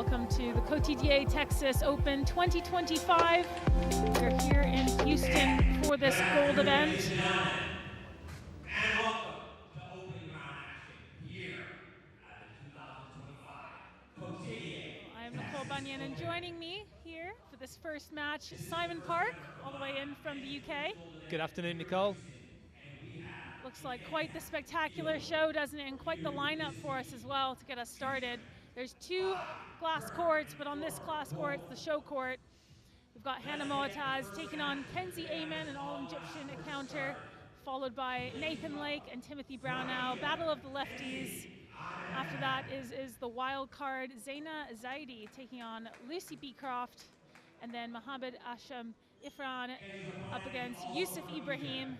welcome to the Cotidie Texas Open 2025. We're here in Houston for this gold event. I'm Nicole Bunyan, and joining me here for this first match, Simon Park, all the way in from the UK. Good afternoon, Nicole. Looks like quite the spectacular show, doesn't it? And quite the lineup for us as well to get us started. There's two glass courts, but on this glass court, it's the show court. We've got Hannah Moataz taking on Kenzie Ayman, an all-Egyptian encounter, followed by Nathan Lake and Timothy Brownell, battle of the lefties. After that is the wild card, Zaidi taking on Lucy Beecroft, and then Ashab Irfan up against Ibrahim.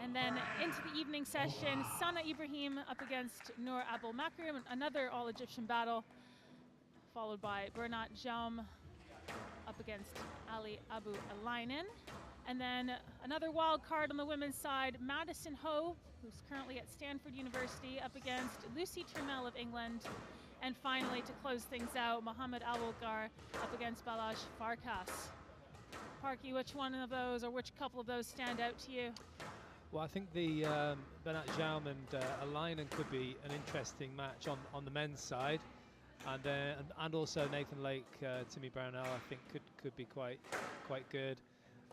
And then into the evening session, Sana Ibrahim up against Noor Abul Makrim, another all-Egyptian battle, followed by Bernat Jaum up against Ali Abu Alainen. And then another wild card on the women's side, Madison Ho, who's currently at Stanford University, up against Lucy Trammell of England. And finally, to close things out, Mohammed Awolgar up against Balash Farkas. Parky, which one of those, or which couple of those stand out to you? Well, I think the Bernat Jaum and Alainen could be an interesting match on the men's side, and also Nathan Lake, Timmy Brownell, I think could be quite good.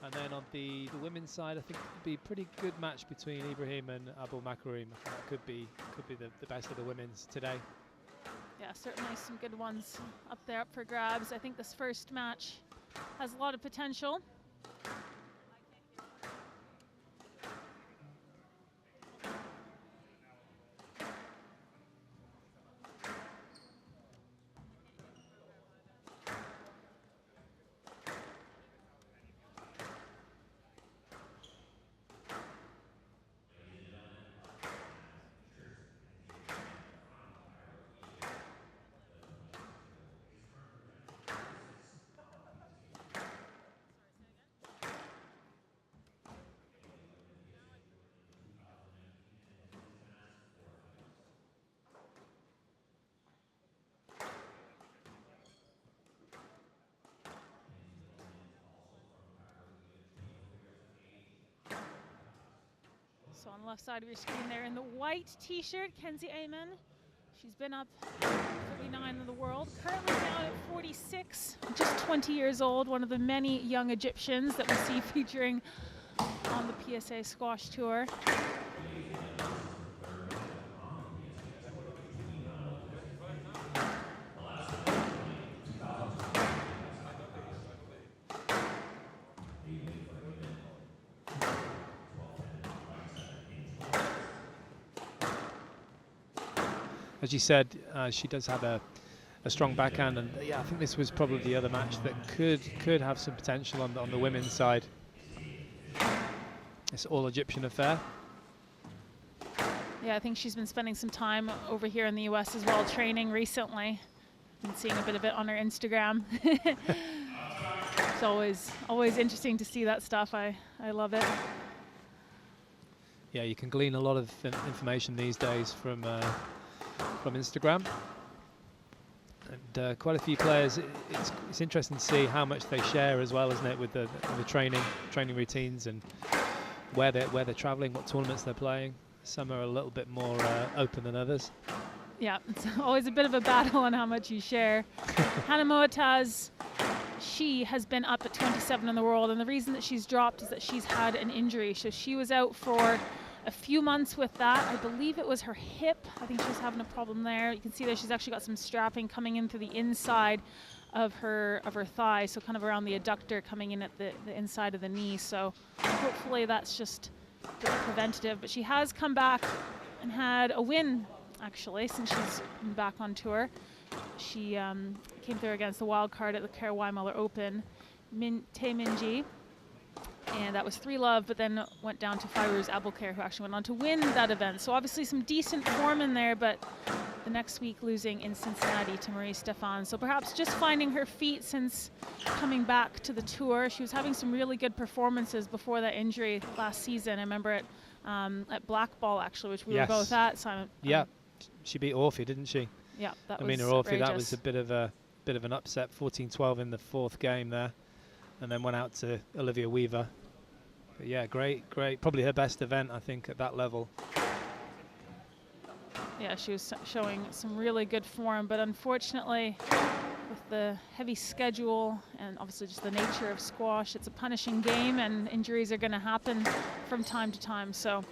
And then on the women's side, I think it would be a pretty good match between Ibrahim and Abul Makrim. That could be the best of the women's today. Yeah, certainly some good ones up there up for grabs. I think this first match has a lot of potential. So on the left side of your screen there in the white t-shirt, Kenzie Ayman. She's been up 39 in the world, currently down at 46, just 20 years old, one of the many young Egyptians that we see featuring on the PSA Squash Tour. As you said, she does have a strong backhand, and yeah, I think this was probably the other match that could have some potential on the women's side. It's all Egyptian affair. Yeah, I think she's been spending some time over here in the US as well, training recently. Been seeing a bit of it on her Instagram. It's always interesting to see that stuff. I love it. Yeah, you can glean a lot of information these days from Instagram, and quite a few players. It's interesting to see how much they share as well, isn't it, with the training routines and where they're traveling, what tournaments they're playing. Some are a little bit more open than others. Yeah, it's always a bit of a battle on how much you share. Hannah Moataz, she has been up at 27 in the world, and the reason that she's dropped is that she's had an injury. So she was out for a few months with that. I believe it was her hip. I think she was having a problem there. You can see there she's actually got some strapping coming in through the inside of her thigh, so kind of around the adductor coming in at the inside of the knee. So hopefully that's just preventative. But she has come back and had a win, actually, since she's been back on tour. She came through against the wild card at the Kara Weimiller Open, Tae Min-ji. And that was 3-love, but then went down to Fairuz Abulkair, who actually went on to win that event. So obviously some decent form in there, but the next week losing in Cincinnati to Marie Stefan. So perhaps just finding her feet since coming back to the tour. She was having some really good performances before that injury last season. I remember at Black Ball, actually, which we were both at, Simon. Yeah, she beat Orphy, didn't she? Yeah, that Amina was Orfi, that was outrageous. a bit of an upset, 14-12 in the 4th game there, and then went out to Olivia Weaver. But yeah, great, probably her best event, I think, at that level. Yeah, she was showing some really good form, but unfortunately, with the heavy schedule and obviously just the nature of squash, it's a punishing game and injuries are going to happen from time to time. So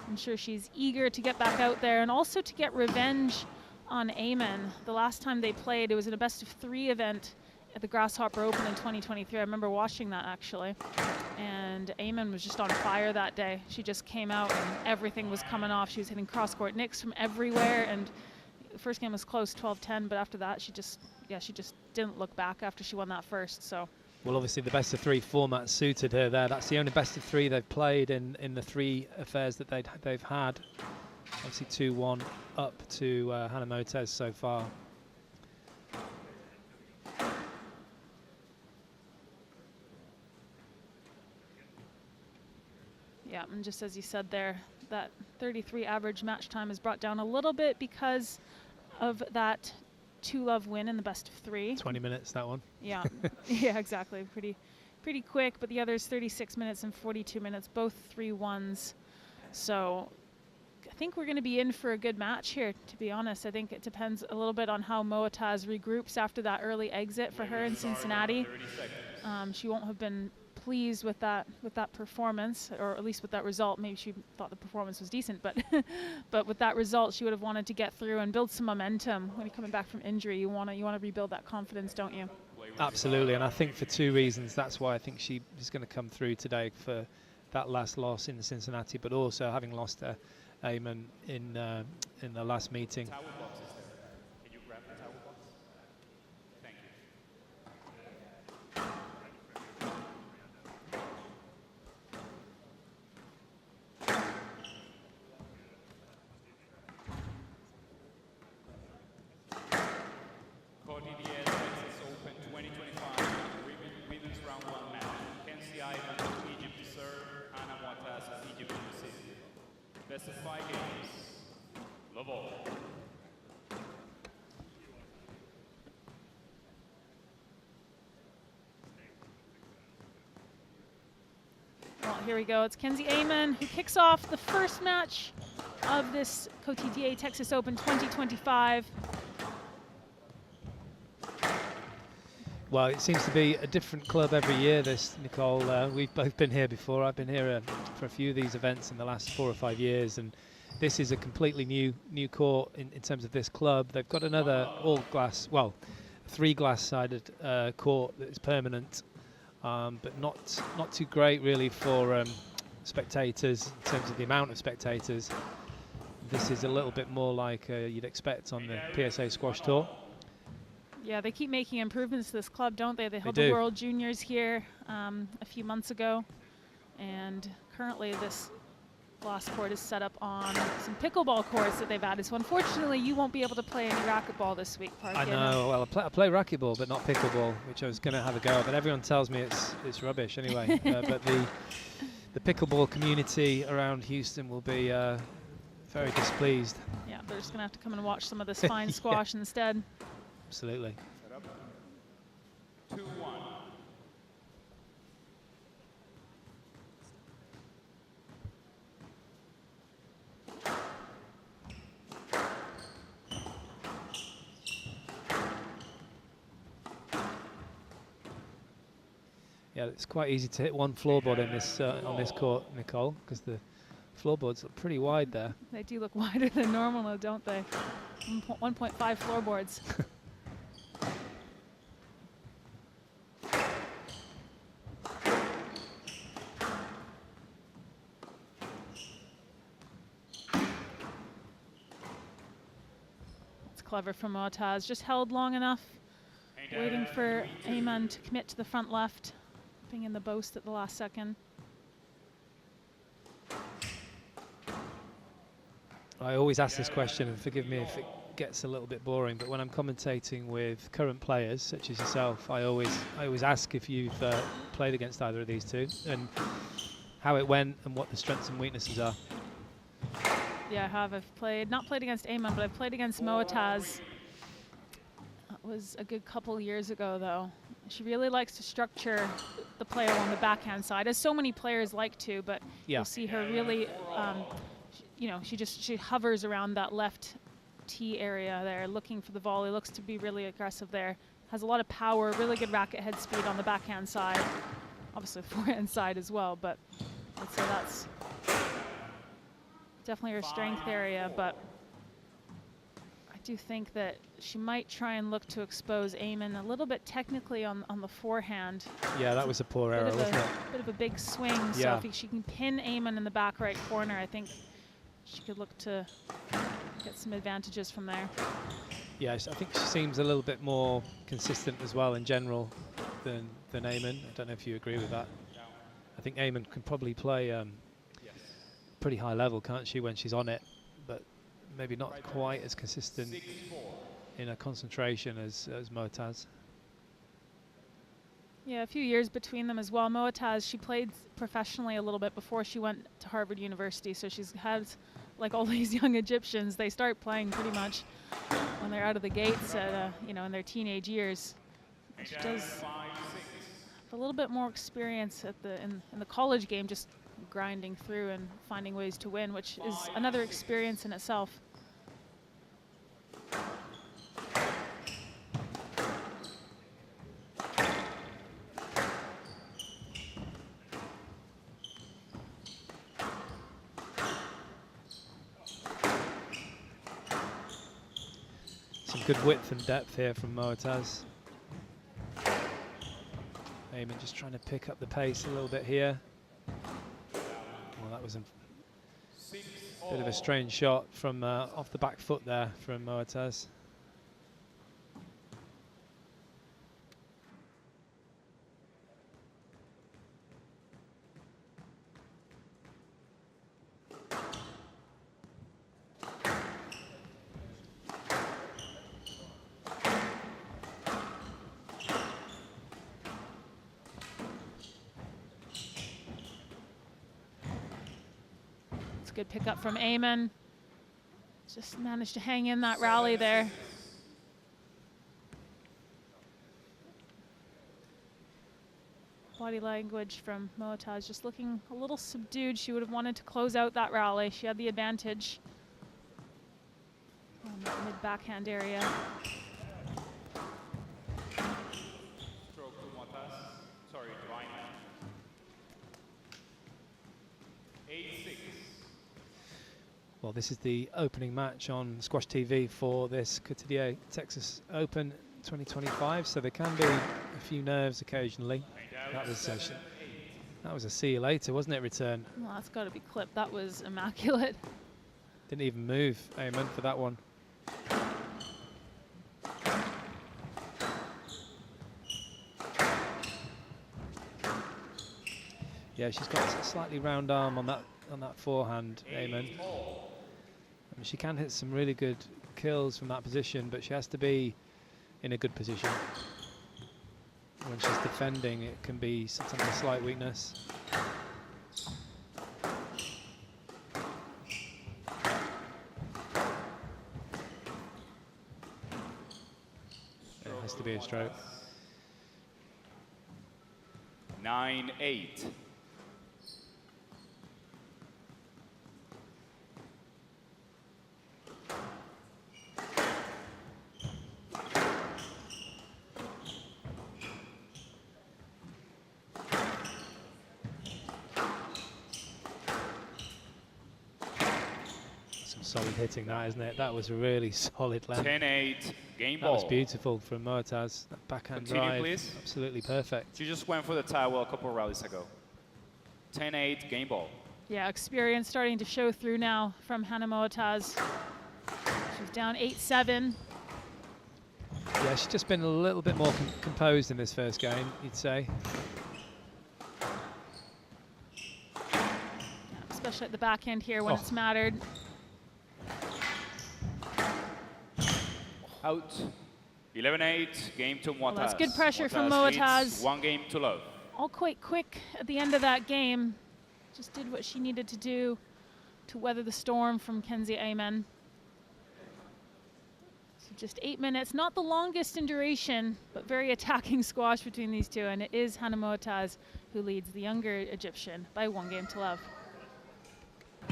I'm sure she's eager to get back out there and also to get revenge on Ayman. The last time they played, it was in a best-of-3 event at the Grasshopper Open in 2023. I remember watching that, actually. And Ayman was just on fire that day. She just came out and everything was coming off. She was hitting cross-court nicks from everywhere. And the first game was close, 12-10. But after that, she just didn't look back after she won that first. So. Well, obviously the best-of-3 format suited her there. That's the only best-of-3 they've played in the 3 affairs that they've had. Obviously 2-1 up to Hannah Moataz so far. Yeah, and just as you said there, that 33 average match time is brought down a little bit because of that 2-love win in the best-of-3. 20 minutes, that one. Yeah, yeah, exactly. Pretty quick, but the others 36 minutes and 42 minutes, both 3-1s. So I think we're going to be in for a good match here, to be honest. I think it depends a little bit on how Moataz regroups after that early exit for her in Cincinnati. She won't have been pleased with that performance, or at least with that result. Maybe she thought the performance was decent, but but with that result, she would have wanted to get through and build some momentum. When you're coming back from injury, you want to rebuild that confidence, don't you? Absolutely, and I think for 2 reasons. That's why I think she is going to come through today for that last loss in Cincinnati, but also having lost Ayman in the last meeting. Cotidie Texas Open 2025, women's round 1 match. Ayman, Egypt to serve, Hannah Moataz, Egypt to receive. Best of 5 games. Love all. Well, here we go. It's Kenzie Ayman who kicks off the first match of this Cotidie Texas Open 2025. Well, it seems to be a different club every year, this, Nicole. We've both been here before. I've been here for a few of these events in the last 4 or 5 years, and this is a completely new court in terms of this club. They've got another all-glass, well, 3 glass-sided court that is permanent, but not too great really for spectators in terms of the amount of spectators. This is a little bit more like you'd expect on the PSA Squash Tour. Yeah, they keep making improvements to this club, don't they? They held the World Juniors here a few months ago, and currently this glass court is set up on some pickleball courts that they've added. So unfortunately, you won't be able to play any racquetball this week, Park. I know. Well, I play racquetball, but not pickleball, which I was going to have a go at. But everyone tells me it's rubbish anyway. But the pickleball community around Houston will be very displeased. Yeah, they're just going to have to come and watch some of this fine squash instead. Absolutely. 2-1. Yeah, it's quite easy to hit one floorboard in this on this court, Nicole, because the floorboards look pretty wide there. They do look wider than normal, though, don't they? 1.5 floorboards. Clever from Moataz, just held long enough, waiting for Ayman to commit to the front left, being in the boast at the last second. I always ask this question, and forgive me if it gets a little bit boring, but when I'm commentating with current players such as yourself, I always ask if you've played against either of these two and how it went and what the strengths and weaknesses are. Yeah, I have. I've not played against Ayman, but I've played against Moataz. That was a good couple years ago, though. She really likes to structure the play along the backhand side, as so many players like to, but you'll see her really, she hovers around that left tee area there, looking for the volley, looks to be really aggressive there. Has a lot of power, really good racket head speed on the backhand side. Obviously forehand side as well, but I'd say that's definitely her strength area, but I do think that she might try and look to expose Ayman a little bit technically on the forehand. Yeah, that was a poor error, wasn't it? Bit of a big swing, Yeah. so if she can pin Ayman in the back right corner, I think she could look to get some advantages from there. Yeah, I think she seems a little bit more consistent as well in general than Ayman. I don't know if you agree with that. I think Ayman can probably play pretty high level, can't she, when she's on it, but maybe not quite as consistent in her concentration as Moataz. Yeah, a few years between them as well. Moataz, she played professionally a little bit before she went to Harvard University, so she's had, like all these young Egyptians, they start playing pretty much when they're out of the gates at, in their teenage years. She does have a little bit more experience at in the college game, just grinding through and finding ways to win, which is another experience in itself. Some good width and depth here from Moataz. Ayman just trying to pick up the pace a little bit here. Well, that was a bit of a strange shot from off the back foot there from Moataz. Good pickup from Ayman. Just managed to hang in that rally there. Body language from Moataz just looking a little subdued. She would have wanted to close out that rally. She had the advantage on that mid backhand area. Stroke to Moataz. Sorry, to Ayman. 8-6. Well, this is the opening match on Squash TV for this Cotidie Texas Open 2025, so there can be a few nerves occasionally. That was a see you later, wasn't it, return? Well, that's got to be clipped. That was immaculate. Didn't even move, Ayman, for that one. Yeah, she's got a slightly round arm on that forehand, Ayman. I mean, she can hit some really good kills from that position, but she has to be in a good position. When she's defending, it can be sometimes a slight weakness. It has to be a stroke. 9-8. Solid hitting that, isn't it? That was a really solid length. 10-8, game That ball. was beautiful from Moataz. That backhand Continue, drive, please. absolutely perfect. She just went for the tie well a couple of rallies ago. 10-8, game ball. Yeah, experience starting to show through now from Hannah Moataz. She's down 8-7. Yeah, she's just been a little bit more composed in this first game, you'd say. Yeah, especially at the backhand here when it's mattered. Out. 11-8, game to Moataz. Well, that's good pressure from Moataz. 1 game to love. All quite quick at the end of that game. Just did what she needed to do to weather the storm from Kenzie Ayman. So So just 8 minutes, not the longest in duration, but very attacking squash between these two. And it is Hannah Moataz who leads the younger Egyptian by 1-0.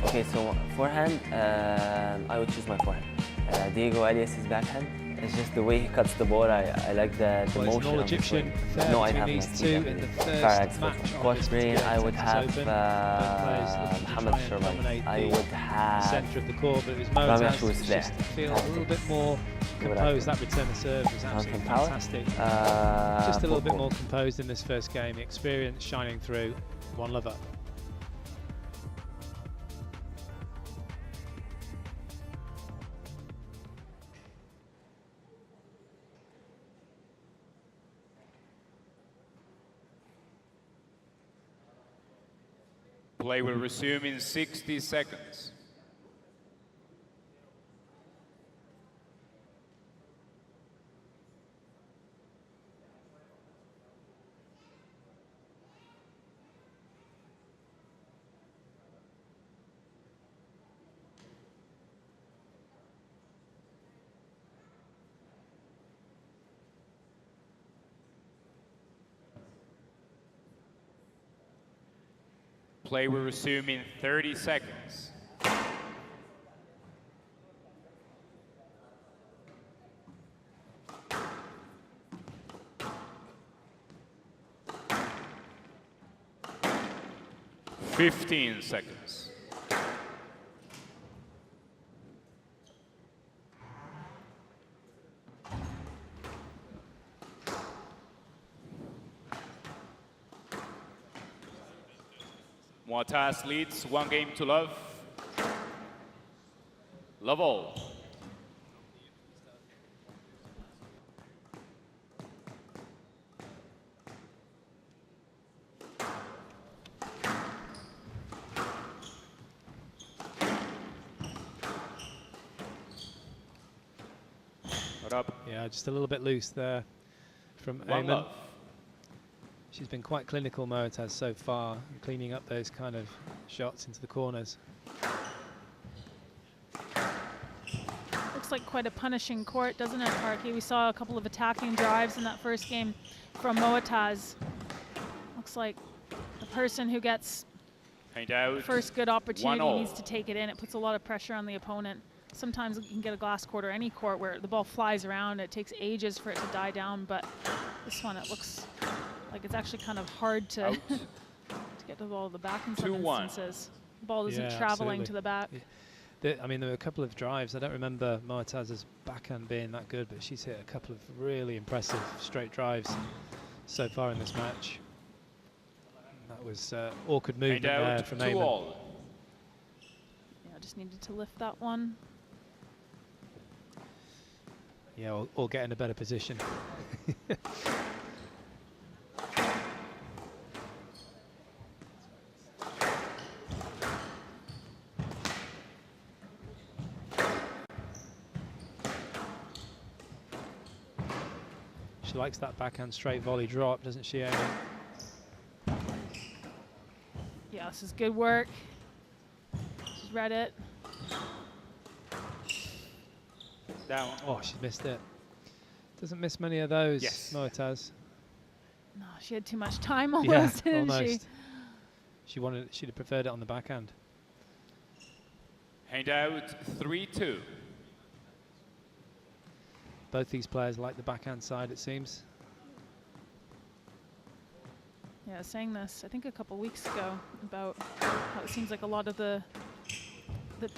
Okay, so forehand, I would choose my forehand. Diego Elias's backhand. It's just the way he cuts the ball. I like the Well, motion. it's an all-Egyptian fair No, I between have these my two feet. in the first Correct. match. Squash green, I would have Mohamed Sherman. I would have centre of the court, but it was Rami Moataz. Ashur It's there. just to feel a little bit more composed. That return of serve was absolutely power. fantastic. Just a little bit more composed in this first game. Experience shining through. One love up. Play will resume in 60 seconds. Play will resume in 30 seconds. Fifteen seconds. Moataz leads 1-0. Love all. What up? Yeah, just a little bit loose there from One Ayman. love. She's been quite clinical, Moataz, so far, cleaning up those kind of shots into the corners. Looks like quite a punishing court, doesn't it, Parky? We saw a couple of attacking drives in that first game from Moataz. Looks like the person who gets Hand out. first good opportunity 1-0. needs to take it in. It puts a lot of pressure on the opponent. Sometimes you can get a glass court or any court where the ball flies around. It takes ages for it to die down, but this one, it looks like it's actually kind of hard to, Out. to get the ball to the back in some 2-1. instances. The ball isn't Yeah, traveling absolutely. to the back. Yeah. I mean, there were a couple of drives. I don't remember Moataz's backhand being that good, but she's hit a couple of really impressive straight drives so far in this match. That was awkward Hand movement there out. from 2 Ayman. all. Yeah, just needed to lift that one. Yeah, or get in a better position. She likes that backhand straight volley drop, doesn't she, Amy? Yeah, this is good work. She's read it. Down. Oh, she's missed it. Doesn't miss many of those, Yes. Moataz. No, she had too much time Yeah, almost, didn't almost. She'd have preferred it on the backhand. Hand out. 3-2. Both these players like the backhand side, it seems. Yeah, I was saying this, I think a couple weeks ago, about how it seems like a lot of the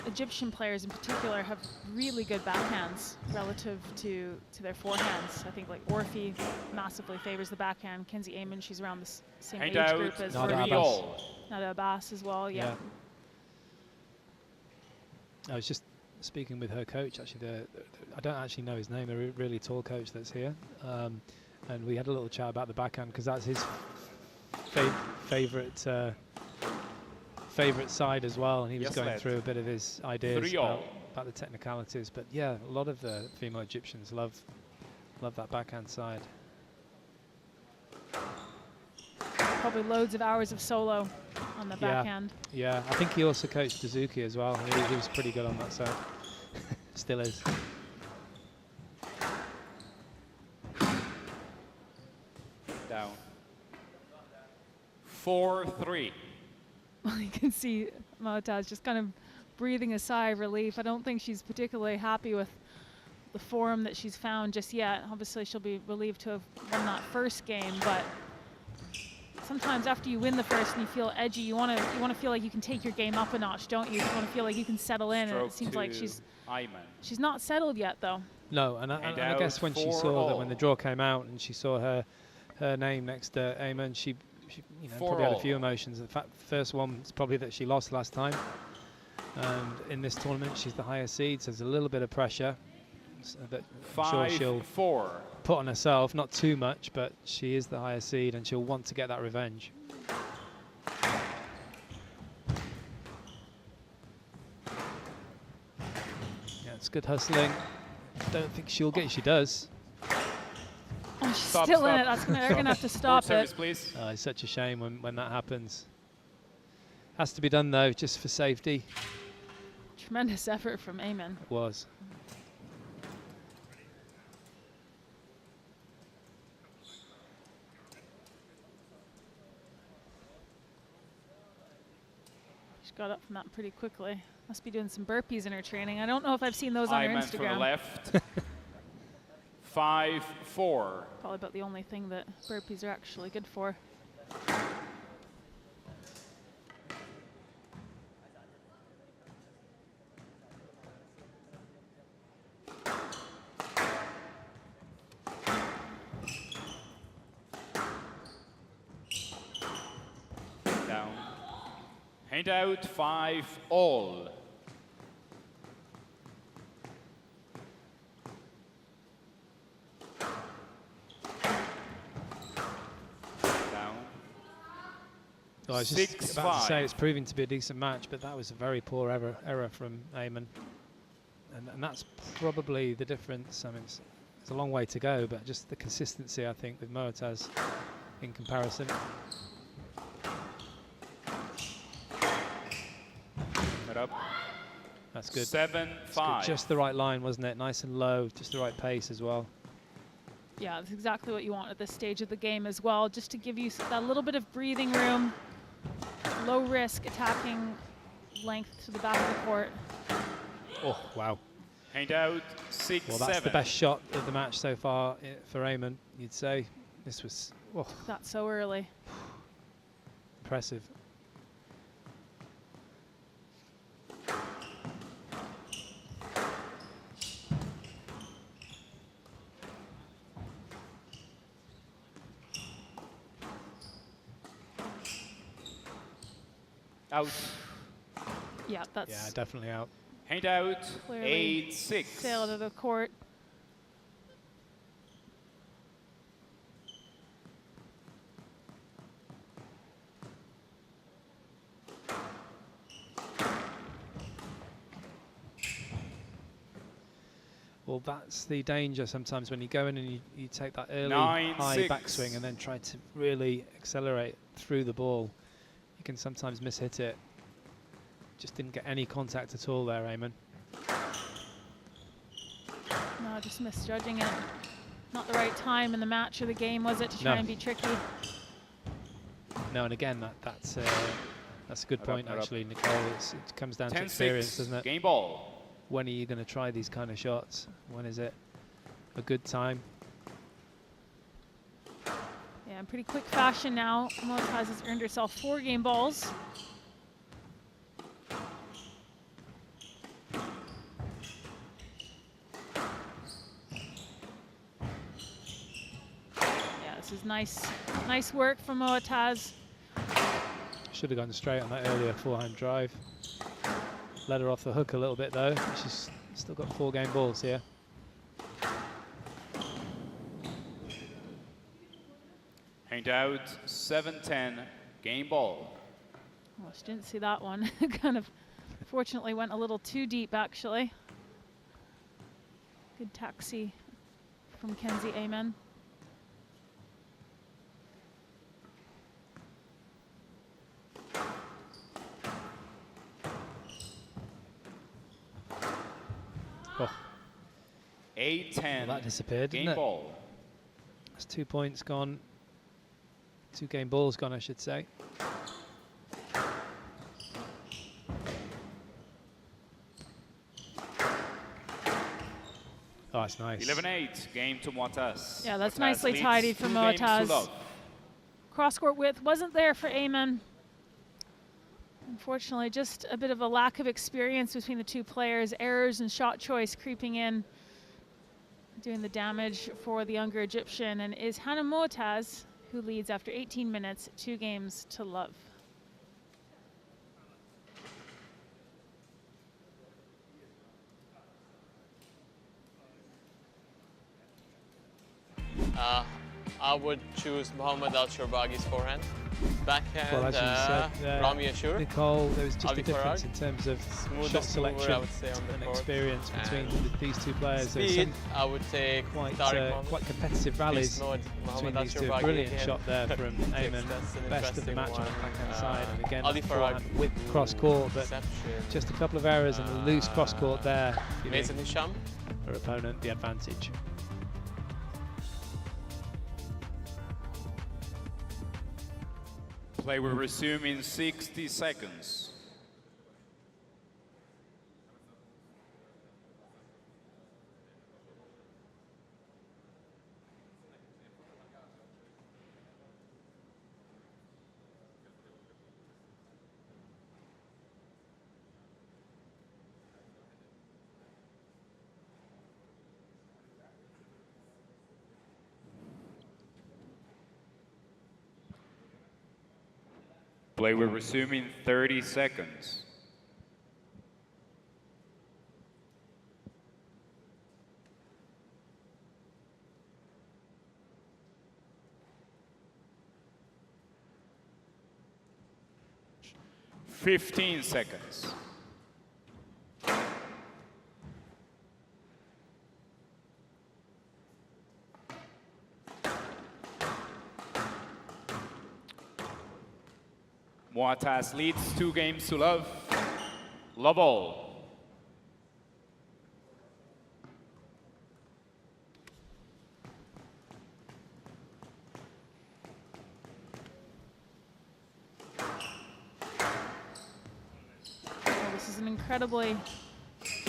Egyptian players in particular have really good backhands relative to their forehands. I think like Orfi massively favors the backhand. Kenzie Ayman, she's around the same Hand age out. group as Nada 3 Abbas. all. Nada Abbas as well, yeah. I was just speaking with her coach, actually. I don't actually know his name, a really tall coach that's here. And we had a little chat about the backhand because that's his favourite side as well. And he was Yes, going lad. through a bit of his ideas 3 all. about the technicalities. But yeah, a lot of the female Egyptians love that backhand side. Probably loads of hours of solo on the Yeah. backhand. Yeah, I think he also coached Suzuki as well. He was pretty good on that side. Still is. Down. 4-3. Well, you can see Moataz just kind of breathing a sigh of relief. I don't think she's particularly happy with the form that she's found just yet. Obviously, she'll be relieved to have won that first game, but sometimes after you win the first and you feel edgy, you want to feel like you can take your game up a notch, don't you? You want to feel like you can settle in, and it seems like she's not settled yet, though. No, and I guess when she saw that, when the draw came out and she saw her name next to Ayman, she probably had a few emotions. The first one is probably that she lost last time, and in this tournament she's the highest seed, so there's a little bit of pressure that I'm sure she'll put on herself. Not too much, but she is the highest seed and she'll want to get that revenge. Yeah, it's good hustling. Don't think she'll get it. She does. Oh, she's still in it. They're going to have to stop it. Please. It's such a shame when that happens. Has to be done though, just for safety. Tremendous effort from Ayman. It was. She got up from that pretty quickly. Must be doing some burpees in her training. I don't know if I've seen those on her Ayman Instagram. from the left. 5-4. Probably about the only thing that burpees are actually good for. Down. Hand out 5-all. I was just about to say it's proving to be a decent match, but that was a very poor error from Ayman. And that's probably the difference. I mean, it's a long way to go, but just the consistency, I think, with Moataz in comparison. Up. That's good. 7-5. Just the right line, wasn't it? Nice and low, just the right pace as well. Yeah, that's exactly what you want at this stage of the game as well, just to give you that little bit of breathing room, low risk attacking length to the back of the court. Oh, wow. Hand out 6-7. Well, that's the best shot of the match so far for Ayman, you'd say. This was That so early. Impressive. Out. Yeah, that's definitely out. Hand out 8-6. Sailed to the court. Well, that's the danger sometimes when you go in and you take that early high backswing and then try to really accelerate through the ball. You can sometimes mishit it. Just didn't get any contact at all there, Ayman. No, just misjudging it. Not the right time in the match or the game, was it, to try and be tricky? No, and again, that's a good point, actually, Nicole. It comes down to experience, doesn't it? Game ball. When are you going to try these kind of shots? When is it a good time? Yeah, in pretty quick fashion now, Moataz has earned herself 4 game balls. Yeah, this is nice work from Moataz. Should have gone straight on that earlier forehand drive. Let her off the hook a little bit though. She's still got 4 game balls here. Hand out 7-10, game ball. Well, she didn't see that one. Kind of, fortunately, went a little too deep, actually. Good taxi from Kenzie Ayman. Oh. 8-10. Well, that disappeared, didn't it? Game ball. That's 2 points gone. 2 game balls gone, I should say. Oh, that's nice. 11-8, game to Moataz. Yeah, that's Moataz nicely leads tidied for 2 games to Moataz. love. Cross-court width wasn't there for Ayman. Unfortunately, just a bit of a lack of experience between the 2 players. Errors and shot choice creeping in, doing the damage for the younger Egyptian. And is Hannah Moataz, who leads after 18 minutes, 2 games to love. I would choose Mohamed Al-Shorbagi's forehand. Backhand, Well, as you said, Rami Ashur. Nicole, there was just Ali a difference Farag. in terms of Smoothest shot selection mover, I would say, on the and court. experience between And these 2 players. There's Speed, some I would take quite Tariq quite competitive rallies between these 2. Brilliant shot there from Ayman. Best of the match on the backhand side, and again Ali forehand Farag. with cross court, but Reception. just a couple of errors and a loose cross court there, giving Mason Hisham. her opponent the advantage. Play will resume in 60 seconds. Play will resume in 30 seconds. Fifteen seconds. Moataz leads 2 games to love. Love all. Well, this is an incredibly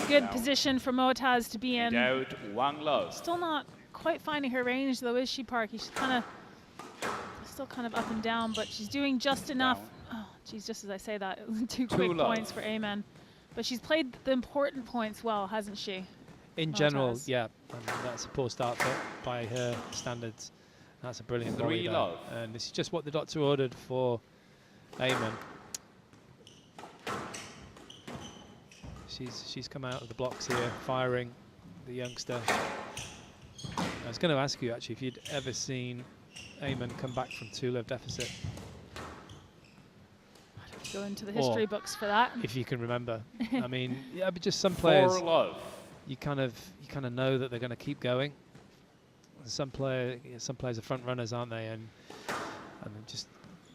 good position for Moataz to be in. Doubt 1 love. Still not quite finding her range, though, is she, Parky? She's still kind of up and down, but she's doing just enough. Oh, geez, just as I say that, 2 quick love. points for Ayman. But she's played the important points well, hasn't she? In general, Moataz. yeah, and that's a poor start by her standards. That's a brilliant 3 volley there. love. And this is just what the doctor ordered for Ayman. She's come out of the blocks here, firing the youngster. I was going to ask you, actually, if you'd ever seen Ayman come back from 2-love deficit. I'd have to go into the history books for that. If you can remember. I mean, yeah, but just some 4 players, love. you kind of know that they're going to keep going. Some players are front runners, aren't they? And they just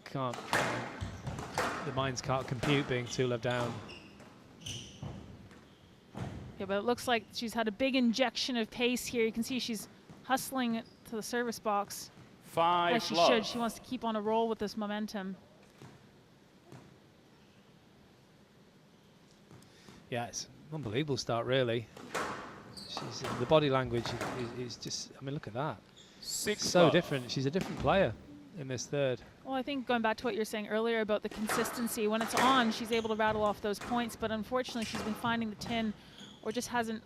can't. The minds can't compute being 2-love down. Yeah, but it looks like she's had a big injection of pace here. You can see she's hustling to the service box. 5 As she love. should. She wants to keep on a roll with this momentum. Yeah, it's an unbelievable start, really. The body language is just. I mean, look at that. 6 So love. different. She's a different player in this third. Well, I think going back to what you were saying earlier about the consistency, when it's on, she's able to rattle off those points, but unfortunately she's been finding the tin or just hasn't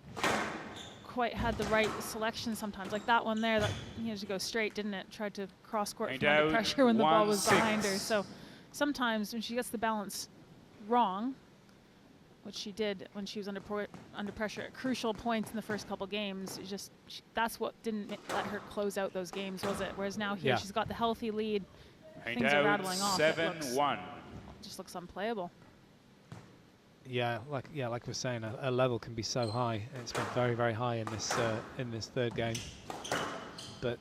quite had the right selection sometimes. Like that one there, that needed to go straight, didn't it? Tried to cross-court from under pressure when the ball was behind her. So sometimes when she gets the balance wrong, which she did when she was under pressure at crucial points in the first couple games, that's what didn't let her close out those games, was it? Whereas now here she's got the healthy lead. Things are rattling off. 7-1. Just looks unplayable. Yeah, like we're saying, a level can be so high. It's been very, very high in this third game. But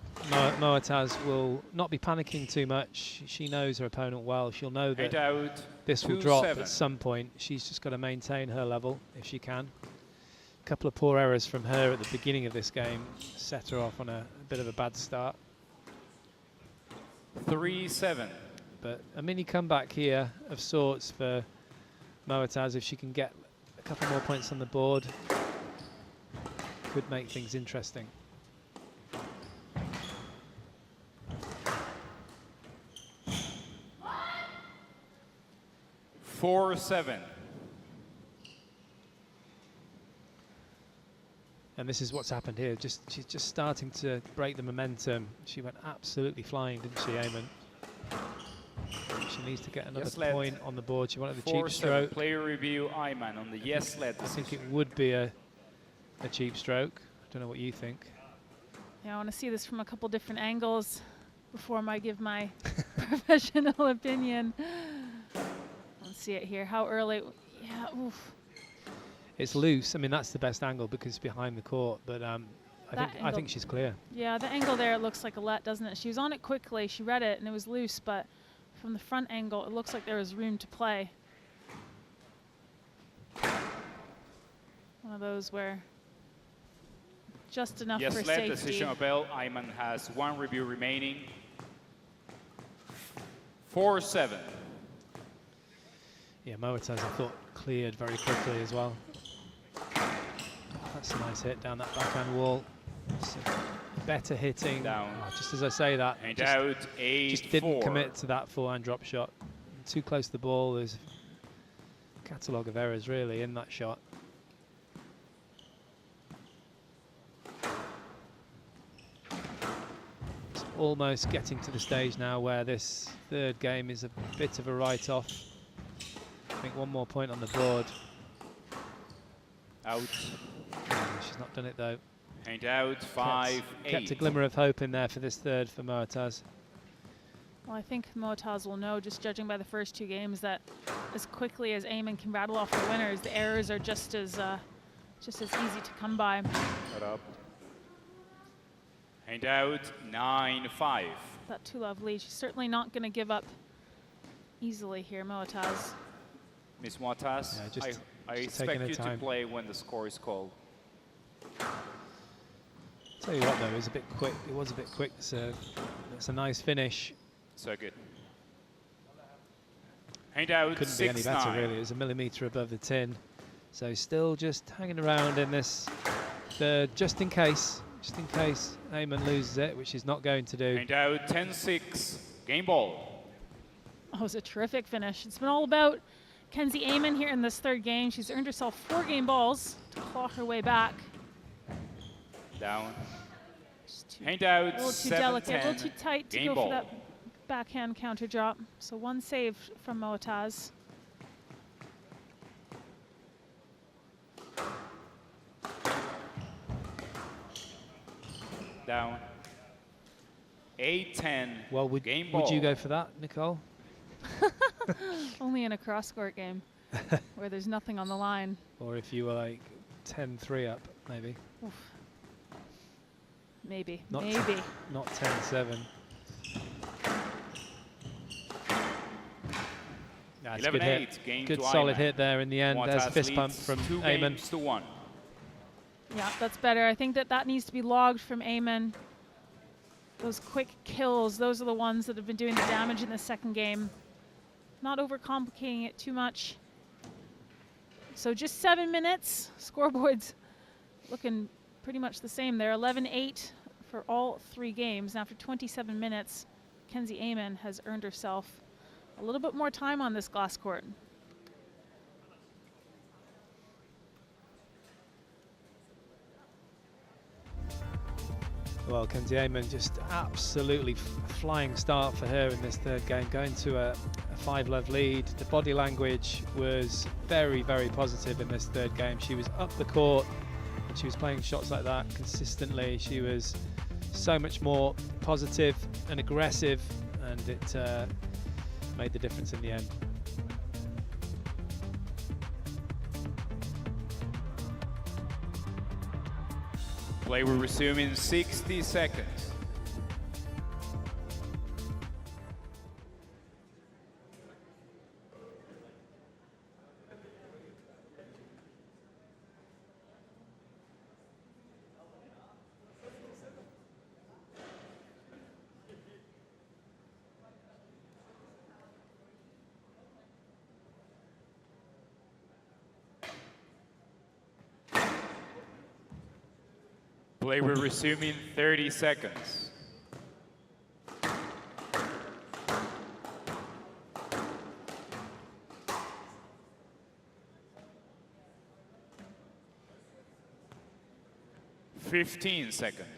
Moataz will not be panicking too much. She knows her opponent well. She'll know that this will drop at some point. She's just got to maintain her level if she can. A couple of poor errors from her at the beginning of this game set her off on a bit of a bad start. 3-7. But a mini comeback here of sorts for Moataz. If she can get a couple more points on the board, could make things interesting. Four, 7. And this is what's happened here. She's just starting to break the momentum. She went absolutely flying, didn't she, Ayman? She needs to get another point on the board. She wanted the cheap stroke. Player review, Ayman on the yes led decision. I think it would be a cheap stroke. I don't know what you think. Yeah, I want to see this from a couple different angles before I give my professional opinion. Let's see it here. How early? Yeah, oof. It's loose. I mean, that's the best angle because it's behind the court. But I think she's clear. Yeah, the angle there, it looks like a let, doesn't it? She was on it quickly. She read it, and it was loose. But from the front angle, it looks like there was room to play. One of those where just enough for safety. Yes, decision of Bell. Ayman has one review remaining. 4-7. Yeah, Moataz, I thought, cleared very quickly as well. That's a nice hit down that backhand wall. So better hitting. Down. Oh, just as I say that, And out 8-4. just didn't commit to that forehand drop shot. Too close to the ball. There's a catalogue of errors really in that shot. It's almost getting to the stage now where this third game is a bit of a write-off. I think one more point on the board. Out. She's not done it though. And out 5-8. Kept a glimmer of hope in there for this third for Moataz. Well, I think Moataz will know, just judging by the first two games, that as quickly as Ayman can rattle off the winners, the errors are just as easy to come by. Cut up. And out 9-5. That two-love lead. She's certainly not going to give up easily here, Moataz. Miss Moataz, Yeah, I expect you to play when the score is called. Tell you what though, it was a bit quick. It was a bit quick to serve. It's a nice finish. So good. And out Couldn't be any better really. It was a millimetre above the tin. So still just hanging around in this third, just in case Ayman loses it, which he's not going to do. And out 10-6. Game ball. Oh, it was a terrific finish. It's been all about Kenzie Ayman here in this third game. She's earned herself 4 game balls to claw her way back. Down. And out A little too 7-10. delicate, a little too tight to Game go ball. for that backhand counter drop. So one save from Moataz. Down. 8-10. Well, would you go for that, Nicole? Only in a cross-court game where there's nothing on the line. Or if you were like 10-3 up, maybe. Oof. Maybe. Not Maybe. Not 10-7. That's a good hit. Good solid hit there in the end. There's a fist pump from Ayman. 2-1. Yeah, that's better. I think that needs to be logged from Ayman. Those quick kills, those are the ones that have been doing the damage in the second game. Not overcomplicating it too much. So just 7 minutes. Scoreboard's looking pretty much the same there. 11-8 for all 3 games. And after 27 minutes, Kenzie Ayman has earned herself a little bit more time on this glass court. Well, Kenzie Ayman, just absolutely flying start for her in this third game, going to a 5-love lead. The body language was very, very positive in this third game. She was up the court and she was playing shots like that consistently. She was so much more positive and aggressive, and it made the difference in the end. Play will resume in 60 seconds. Play will resume in 30 seconds. Fifteen seconds.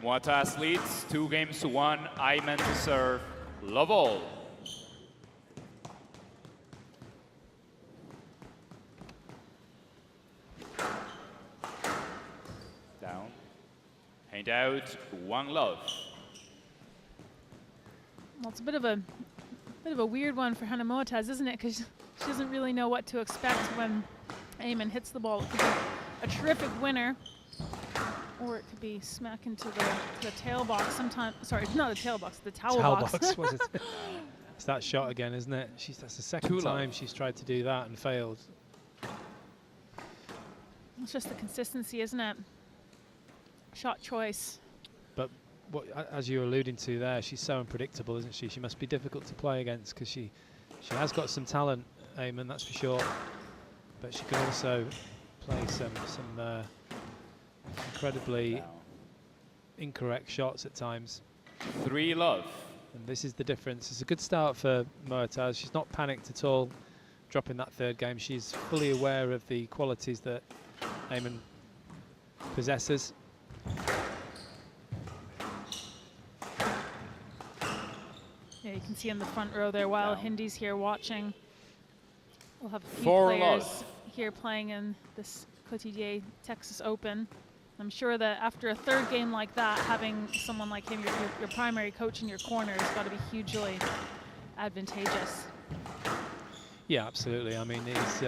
Moataz leads 2-1. Ayman to serve. Love all. Down. Hand out. 1 love. Well, it's a bit of a weird one for Hannah Moataz, isn't it? Because she doesn't really know what to expect when Ayman hits the ball. It could be a terrific winner, or it could be smack into the tail box. Sometimes, sorry, not the tail box, the towel box. Was it? It's that shot again, isn't it? That's the second time she's tried to do that and failed. It's just the consistency, isn't it? Shot choice. But as you're alluding to there, she's so unpredictable, isn't she? She must be difficult to play against because she has got some talent, Ayman, that's for sure. But she can also play some incredibly incorrect shots at times. 3 love. And this is the difference. It's a good start for Moataz. She's not panicked at all dropping that third game. She's fully aware of the qualities that Ayman possesses. Yeah, you can see in the front row there while Hindy's here watching. We'll have a few 4 players love. here playing in this Cotidie Texas Open. I'm sure that after a third game like that, having someone like him, your primary coach in your corner, has got to be hugely advantageous. Yeah, absolutely. I mean, he's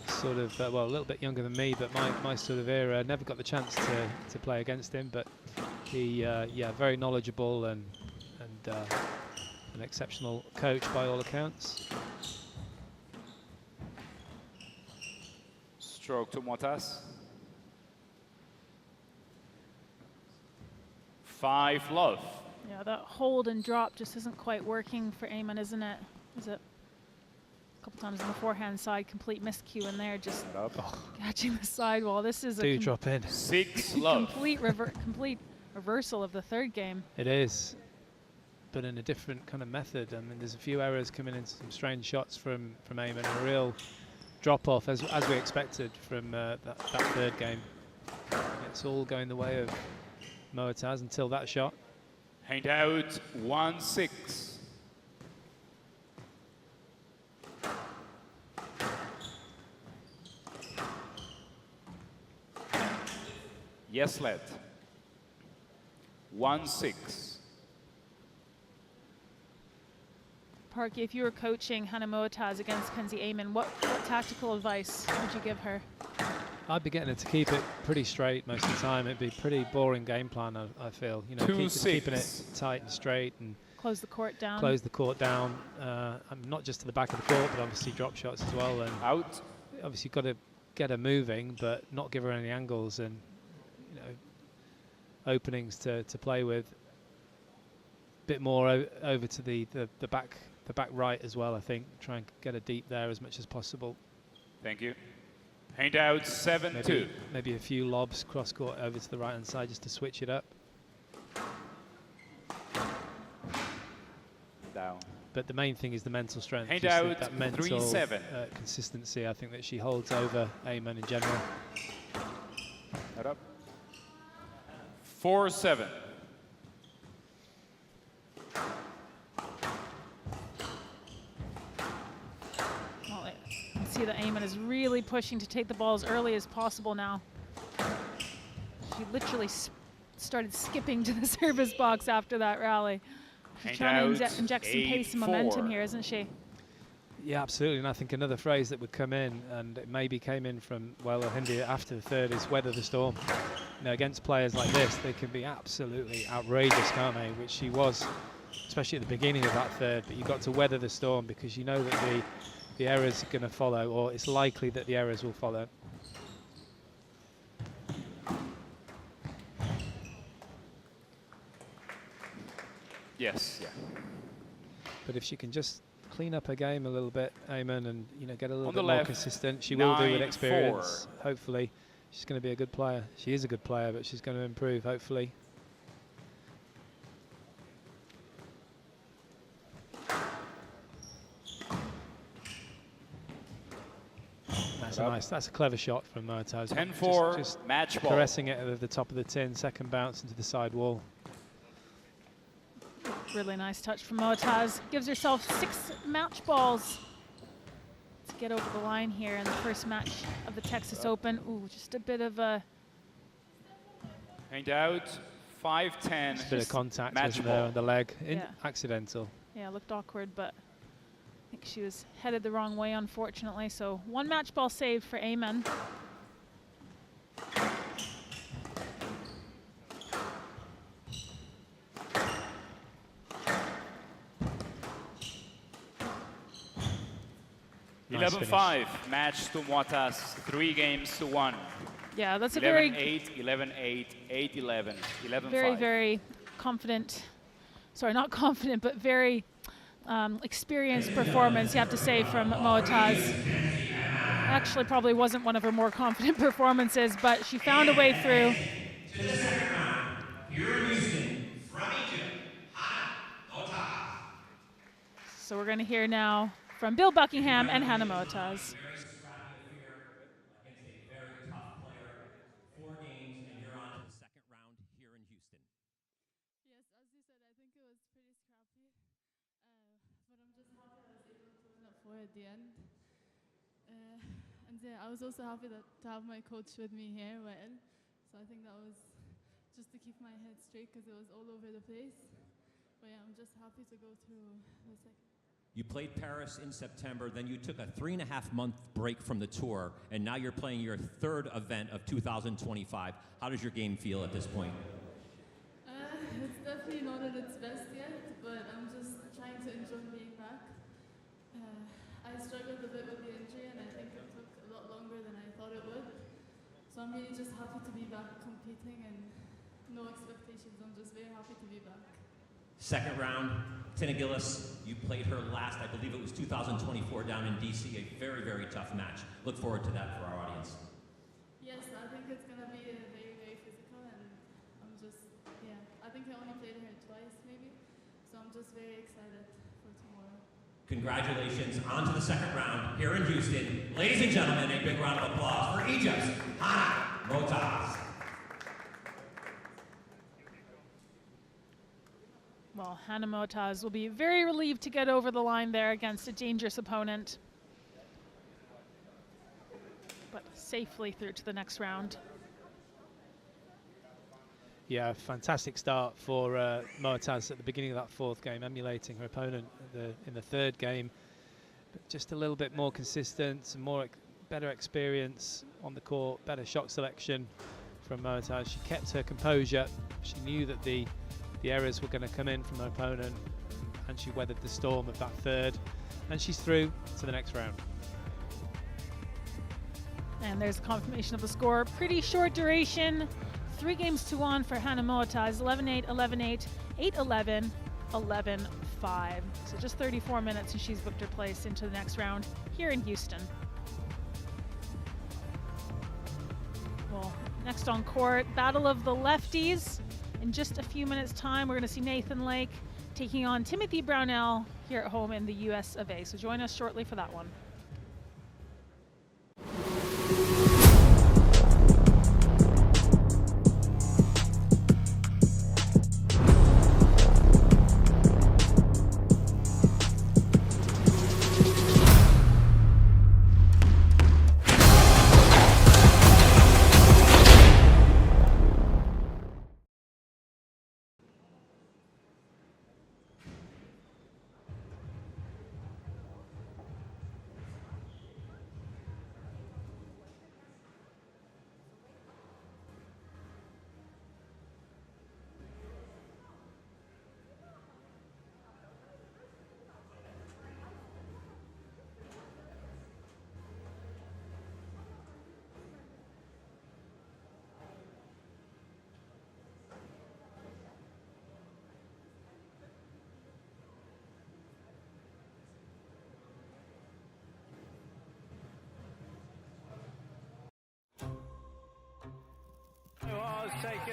sort of, well, a little bit younger than me, but my sort of era, never got the chance to play against him, but he, yeah, very knowledgeable and an exceptional coach by all accounts. Stroke to Moataz. 5 love. Yeah, that hold and drop just isn't quite working for Ayman, isn't it? Is it? A couple times on the forehand side, complete miscue in there, just catching the sidewall. This is a Drop in. 6 love. complete reversal of the third game. It is, but in a different kind of method. I mean, there's a few errors coming in, some strange shots from Ayman, a real drop-off as we expected from that third game. And it's all going the way of Moataz until that shot. Hand out 1-6. Yes, led. 1-6. Parky, if you were coaching Hannah Moataz against Kenzie Ayman, what tactical advice would you give her? I'd be getting her to keep it pretty straight most of the time. It'd be a pretty boring game plan, I feel. You know, keeping it tight and straight and close the court down. Close the court down. Not just to the back of the court, but obviously drop shots as well. And out. Obviously, got to get her moving, but not give her any angles and openings to play with. Bit more over to the back right as well. I think try and get her deep there as much as possible. Thank you. Hand out 7-2. Maybe a few lobs cross court over to the right hand side just to switch it up. Down. But the main thing is the mental strength. Hand out that mental 3-7. Consistency. I think that she holds over Ayman in general. Not up. 4-7. See that Ayman is really pushing to take the ball as early as possible now. She literally started skipping to the service box after that rally. She's trying to inject some pace and momentum here, isn't she? Yeah, absolutely. And I think another phrase that would come in, and it maybe came in from Hindi after the third, is weather the storm. You know, against players like this, they can be absolutely outrageous, can't they? Which she was, especially at the beginning of that third. But you've got to weather the storm because you know that the errors are going to follow, or it's likely that the errors will follow. Yes, yeah. But if she can just clean up her game a little bit, Ayman, and get a little On bit the more left, consistent, she will do with 9-4. experience. Hopefully, she's going to be a good player. She is a good player, but she's going to improve. Hopefully. That's a clever shot from Moataz. 10-4, just match ball. caressing it at the top of the tin, second bounce into the side wall. Really nice touch from Moataz. Gives herself 6 match balls to get over the line here in the first match of the Texas Open. Ooh, just a bit of a... Hanged out, 5-10. Just a bit of contact, match wasn't there, ball. on the leg. Yeah. Accidental. Yeah, looked awkward, but I think she was headed the wrong way, unfortunately. So 1 match ball saved for Ayman. Nice 11-5, match to Moataz, 3-1. Yeah, that's a 11-8, 11-8, 8-11, 11-5. very, very confident, sorry, not confident, but very experienced performance, you have to say, from Moataz. Actually, probably wasn't one of her more confident performances, but she found a way through. To the second round, here in Houston, from Egypt, Hannah Moataz. So we're going to hear now from Bill Buckingham and Hannah Moataz. Very scrappy affair against a very tough player. 4 games, and you're on to the second round here in Houston. Yes, as you said, I think it was pretty scrappy, but I'm just happy I was able to win at 4 at the end. And yeah, I was also happy to have my coach with me here, Well. So I think that was just to keep my head straight because it was all over the place. But yeah, I'm just happy to go through the second. You played Paris in September, then you took a 3.5-month break from the tour, and now you're playing your 3rd event of 2025. How does your game feel at this point? It's definitely not at its best yet, but I'm just trying to enjoy being back. I struggled a bit with the injury, and I think it took a lot longer than I thought it would. So I'm really just happy to be back competing, and no expectations. I'm just very happy to be back. Second round, Tina Gillis, you played her last, I believe it was 2024 down in DC, a very, very tough match. Look forward to that for our audience. Yes, I think it's going to be very, very physical, and I'm just, yeah, I think I only played her twice maybe, so I'm just very excited for tomorrow. Congratulations, on to the second round here in Houston. Ladies and gentlemen, a big round of applause for Egypt's Hannah Moataz. Well, Hannah Moataz will be very relieved to get over the line there against a dangerous opponent, but safely through to the next round. Yeah, fantastic start for Moataz at the beginning of that 4th game, emulating her opponent in the 3rd game, but just a little bit more consistent, some better experience on the court, better shot selection from Moataz. She kept her composure. She knew that the errors were going to come in from her opponent, and she weathered the storm of that 3rd, and she's through to the next round. And there's a confirmation of the score. Pretty short duration, 3-1 for Hannah Moataz, 11-8, 11-8, 8-11, 11-5. So just 34 minutes and she's booked her place into the next round here in Houston. Well, next on court, battle of the lefties. In just a few minutes' time, we're going to see Nathan Lake taking on Timothy Brownell here at home in the US of A. So join us shortly for that one.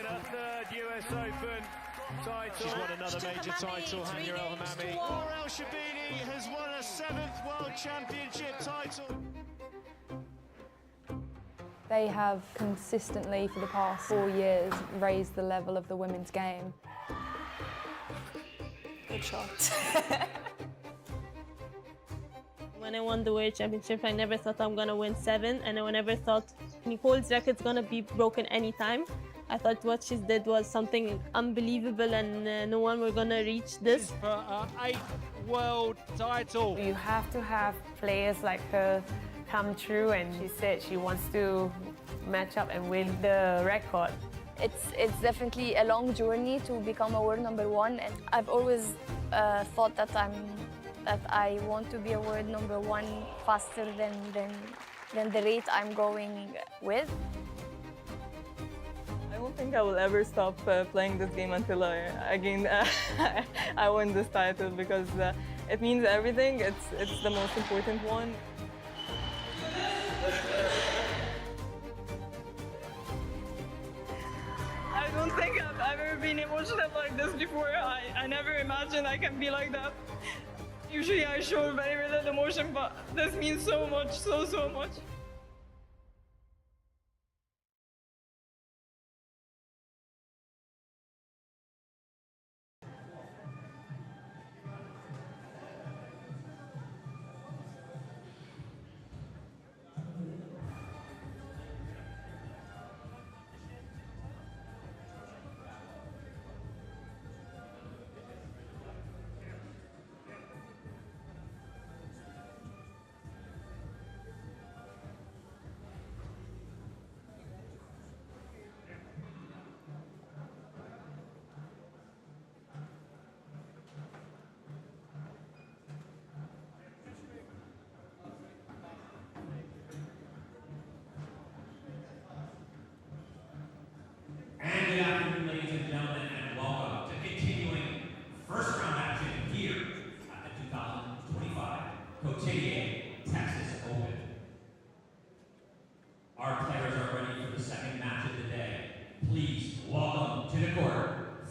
taken her third US Open title. She's won another major title, Hania El Hammamy. Laura El Shabini has won a 7th World Championship title. They have consistently, for the past 4 years, raised the level of the women's game. Good shot. When I won the World Championship, I never thought I'm gonna win 7, and I never thought Nicole's record's gonna be broken anytime. I thought what she did was something unbelievable, and no one were gonna reach this. For her 8th world title. You have to have players like her come true, and she said she wants to match up and win the record. It's definitely a long journey to become a world #1, and I've always thought that I want to be a world #1 faster than the rate I'm going with. I don't think I will ever stop playing this game until I win this title, because it means everything. It's the most important one. I don't think I've ever been emotional like this before. I never imagined I can be like that. Usually I show very little emotion, but this means so much, so much. And good afternoon, ladies and gentlemen, and welcome to continuing first round action here at the 2025 Cotidie Texas Open. Our players are ready for the second match of the day. Please welcome to the court,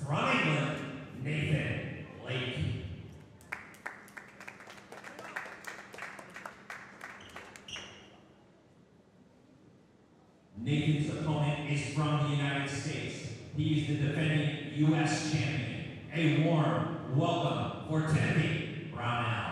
from England, Nathan Lake. Nathan's opponent is from the United States. He is the defending U.S. champion. A warm welcome for Timothy Brownell.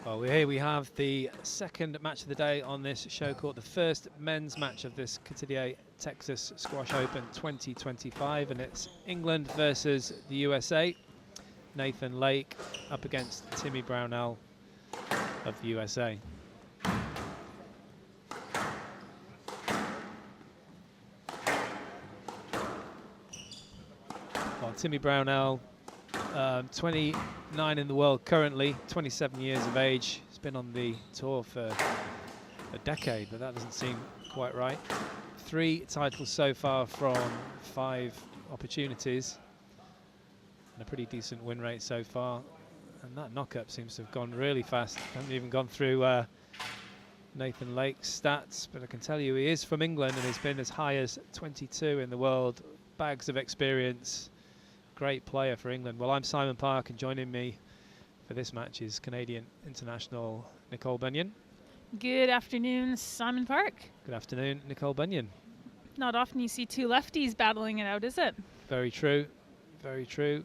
Well, here we have the second match of the day on this show court, the first men's match of this Cotidie Texas Squash Open 2025, and it's England versus the USA. Nathan Lake up against Timmy Brownell of the USA. Well, Timmy Brownell, 29 in the world currently, 27 years of age. He's been on the tour for a decade, but that doesn't seem quite right. 3 titles so far from 5 opportunities, and a pretty decent win rate so far. And that knock-up seems to have gone really fast. I haven't even gone through Nathan Lake's stats, but I can tell you he is from England and has been as high as 22 in the world. Bags of experience. Great player for England. Well, I'm Simon Park, and joining me for this match is Canadian international Nicole Bunyan. Good afternoon, Simon Park. Good afternoon, Nicole Bunyan. Not often you see 2 lefties battling it out, is it? Very true. Very true.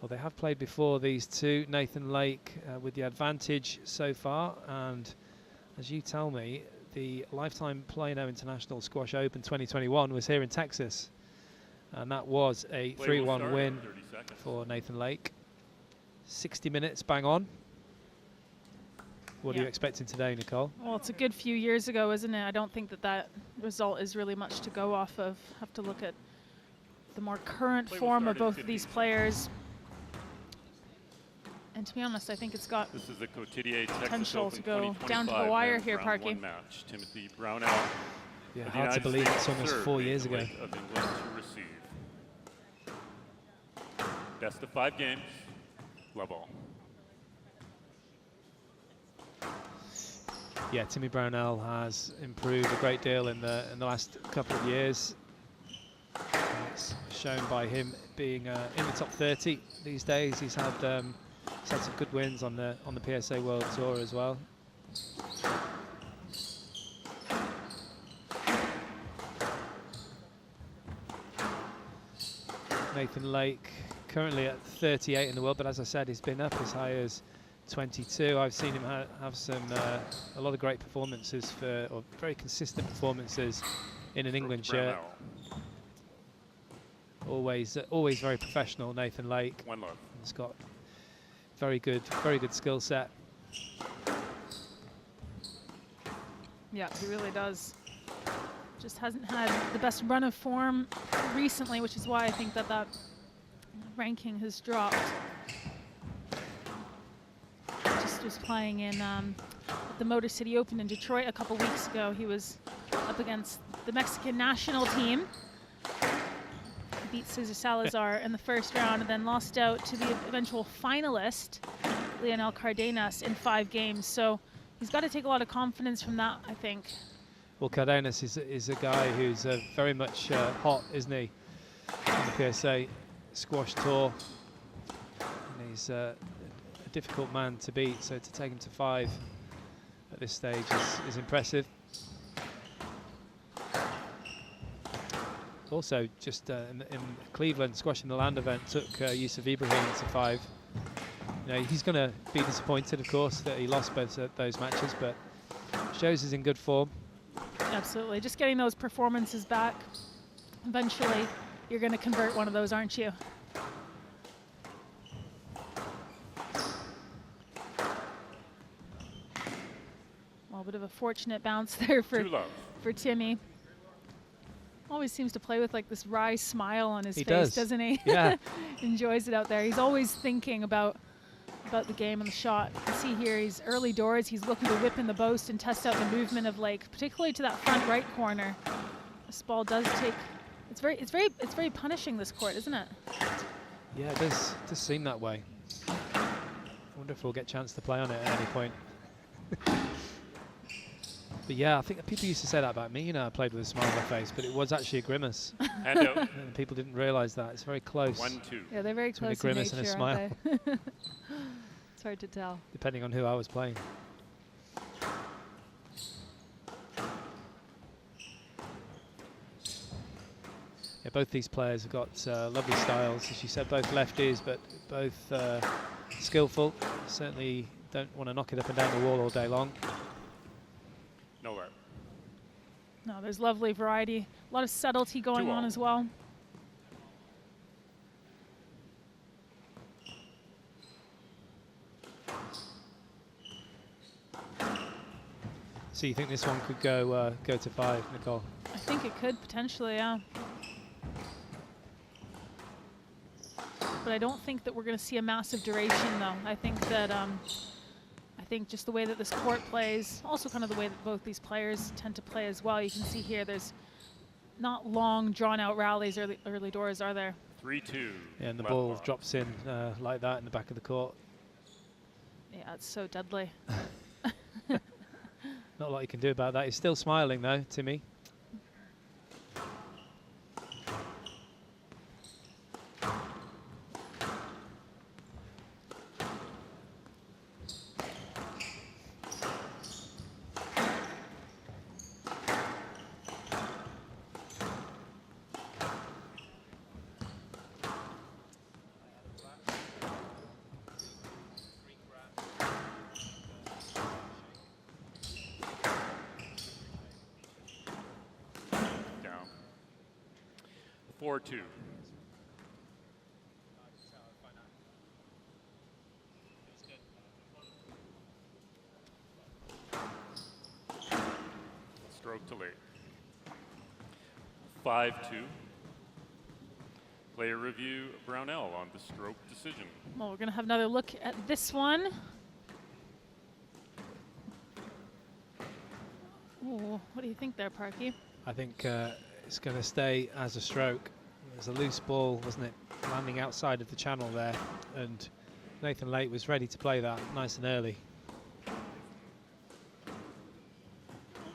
Well, they have played before, these two. Nathan Lake with the advantage so far, and as you tell me, the Lifetime Plano International Squash Open 2021 was here in Texas, and that was a 3-1 win for Nathan Lake. 60 minutes, bang on. What are you expecting today, Nicole? Well, it's a good few years ago, isn't it? I don't think that result is really much to go off of. Have to look at the more current form of both of these players. And to be honest, I think it's got this is the Cotidie potential Texas to Open go down to the wire here, round Parky. 1 match. Timothy Brownell. Yeah, hard to believe it's almost 4 years ago. Of England to receive. Best of 5 games. Love all. Yeah, Timmy Brownell has improved a great deal in the last couple of years. It's shown by him being in the top 30 these days. He's had some good wins on the PSA World Tour as well. Nathan Lake currently at 38 in the world, but as I said, he's been up as high as 22. I've seen him have some a lot of great performances or very consistent performances in an England shirt. Always very professional, Nathan Lake. One love. He's got very good skill set. Yeah, he really does. Just hasn't had the best run of form recently, which is why I think that ranking has dropped. Just was playing in the Motor City Open in Detroit a couple weeks ago. He was up against the Mexican national team. He beat Cesar Salazar in the first round and then lost out to the eventual finalist, Leonel Cardenas, in 5 games. So he's got to take a lot of confidence from that, I think. Well, Cardenas is a guy who's very much hot, isn't he, on the PSA Squash Tour. And he's a difficult man to beat, so to take him to 5 at this stage is impressive. Also, just in Cleveland, Squash in the Land event took Yusuf Ibrahim to 5. You know, he's going to be disappointed, of course, that he lost both those matches, but shows he's in good form. Absolutely, just getting those performances back. Eventually, you're going to convert one of those, aren't you? Well, a bit of a fortunate bounce there for Timmy. Always seems to play with like this wry smile on his face, doesn't he? Yeah. Enjoys it out there. He's always thinking about the game and the shot. You can see here he's early doors. He's looking to whip in the boast and test out the movement of Lake, particularly to that front right corner. This ball does take. It's very punishing, this court, isn't it? Yeah, it does seem that way. I wonder if we'll get a chance to play on it at any point. But yeah, I think people used to say that about me. You know, I played with a smile on my face, but it was actually a grimace. And out. And people didn't realise that. It's very close. 1-2. Yeah, they're very close a grimace in nature, and a smile. aren't they? It's hard to tell. Depending on who I was playing. Yeah, both these players have got lovely styles. As you said, both lefties, but both skillful. Certainly don't want to knock it up and down the wall all day long. Nowhere. No, there's lovely variety. A lot of subtlety going on as well. So you think this one could go to 5, Nicole? I think it could potentially, yeah. But I don't think that we're going to see a massive duration, though. I think that I think just the way that this court plays, also kind of the way that both these players tend to play as well. You can see here, there's not long, drawn-out rallies early doors, are there? 3-2. Yeah, and the ball drops in like that in the back of the court. Yeah, it's so deadly. Not a lot you can do about that. He's still smiling though, Timmy. Down. 4-2. Stroke to late. 5-2. Player review, Brownell on the stroke decision. Well, we're going to have another look at this one. Ooh, what do you think there, Parky? I think it's going to stay as a stroke. It was a loose ball, wasn't it? Landing outside of the channel there. And Nathan Lake was ready to play that nice and early.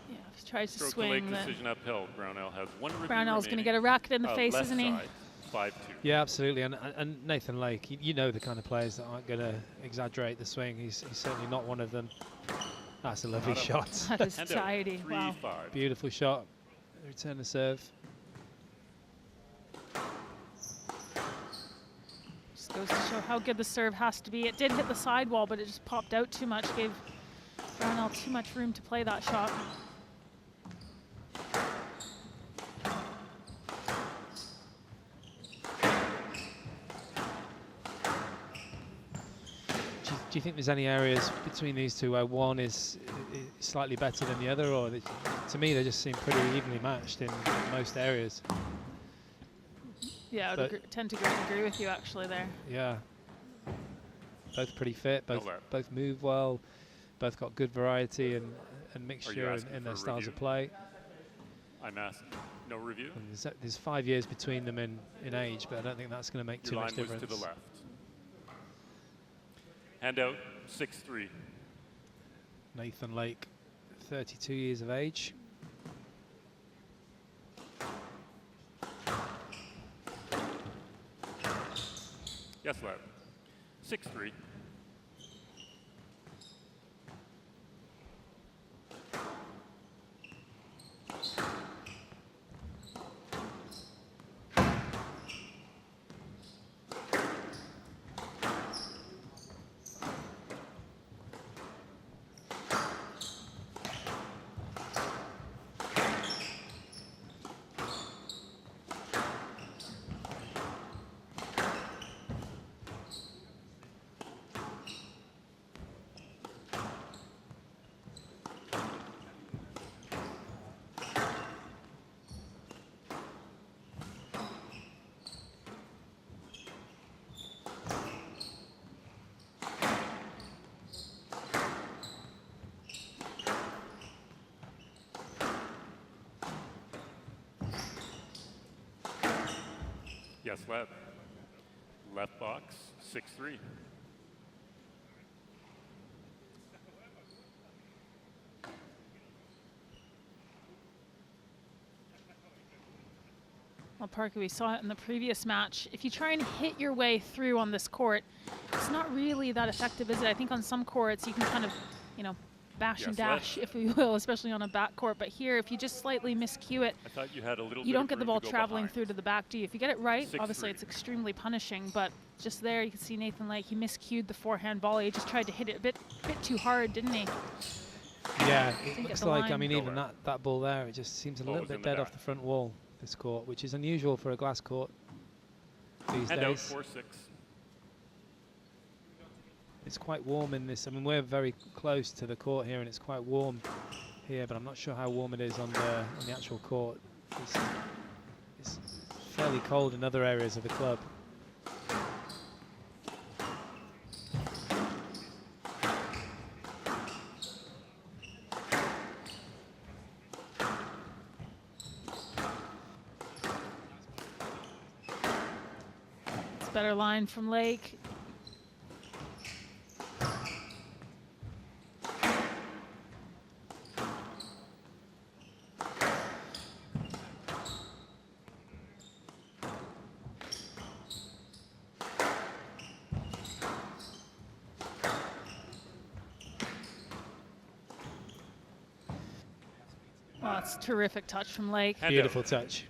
Yeah, if he tries to Stroke swing. to late decision upheld. Brownell has one review Brownell's going to remaining. get a racket in the face, Left isn't he? side, 5-2. Yeah, absolutely. And Nathan Lake, you know the kind of players that aren't going to exaggerate the swing. He's certainly not one of them. That's a lovely shot. That is tidy. Wow. Beautiful shot. Return the serve. Just goes to show how good the serve has to be. It did hit the sidewall, but it just popped out too much, gave Brownell too much room to play that shot. Do you think there's any areas between these two where one is slightly better than the other, or to me they just seem pretty evenly matched in most areas? Yeah, I would tend to agree with you actually there. Yeah, both pretty fit, both move well, both got good variety and mixture in their styles of play. I'm asking. No review? And there's 5 years between them in age, but I don't think that's going to make too much difference. To the left. Hand out, 6-3. Nathan Lake, 32 years of age. Yes, lad. 6-3. Yes, lad. Left box, 6-3. Well, Parker, we saw it in the previous match. If you try and hit your way through on this court, it's not really that effective, is it? I think on some courts you can kind of, bash and Yes, dash, if we will, especially on a back court. But here, if you just slightly miscue it, I thought you had a little you bit don't of get the room ball to go traveling behind. through to the back, do you? If you get it right, 6-3. obviously it's extremely punishing. But just there, you can see Nathan Lake, he miscued the forehand volley. He just tried to hit it a bit too hard, didn't he? Yeah, Didn't it get looks the like, line. I mean, even that ball there, it just seems a Ball little was in bit the dead back. off the front wall, this court, which is unusual for a glass court these Hand out days. 4-6. It's quite warm in this. I mean, we're very close to the court here, and it's quite warm here, but I'm not sure how warm it is on the actual court. It's fairly cold in other areas of the club. It's a better line from Lake. Oh, it's a terrific touch from Lake. Beautiful touch.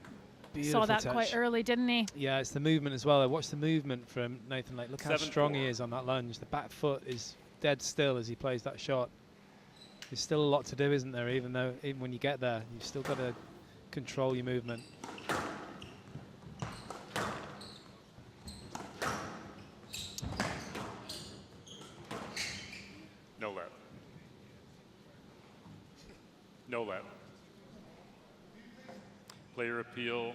Beautiful Saw that touch. quite early, didn't he? Yeah, it's the movement as well. I watched the movement from Nathan Lake. Look how 7-4. strong he is on that lunge. The back foot is dead still as he plays that shot. There's still a lot to do, isn't there? Even when you get there, you've still got to control your movement. No let. No let. Player appeal.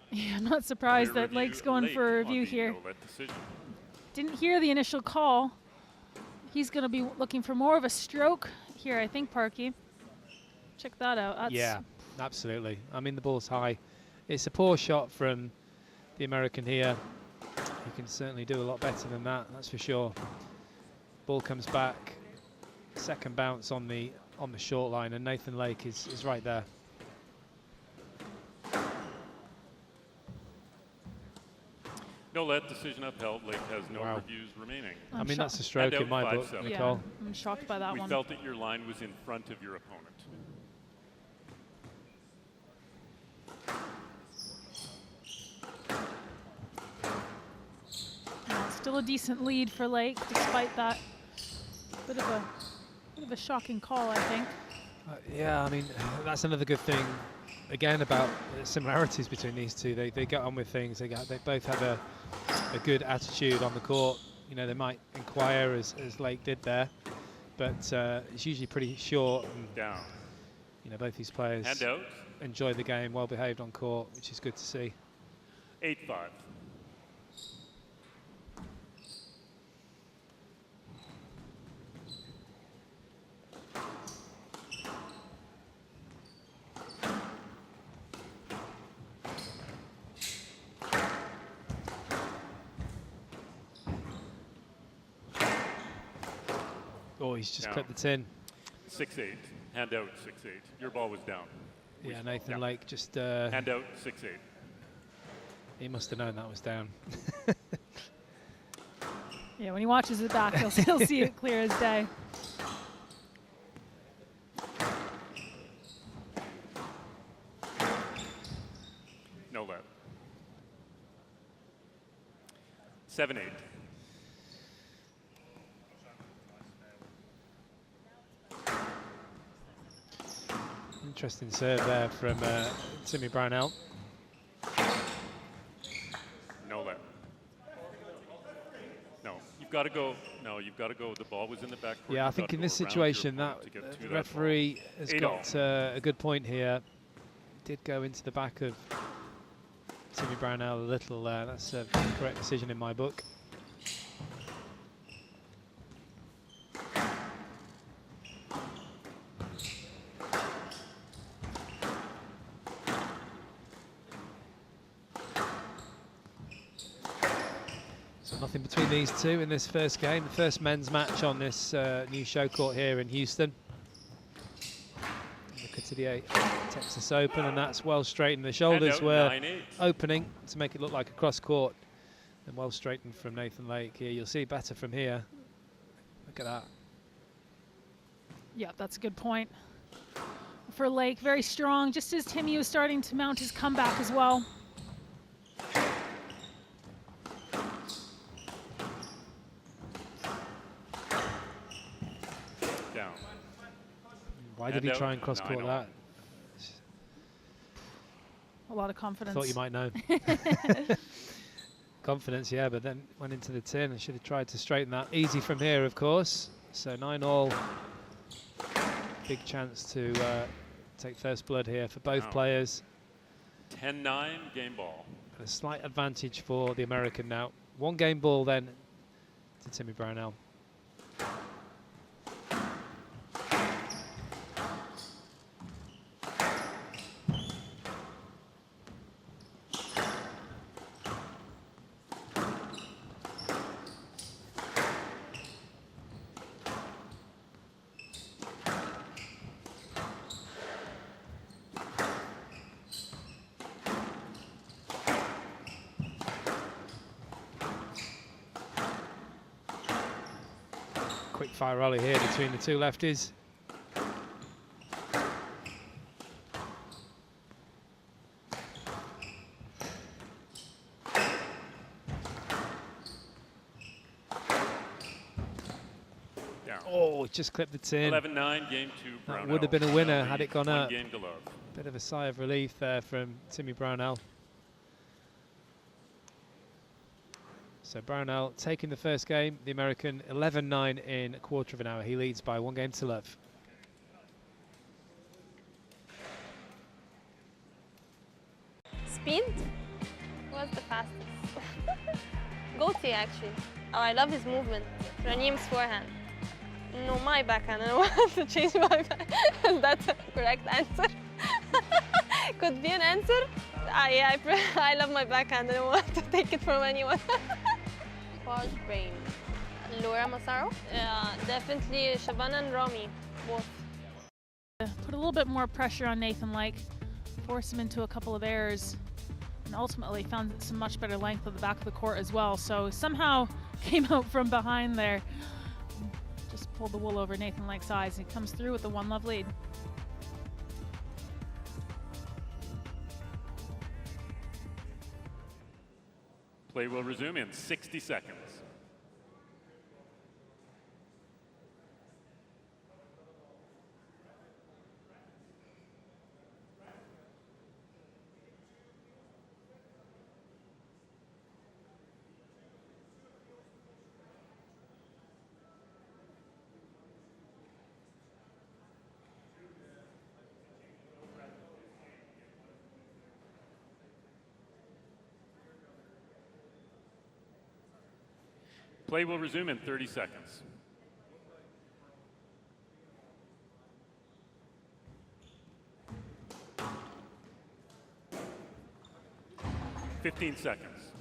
Yeah, I'm not surprised Player that Lake's review going Lake for a on review the here. no-let decision. Didn't hear the initial call. He's going to be looking for more of a stroke here, I think, Parky. Check that out. That's Yeah, absolutely. I mean, the ball's high. It's a poor shot from the American here. He can certainly do a lot better than that, that's for sure. Ball comes back. Second bounce on the short line, and Nathan Lake is right there. No let decision upheld. Lake has no Wow. reviews remaining. I mean, that's a stroke in my book, Yeah, Nicole. I'm shocked by that we one. felt that your line was in front of your opponent. Still a decent lead for Lake, despite that bit of a shocking call, I think. Yeah, I mean, that's another good thing, again, about the similarities between these two. They get on with things. They both have a good attitude on the court. You know, they might inquire, as Lake did there, but it's usually pretty short. And, down. You know, both these players Hand out. enjoy the game, well behaved on court, which is good to see. 8-5. Oh, he's just Down. clipped the tin. 6-8. Hand out 6-8. Your ball was down. Yeah, Nathan Yeah. Lake just... Hand out 6-8. he must have known that was down. Yeah, when he watches it back, he'll see it clear as day. No let. 7-8. Interesting serve there from Timmy Brownell. No let. No, you've got to go. No, you've got to go. The ball was in the back. Yeah, I think in this situation that the referee has got a good point here. Did go into the back of Timmy Brownell a little there. That's a correct decision in my book. So nothing between these two in this first game. The first men's match on this new show court here in Houston. The Cotidie Texas Open, and that's well straightened. The shoulders out, were 9-8. opening to make it look like a cross court, and well straightened from Nathan Lake here. You'll see better from here. Look at that. Yeah, that's a good point. For Lake, very strong, just as Timmy was starting to mount his comeback as well. Down. Why did he try and cross-court that? A lot of confidence. Thought you might know. Confidence, yeah, but then went into the tin and should have tried to straighten that. Easy from here, of course. So 9-all. Big chance to take first blood here for both players. 10-9, game ball. A slight advantage for the American now. One game ball then to Timmy Brownell. Quick fire rally here between the two lefties. Oh, it just clipped the tin. 11-9, game 2, Brownell. That would have been a winner had it gone One up. game to love. Bit of a sigh of relief there from Timmy Brownell. So Brownell taking the first game, the American 11-9 in a quarter of an hour. He leads by 1 game to love. Speed was the fastest. Goatee, actually. Oh, I love his movement. Ranim's forehand. No, my backhand. I don't want to change my backhand. Is that the correct answer? Could be an answer. Yeah, I love my backhand. I don't want to take it from anyone. Quad brain. Laura Massaro? Definitely Shabana and Rami, both. Put a little bit more pressure on Nathan Lake, force him into a couple of errors, and ultimately found some much better length at the back of the court as well. So somehow came out from behind there. Just pulled the wool over Nathan Lake's eyes, and he comes through with a 1-love lead. Play will resume in 60 seconds. Play will resume in 30 seconds. Fifteen seconds.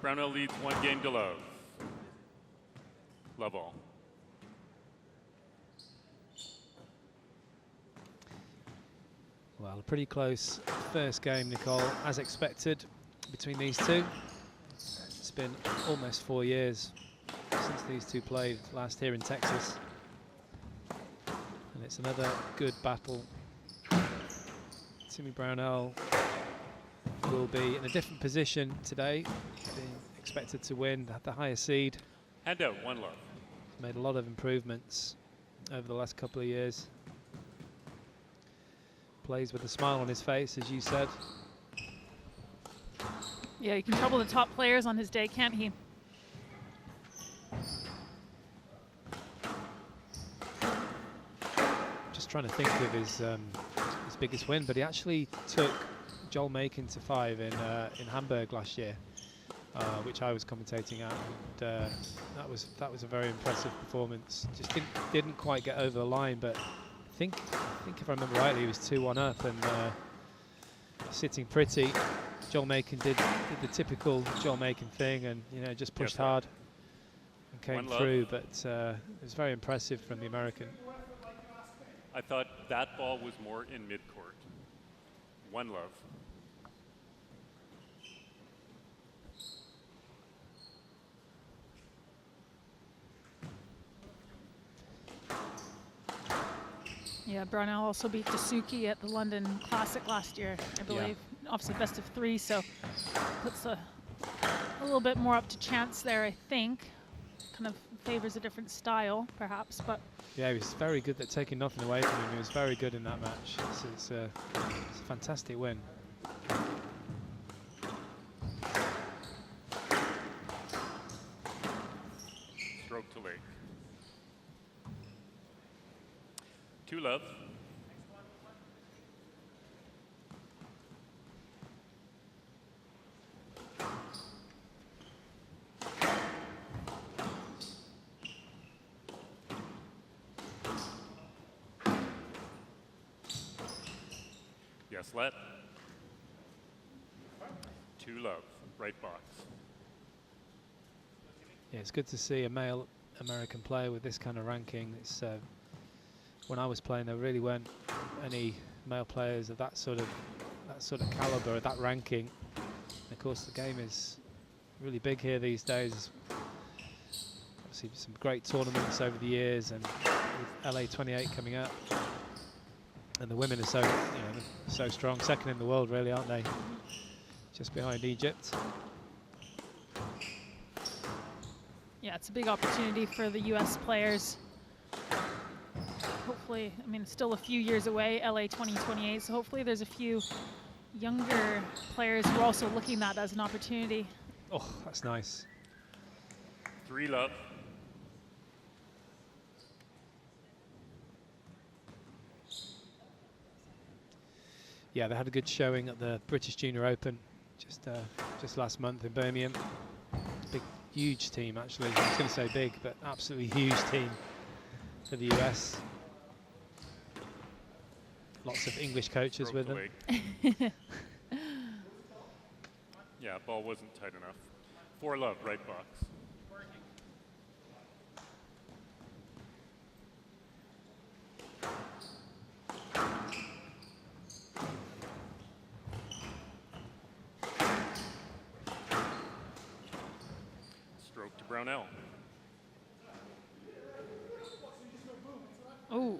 Brownell leads 1 game to love. Love all. Well, a pretty close first game, Nicole, as expected, between these two. It's been almost 4 years since these two played last here in Texas. And it's another good battle. Timmy Brownell will be in a different position today, being expected to win the higher seed. Hand out, 1 love. Made a lot of improvements over the last couple of years. Plays with a smile on his face, as you said. Yeah, he can trouble the top players on his day, can't he? Just trying to think of his biggest win, but he actually took Joel Macon to 5 in Hamburg last year, which I was commentating at, and that was a very impressive performance. Just didn't quite get over the line, but I think if I remember rightly, he was 2-1 up and sitting pretty. Joel Macon did the typical Joel Macon thing, and just pushed hard and came through. But it was very impressive from the American. I thought that ball was more in midcourt. 1 love. Yeah, Brownell also beat Dasuki at the London Classic last year, I believe. Obviously best of 3, so puts a little bit more up to chance there, I think. Kind of favors a different style, perhaps, but... Yeah, he was very good at taking nothing away from him. He was very good in that match. It's a fantastic win. Stroke to lake. 2 love. Yes, let. 2 love, right box. Yeah, it's good to see a male American player with this kind of ranking. It's when I was playing, there really weren't any male players of that sort of caliber, of that ranking. And of course, the game is really big here these days. Obviously, some great tournaments over the years, and with LA 28 coming up, and the women are so, so strong, second in the world, really, aren't they? Just behind Egypt. Yeah, it's a big opportunity for the U.S. players. Hopefully, I mean, it's still a few years away, LA 2028, so hopefully there's a few younger players who are also looking at that as an opportunity. Oh, that's nice. 3 love. Yeah, they had a good showing at the British Junior Open just last month in Birmingham. Big, huge team, actually. I was going to say big, but absolutely huge team for the US. Lots of English coaches with them. Yeah, ball wasn't tight enough. 4 love, right box. Stroke to Brownell. Oh.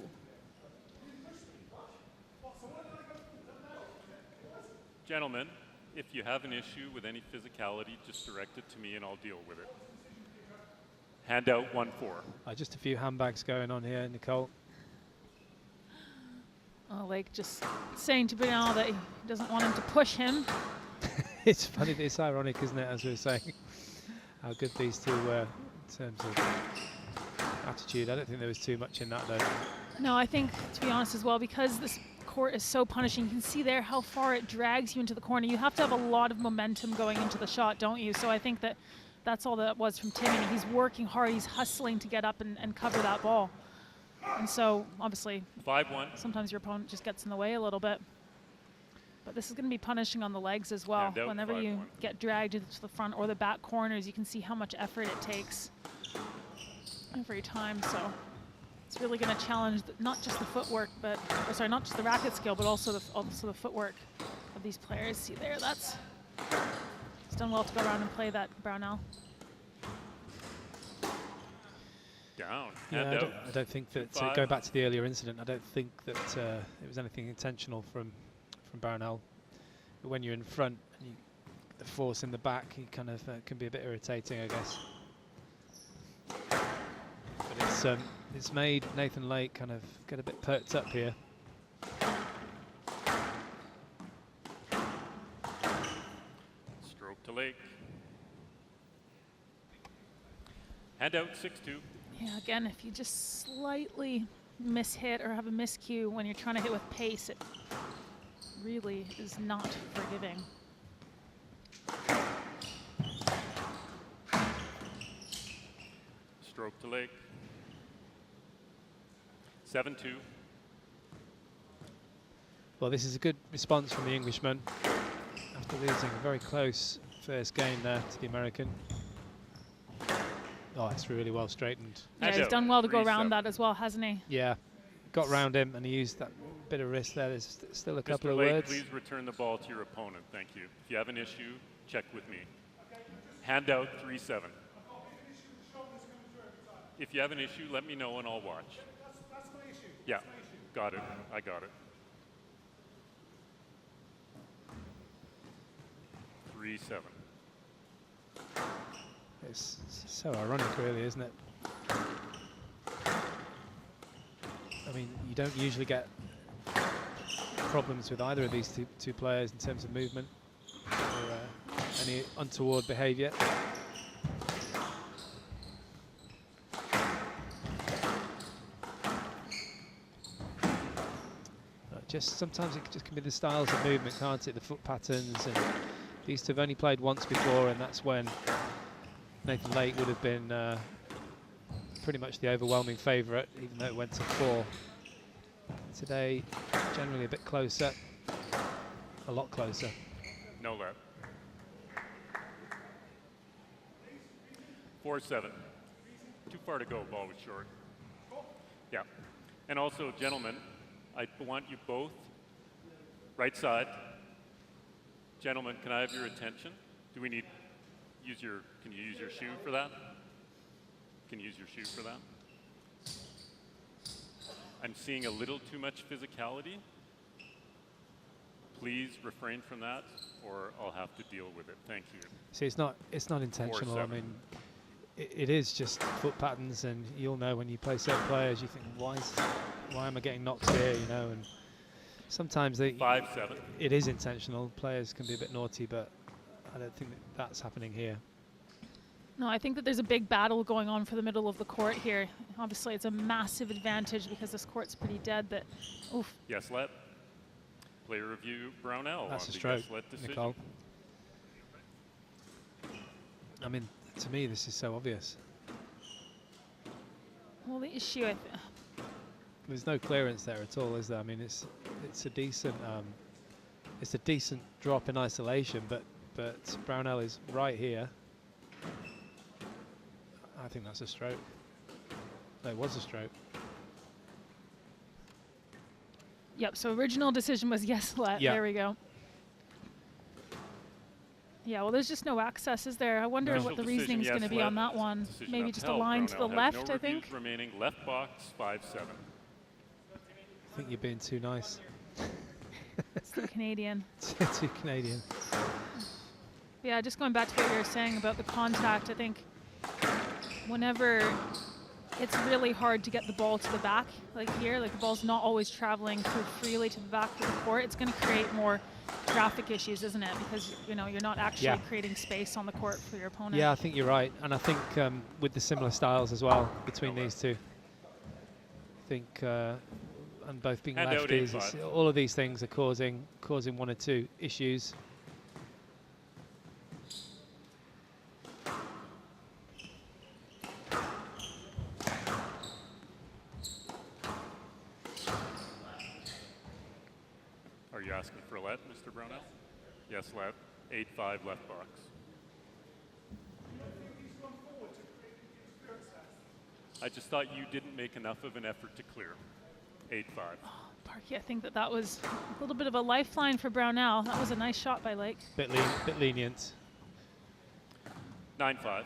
Gentlemen, if you have an issue with any physicality, just direct it to me and I'll deal with it. Hand out 1-4. Just a few handbags going on here, Nicole. Lake just saying to Brownell that he doesn't want him to push him. It's funny, it's ironic, isn't it, as we were saying, how good these two were in terms of attitude. I don't think there was too much in that, though. No, I think, to be honest as well, because this court is so punishing, you can see there how far it drags you into the corner. You have to have a lot of momentum going into the shot, don't you? So I think that that's all that was from Timmy. He's working hard, he's hustling to get up and cover that ball. And so, obviously, 5-1. Sometimes your opponent just gets in the way a little bit. But this is going to be punishing on the legs as well. Whenever you get dragged into the front or the back corners, you can see how much effort it takes every time. So it's really going to challenge not just the footwork, but not just the racket skill, but also the footwork of these players. See there, it's done well to go around and play that, Brownell. Down. Yeah, I don't think that, going back to the earlier incident, I don't think that it was anything intentional from Brownell. But when you're in front and the force in the back, you kind of can be a bit irritating, I guess. But it's made Nathan Lake kind of get a bit perked up here. Stroke to Lake. Hand out 6-2. Yeah, again, if you just slightly miss-hit or have a miscue when you're trying to hit with pace, it really is not forgiving. Stroke to Lake. 7-2. Well, this is a good response from the Englishman after losing a very close first game there to the American. Oh, it's really well straightened. Yeah, he's done well to go around that as well, hasn't he? Yeah, got round him and he used that bit of risk there. There's still a couple Mr. of Lake, words. please return the ball to your opponent. Thank you. If you have an issue, check with me. Handout 3-7. If you have an issue, let me know and I'll watch. That's my issue. Yeah, got it. I got it. 3-7. It's so ironic, really, isn't it? I mean, you don't usually get problems with either of these two players in terms of movement or any untoward behaviour. Just sometimes it just can be the styles of movement, can't it? The foot patterns, and these two have only played once before, and that's when Nathan Lake would have been pretty much the overwhelming favourite, even though it went to 4. Today, generally a bit closer, a lot closer. No left. 4-7. Too far to go, ball was short. Yeah. And also, gentlemen, I want you both, right side. Gentlemen, can I have your attention? Do we need, can you use your shoe for that? Can you use your shoe for that? I'm seeing a little too much physicality. Please refrain from that, or I'll have to deal with it. Thank you. See, it's not intentional. I mean, it is just foot patterns, and you'll know when you play certain players, you think, why am I getting knocked here, you know? And sometimes 5-7. It is intentional. Players can be a bit naughty, but I don't think that's happening here. No, I think that there's a big battle going on for the middle of the court here. Obviously, it's a massive advantage because this court's pretty dead. But, oof. Yes, let. Player review Brownell. That's on a the stroke, yes, let decision. Nicole. I mean, to me, this is so obvious. Well, the issue, There's no clearance there at all, is there? I mean, it's a decent drop in isolation, but Brownell is right here. I think that's a stroke. No, it was a stroke. Yep, so original decision was yes, let. Yeah. There we go. Yeah, well, there's just no access, is there? I wonder what the reasoning is going to be on that one. Maybe just a line to the left, I think. Remaining left box, 5-7. I think you're being too nice. It's the Canadian. Too Canadian. Yeah, just going back to what you were saying about the contact, I think whenever it's really hard to get the ball to the back, like here, like the ball's not always traveling through freely to the back of the court, it's going to create more traffic issues, isn't it? Because, you know, you're not actually creating space on the court for your opponent. Yeah, I think you're right. And I think with the similar styles as well between these two, I think, and both being lefties, all of these things are causing one or two issues. Are you asking for a let, Mr. Brownell? Yes, let. 8-5 left box. I just thought you didn't make enough of an effort to clear. 8-5. Parky, I think that was a little bit of a lifeline for Brownell. That was a nice shot by Lake. Bit lenient. 9-5.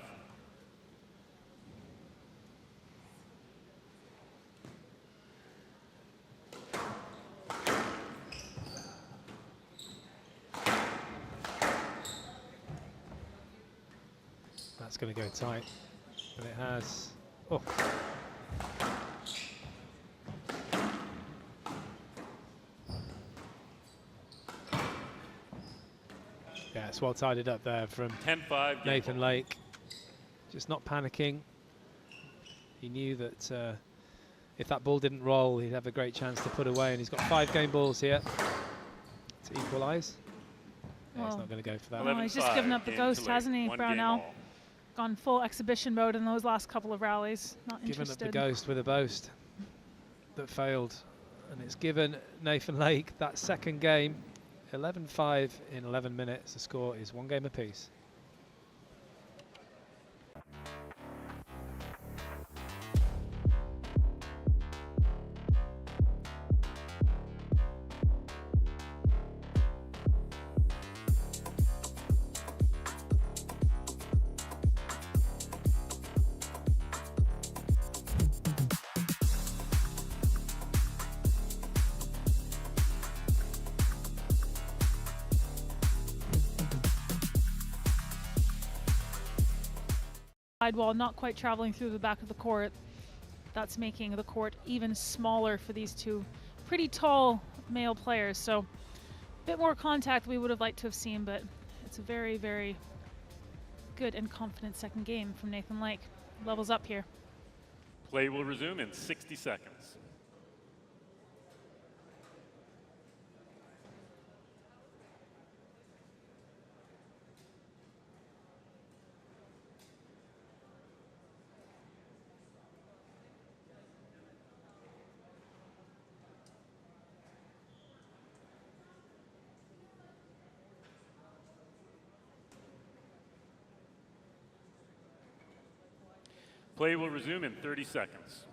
That's going to go tight, but it has. Oh. Yeah, it's well tidied up there from 10-5 Nathan Lake. Just not panicking. He knew that if that ball didn't roll, he'd have a great chance to put away, and he's got 5 game balls here to equalise. Yeah, he's not going to go for that. Well, he's just given up the ghost, hasn't he, Brownell? Gone full exhibition mode in those last couple of rallies. Not given interested. Up the ghost with a boast that failed, and it's given Nathan Lake that second game. 11-5 in 11 minutes. The score is 1 game apiece. sidewall, not quite traveling through the back of the court. That's making the court even smaller for these two pretty tall male players. So a bit more contact we would have liked to have seen, but it's a very, very good and confident second game from Nathan Lake. Levels up here. Play will resume in 60 seconds. Play will resume in 30 seconds.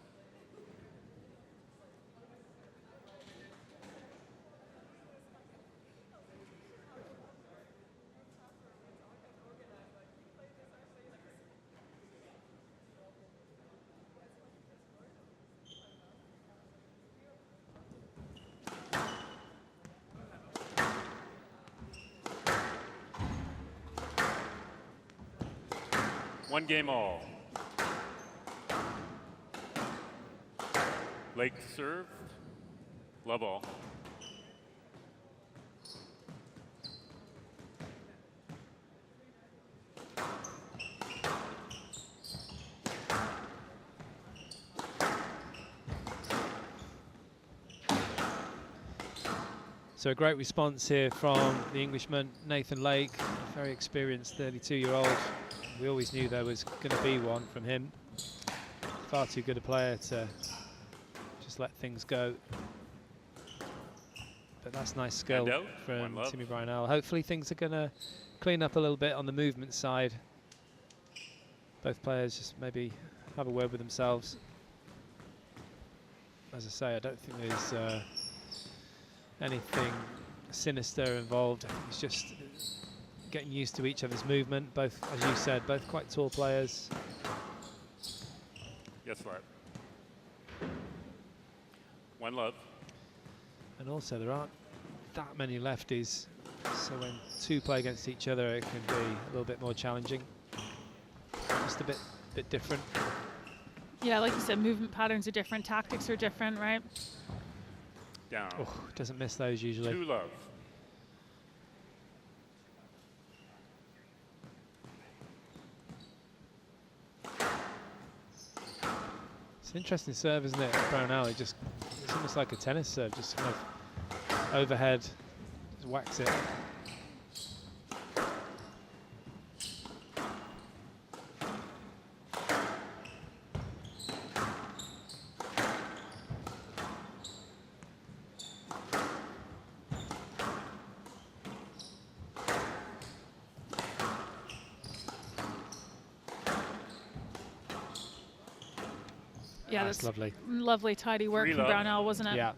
One game all. Lake serve, love all. So a great response here from the Englishman, Nathan Lake, a very experienced 32-year-old. We always knew there was going to be one from him. Far too good a player to just let things go. But that's nice skill from Timmy Brownell. Hopefully things are going to clean up a little bit on the movement side. Both players just maybe have a word with themselves. As I say, I don't think there's anything sinister involved. I think it's just getting used to each other's movement. Both, as you said, both quite tall players. Yes, Larry. One love. And also there aren't that many lefties, so when two play against each other it can be a little bit more challenging. Just a bit different. Yeah, like you said, movement patterns are different, tactics are different, right? Down. Oh, doesn't miss those usually. Two love. It's an interesting serve, isn't it, Brownell? It's almost like a tennis serve, just kind of overhead, just whacks it. Yeah, that's lovely. Lovely, tidy work from Brownell, wasn't it? Yeah.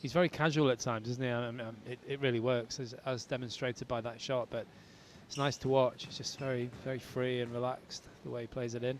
He's very casual at times, isn't he? It really works, as demonstrated by that shot, but it's nice to watch. He's just very, very free and relaxed, the way he plays it in.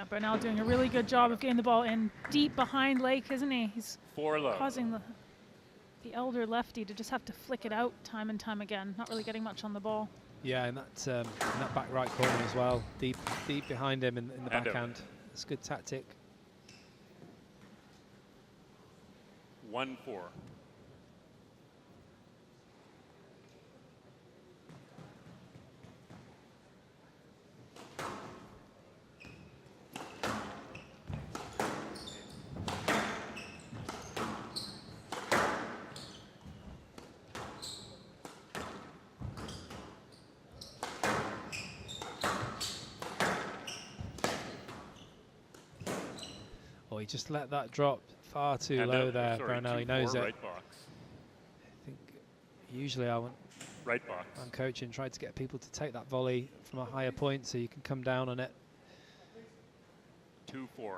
Brownell doing a really good job of getting the ball in deep behind Lake, isn't he? He's causing the elder lefty to just have to flick it out time and time again, not really getting much on the ball. Yeah, and in that back right corner as well, deep behind him in the backhand. It's good tactic. 1-4. He just let that drop far too low there, Brownell. He knows it. Right box. I think usually I want right box. I'm coaching, try to get people to take that volley from a higher point so you can come down on it. 2-4.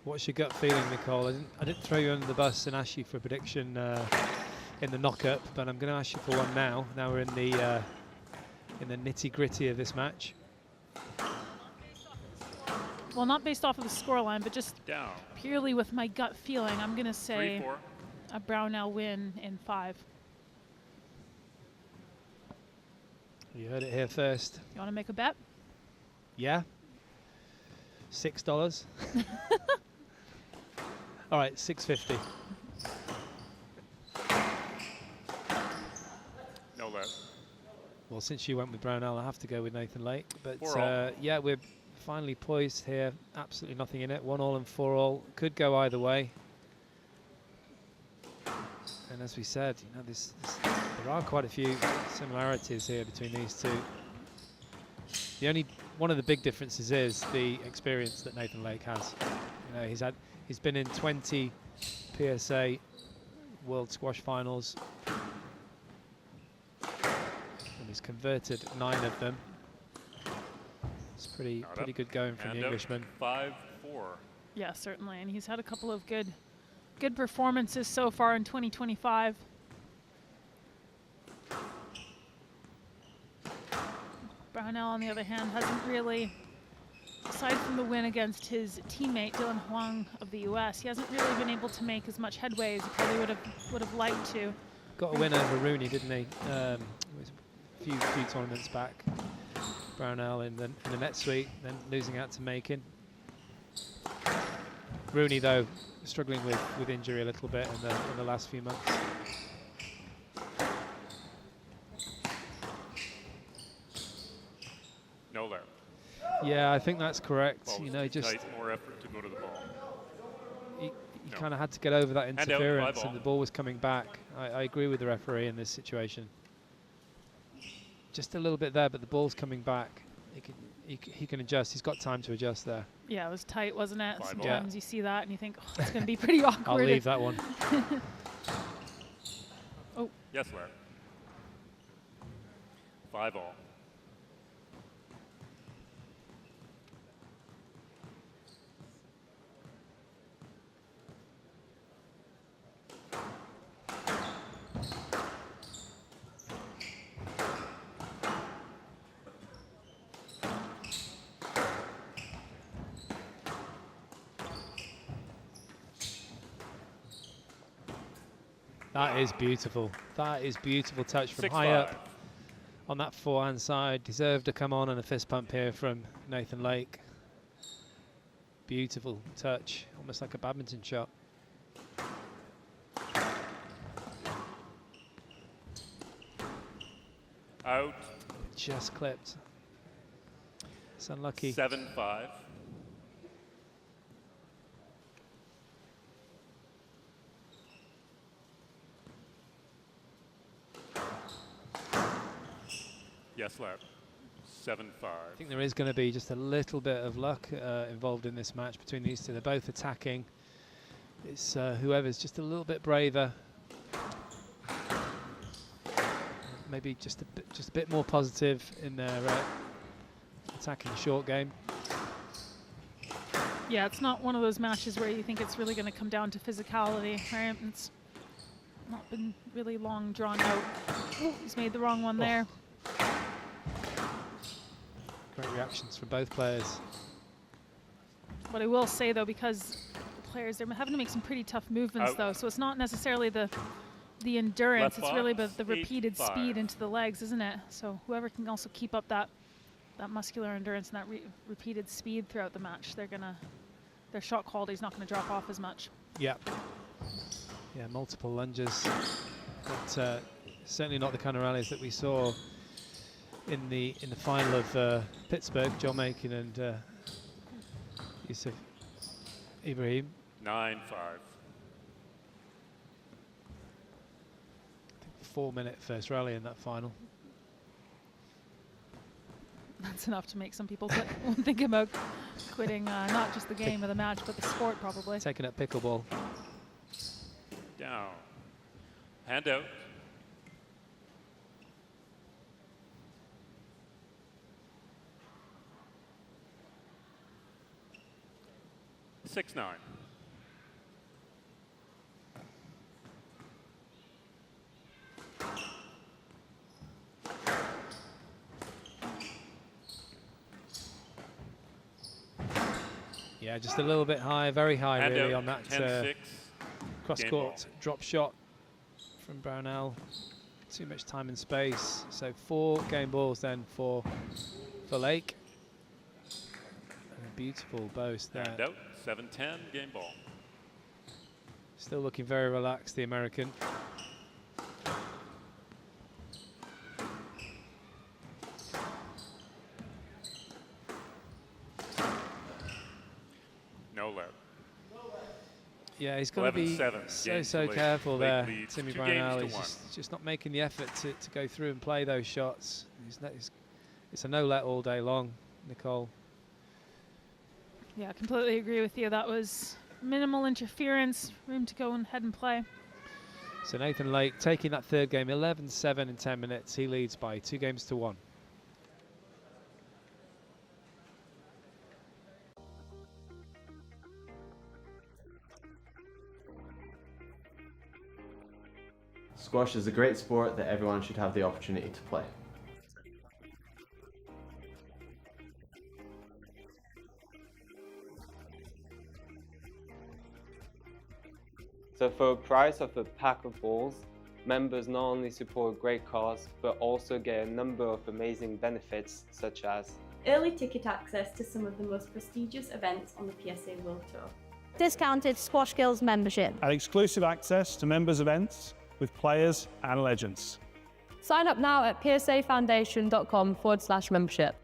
What's your gut feeling, Nicole? I didn't throw you under the bus and ask you for a prediction in the knock-up, but I'm going to ask you for one now. Now we're in the nitty-gritty of this match. Well, not based off of the scoreline, but just Down. purely with my gut feeling. I'm going to say 3-4. a Brownell win in 5. You heard it here first. You want to make a bet? Yeah. $6. All right, $6.50. No less. Well, since you went with Brownell, I have to go with Nathan Lake. But 4-all. yeah, we're finally poised here. Absolutely nothing in it. 1-all and 4-all. Could go either way. And as we said, you know, there are quite a few similarities here between these two. One of the big differences is the experience that Nathan Lake has. You know, he's been in 20 PSA World Squash Finals, and he's converted 9 of them. It's pretty good going from the Englishman. 5-4. Yeah, certainly, and he's had a couple of good performances so far in 2025. Brownell, on the other hand, hasn't really, aside from the win against his teammate Dylan Huang of the US, he hasn't really been able to make as much headway as he probably would have liked to. Got a win over Rooney, didn't he? A few tournaments back. Brownell in the net suite, then losing out to Macon. Rooney, though, struggling with injury a little bit in the last few months. No left. Yeah, I think that's correct. Ball You was know, too just tight, more effort to go to the ball. he No. kind of had to get over that Hand out, interference, 5-all. and the ball was coming back. I agree with the referee in this situation. Just a little bit there, but the ball's coming back. He can adjust. He's got time to adjust there. Yeah, it was tight, wasn't it? 5-all. Sometimes you see that and you think, oh, it's going to be pretty awkward. I'll leave that one. Oh. Yes, Larry. 5-all. That is beautiful. That is beautiful touch from 6-5. high up on that forehand side. Deserved to come on, and a fist pump here from Nathan Lake. Beautiful touch, almost like a badminton shot. Out. Just clipped. It's unlucky. 7-5. Yes, Larry. 7-5. I think there is going to be just a little bit of luck involved in this match between these two. They're both attacking. It's whoever's just a little bit braver. Maybe just a bit more positive in their attacking short game. Yeah, it's not one of those matches where you think it's really going to come down to physicality, right? It's not been really long drawn out. Ooh, he's made the wrong one there. Great reactions from both players. What I will say, though, because the players, they're having to make some pretty tough movements, though, so it's not necessarily the endurance, Left it's really box, the repeated 8-5. speed into the legs, isn't it? So whoever can also keep up that muscular endurance and that repeated speed throughout the match, their shot quality is not going to drop off as much. Yeah. Yeah, multiple lunges, but certainly not the kind of rallies that we saw in the final of Pittsburgh. John Macon and Yusuf Ibrahim. 9-5. 4-minute first rally in that final. That's enough to make some people think about quitting not just the game or the match, but the sport, probably. Taking up pickleball. Down. Hand out. 6-9. Yeah, just a little bit high, very high And really out, on that 10-6, cross-court drop shot from Brownell. Too much time and space. So 4 game balls then for Lake. And a beautiful boast there. And out, 7-10, game ball. Still looking very relaxed, the American. No let. Yeah, he's got to be 11-7, so Lake. careful Lake there, leads Timmy 2 Brownell. games to He's 1. just not making the effort to go through and play those shots. It's a no-let all day long, Nicole. Yeah, I completely agree with you. That was minimal interference, room to go ahead and play. So Nathan Lake taking that third game, 11-7 in 10 minutes. He leads by 2 games to 1. Squash is a great sport that everyone should have the opportunity to play. So for a price of a pack of balls, members not only support a great cause, but also get a number of amazing benefits such as early ticket access to some of the most prestigious events on the PSA World Tour, discounted Squash Girls membership, and exclusive access to members' events with players and legends. Sign up now at psafoundation.com/membership.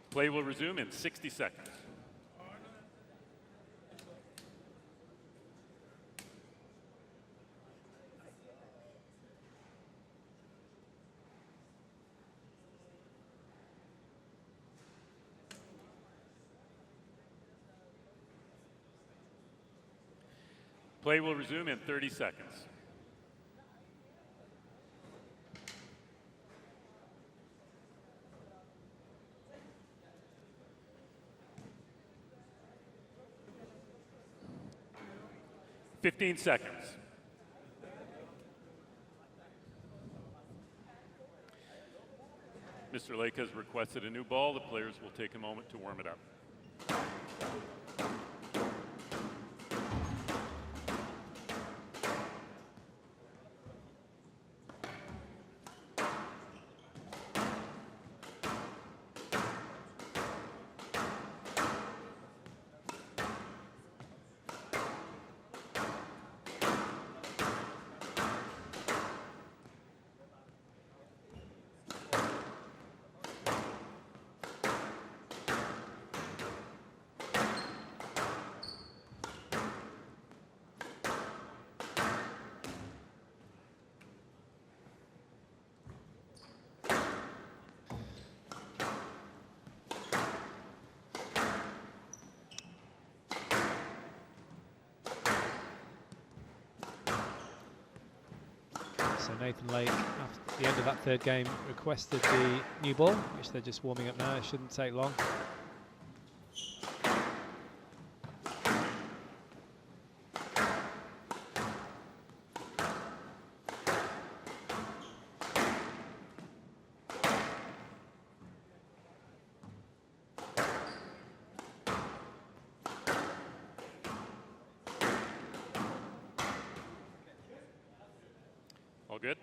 Play will resume in 60 seconds. Play will resume in 30 seconds. Fifteen seconds. Mr. Lake has requested a new ball. The players will take a moment to warm it up. So Nathan Lake, after the end of that third game, requested the new ball, which they're just warming up now. It shouldn't take long. All good.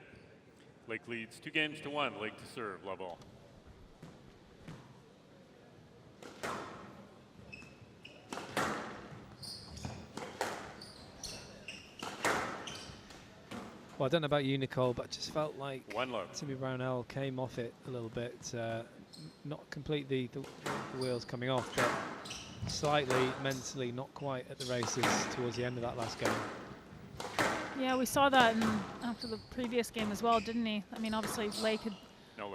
Lake leads 2 games to 1. Lake to serve. Love all. Well, I don't know about you, Nicole, but I just felt like 1 love. Timmy Brownell came off it a little bit. Not completely the wheels coming off, but slightly mentally not quite at the races towards the end of that last game. Yeah, we saw that after the previous game as well, didn't he? I mean, obviously Lake had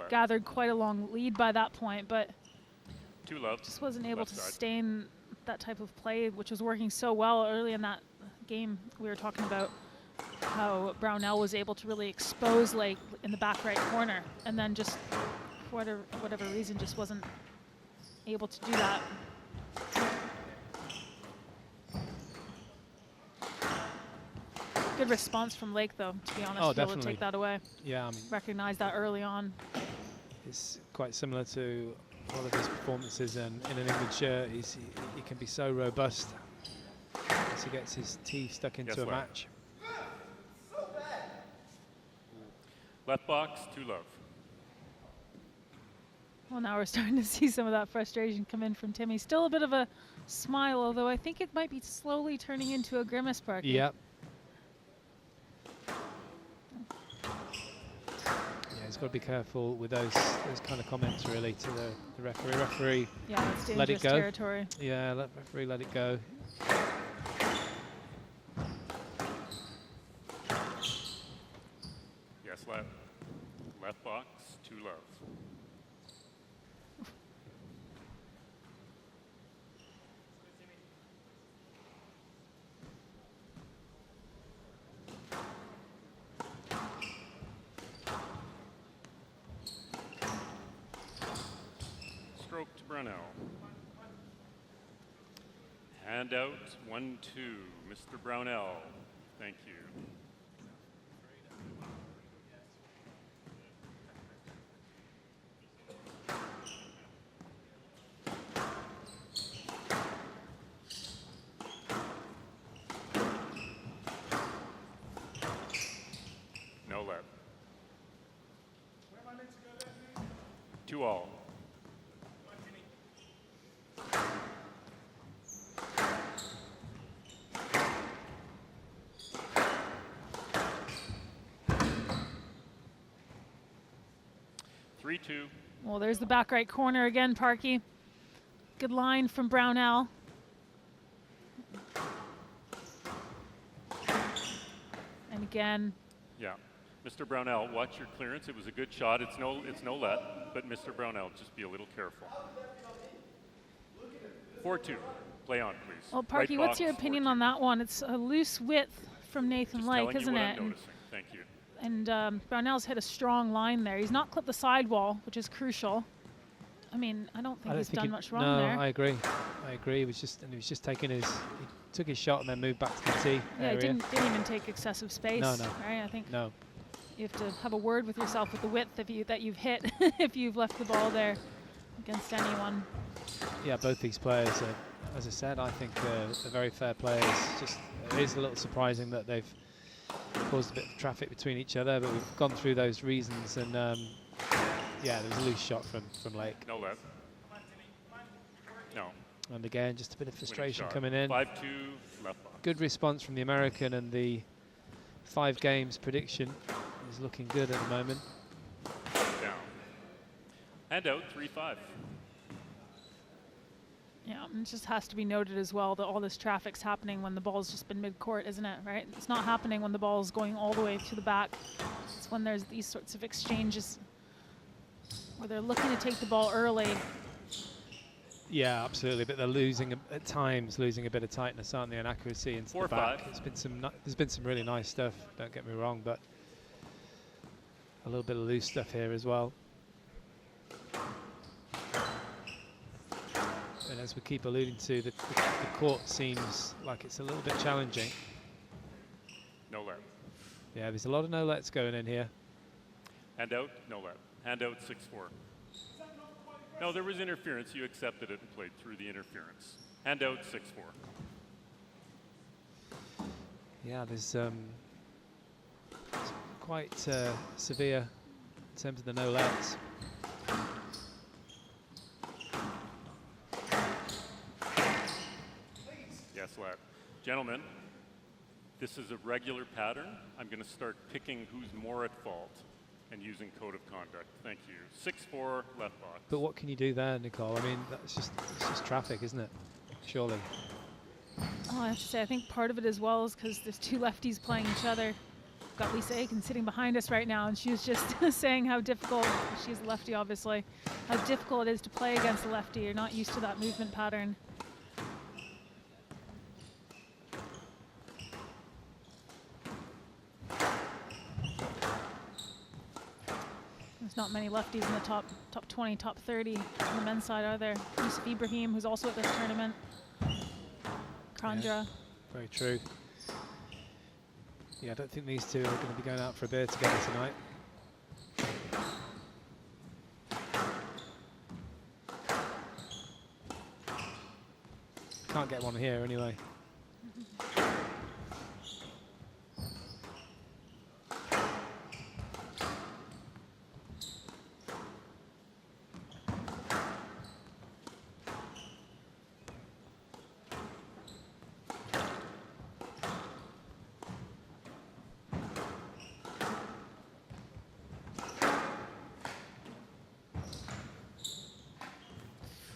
gathered quite a long lead by that point, but 2 love. just wasn't able to Left side. sustain that type of play, which was working so well early in that game we were talking about. how Brownell was able to really expose Lake in the back right corner, and then just for whatever reason just wasn't able to do that. Good response from Lake, though, to be honest, Oh, to be able to definitely. take that away. Yeah, I mean, Recognize that early on. it's quite similar to a lot of his performances, and in an England shirt, he can be so robust as he gets his teeth stuck into a match. Left box, 2 love. Well, now we're starting to see some of that frustration come in from Timmy. Still a bit of a smile, although I think it might be slowly turning into a grimace, Parky. Yep. Yeah, he's got to be careful with those kind of comments, really, to the referee. Referee, yeah, that's let it dangerous go. territory. Yeah, referee, let it go. Yes, left. Left box, 2 love. Stroke to Brownell. Hand out, 1-2. Mr. Brownell, thank you. No left. 2-all. Well, there's the back right corner again, Parky. Good line from Brownell. And again. Yeah. Mr. Brownell, watch your clearance. It was a good shot. It's no let, but Mr. Brownell, just be a little careful. 4-2. Play on, please. Well, Parky, Right what's your box, opinion on that one? It's a loose width from Nathan Lake, telling you isn't what it? I'm noticing. Thank you. And Brownell's hit a strong line there. He's not clipped the sidewall, which is crucial. I mean, I don't think he's done much wrong there. No, I agree. He was just taking he took his shot and then moved back to the tee Yeah, area. he didn't even take excessive space. No. Right? I think No. you have to have a word with yourself with the width that you've hit if you've left the ball there against anyone. Yeah, both these players, as I said, I think are very fair players. Just it is a little surprising that they've caused a bit of traffic between each other, but we've gone through those reasons, and yeah, there was a loose shot from Lake. No left. No. And again, just a bit of frustration shot. coming in. 5-2 left box. Good response from the American, and the 5 games prediction is looking good at the moment. Down. Hand out, 3-5. Yeah, and it just has to be noted as well that all this traffic's happening when the ball's just been mid-court, isn't it, right? It's not happening when the ball's going all the way to the back. It's when there's these sorts of exchanges where they're looking to take the ball early. Yeah, absolutely, but they're losing at times, losing a bit of tightness, aren't they, and accuracy into the back. There's been some really nice stuff, don't get me wrong, but a little bit of loose stuff here as well. And as we keep alluding to, the court seems like it's a little bit challenging. No let. Yeah, there's a lot of no lets going in here. Hand out, no let. Hand out, 6-4. No, there was interference. You accepted it and played through the interference. Hand out, 6-4. Yeah, there's quite severe in terms of the no lets. Yes, let. Gentlemen, this is a regular pattern. I'm going to start picking who's more at fault and using code of conduct. Thank you. 6-4 left box. But what can you do there, Nicole? I mean, it's just traffic, isn't it? Surely. Oh, I have to say, I think part of it as well is because there's 2 lefties playing each other. We've got Lisa Aiken sitting behind us right now, and she was just saying how difficult, she's a lefty obviously, how difficult it is to play against a lefty. You're not used to that movement pattern. not many lefties in the top 20, top 30 on the men's side, are there? Yusuf Ibrahim, who's also at this tournament. Khandra. Yeah, very true. Yeah, I don't think these two are going to be going out for a beer together tonight. Can't get one here anyway.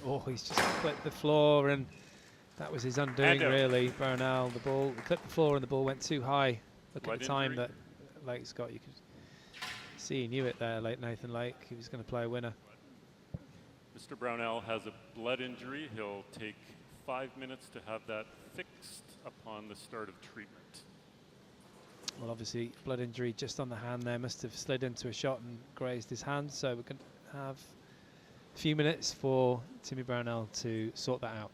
Oh, he's just clipped the floor, and that was his undoing, really. Brownell, the ball clipped the floor, and the ball went too high. Look at the time that Lake's got. You could see he knew it there, Nathan Lake. He was going to play a winner. Mr. Brownell has a blood injury. He'll take 5 minutes to have that fixed upon the start of treatment. Well, obviously, blood injury just on the hand there. Must have slid into a shot and grazed his hand. So we're going to have a few minutes for Timmy Brownell to sort that out.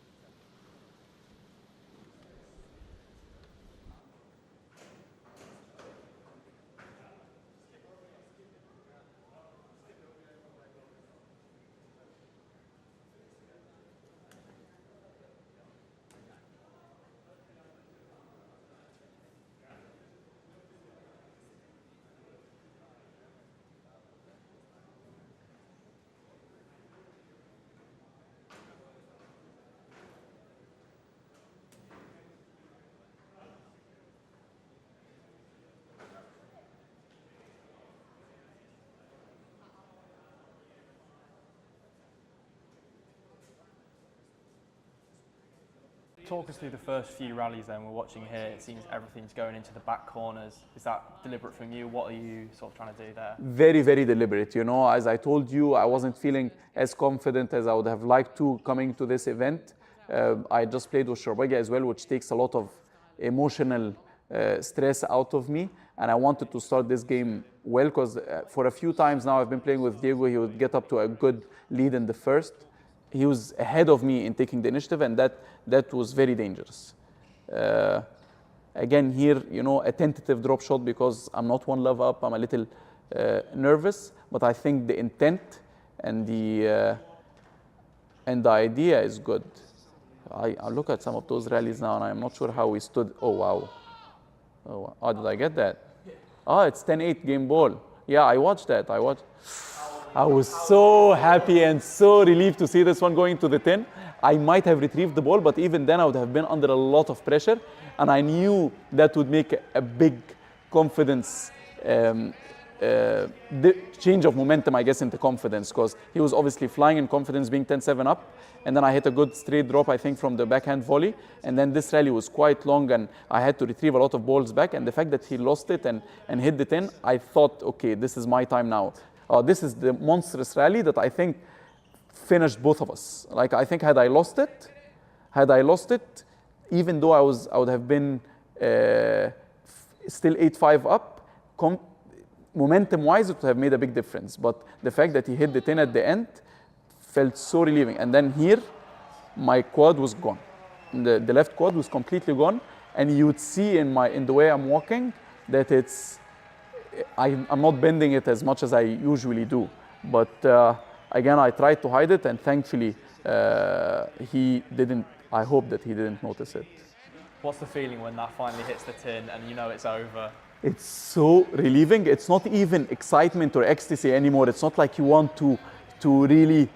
Talk us through the first few rallies then we're watching here. It seems everything's going into the back corners. Is that deliberate from you? What are you sort of trying to do there? Very, very deliberate. You know, as I told you, I wasn't feeling as confident as I would have liked to coming to this event. I just played with Shorbagy as well, which takes a lot of emotional stress out of me. And I wanted to start this game well because for a few times now I've been playing with Diego. He would get up to a good lead in the first. He was ahead of me in taking the initiative, and that was very dangerous. Again, here, you know, a tentative drop shot because I'm not one love up. I'm a little nervous, but I think the intent and the idea is good. I look at some of those rallies now, and I'm not sure how we stood. Oh wow! Oh, did I get that? Oh, it's 10-8 game ball. Yeah, I watched that. I was so happy and so relieved to see this one going to the 10. I might have retrieved the ball, but even then I would have been under a lot of pressure. And I knew that would make a big confidence, change of momentum, I guess, into confidence. Because he was obviously flying in confidence, being 10-7 up. And then I hit a good straight drop, I think, from the backhand volley. And then this rally was quite long, and I had to retrieve a lot of balls back. And the fact that he lost it and hit the 10, I thought, okay, this is my time now. This is the monstrous rally that I think finished both of us. Like, I think had I lost it, even though I would have been still 8-5 up, momentum-wise, it would have made a big difference. But the fact that he hit the 10 at the end felt so relieving. And then here, my quad was gone. The left quad was completely gone. And you would see in the way I'm walking that I'm not bending it as much as I usually do. But again, I tried to hide it, and thankfully he didn't. I hope that he didn't notice it. What's the feeling when that finally hits the tin and you know it's over? It's so relieving. It's not even excitement or ecstasy anymore. It's not like you want to really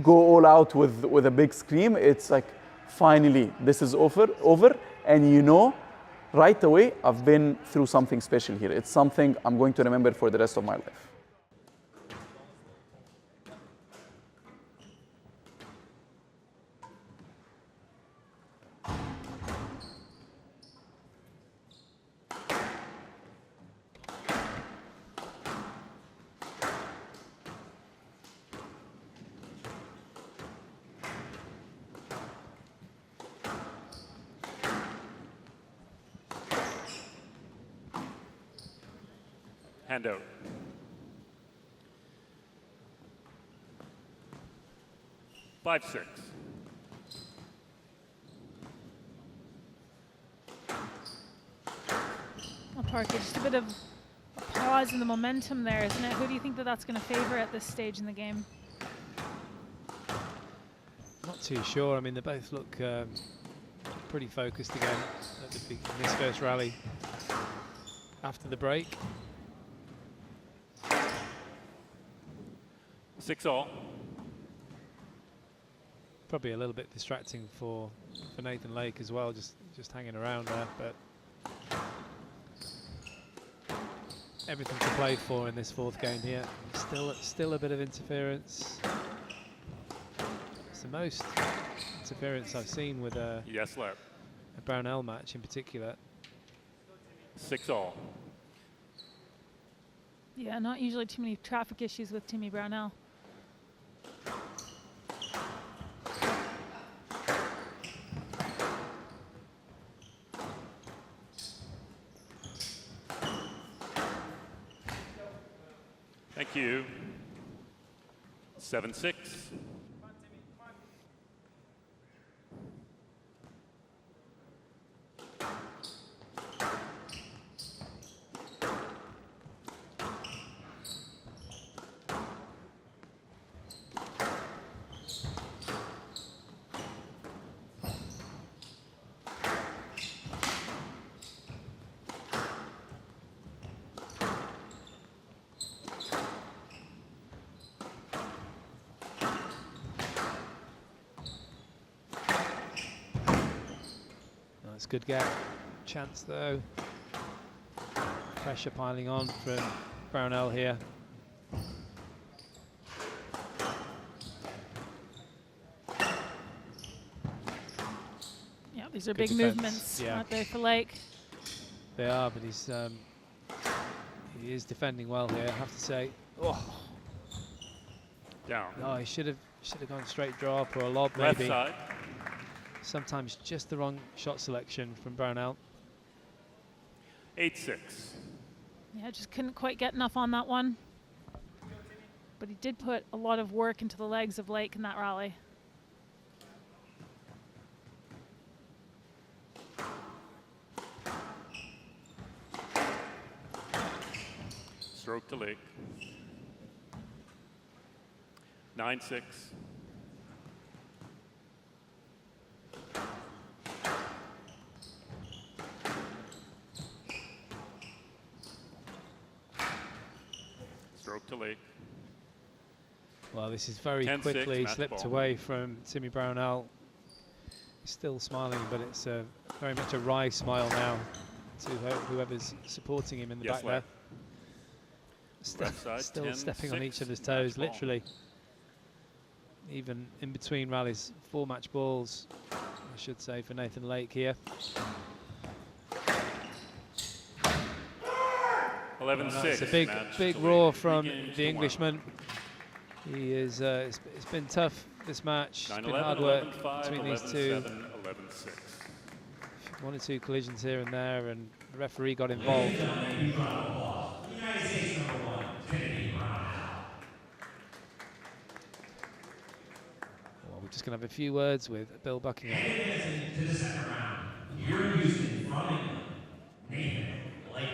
go all out with a big scream. It's like, finally, this is over, and you know, right away, I've been through something special here. It's something I'm going to remember for the rest of my life. Hand out. 5-6. Well, Parker, just a bit of a pause in the momentum there, isn't it? Who do you think that that's going to favor at this stage in the game? Not too sure. I mean, they both look pretty focused again at in this first rally after the break. 6-all. Probably a little bit distracting for Nathan Lake as well, just hanging around there, but everything to play for in this fourth game here. Still a bit of interference. It's the most interference I've seen with a Brownell match in particular. 6-all. Yeah, not usually too many traffic issues with Timmy Brownell. Thank you. 7-6. Nice, good gap. Chance though. Pressure piling on from Brownell here. Yeah, these are Good big defense. movements Yeah. out there for Lake. They are, but he is defending well here, I have to say. Oh, Down. no, he should have gone straight drop or a lob Left maybe. side. Sometimes just the wrong shot selection from Brownell. 8-6. Yeah, just couldn't quite get enough on that one. But he did put a lot of work into the legs of Lake in that rally. Stroke to Lake. 9-6. Stroke to Lake. Well, this is very 10-6, quickly match slipped ball. away from Timmy Brownell. He's still smiling, but it's very much a wry smile now to whoever's supporting him in the Yes, back there. Left side, Still 10-6, stepping on each other's match toes, ball. literally. Even in between rallies, 4 match balls, I should say, for Nathan Lake here. 11-6. It's a big roar from the Englishman. He is. It's been tough this match. It's been hard work between these two. 11-6. 1 or 2 collisions here and there, and the referee got involved. Well, we're just going to have a few words with Bill Buckingham. To the second round, here in Houston, from England, Nathan Lake.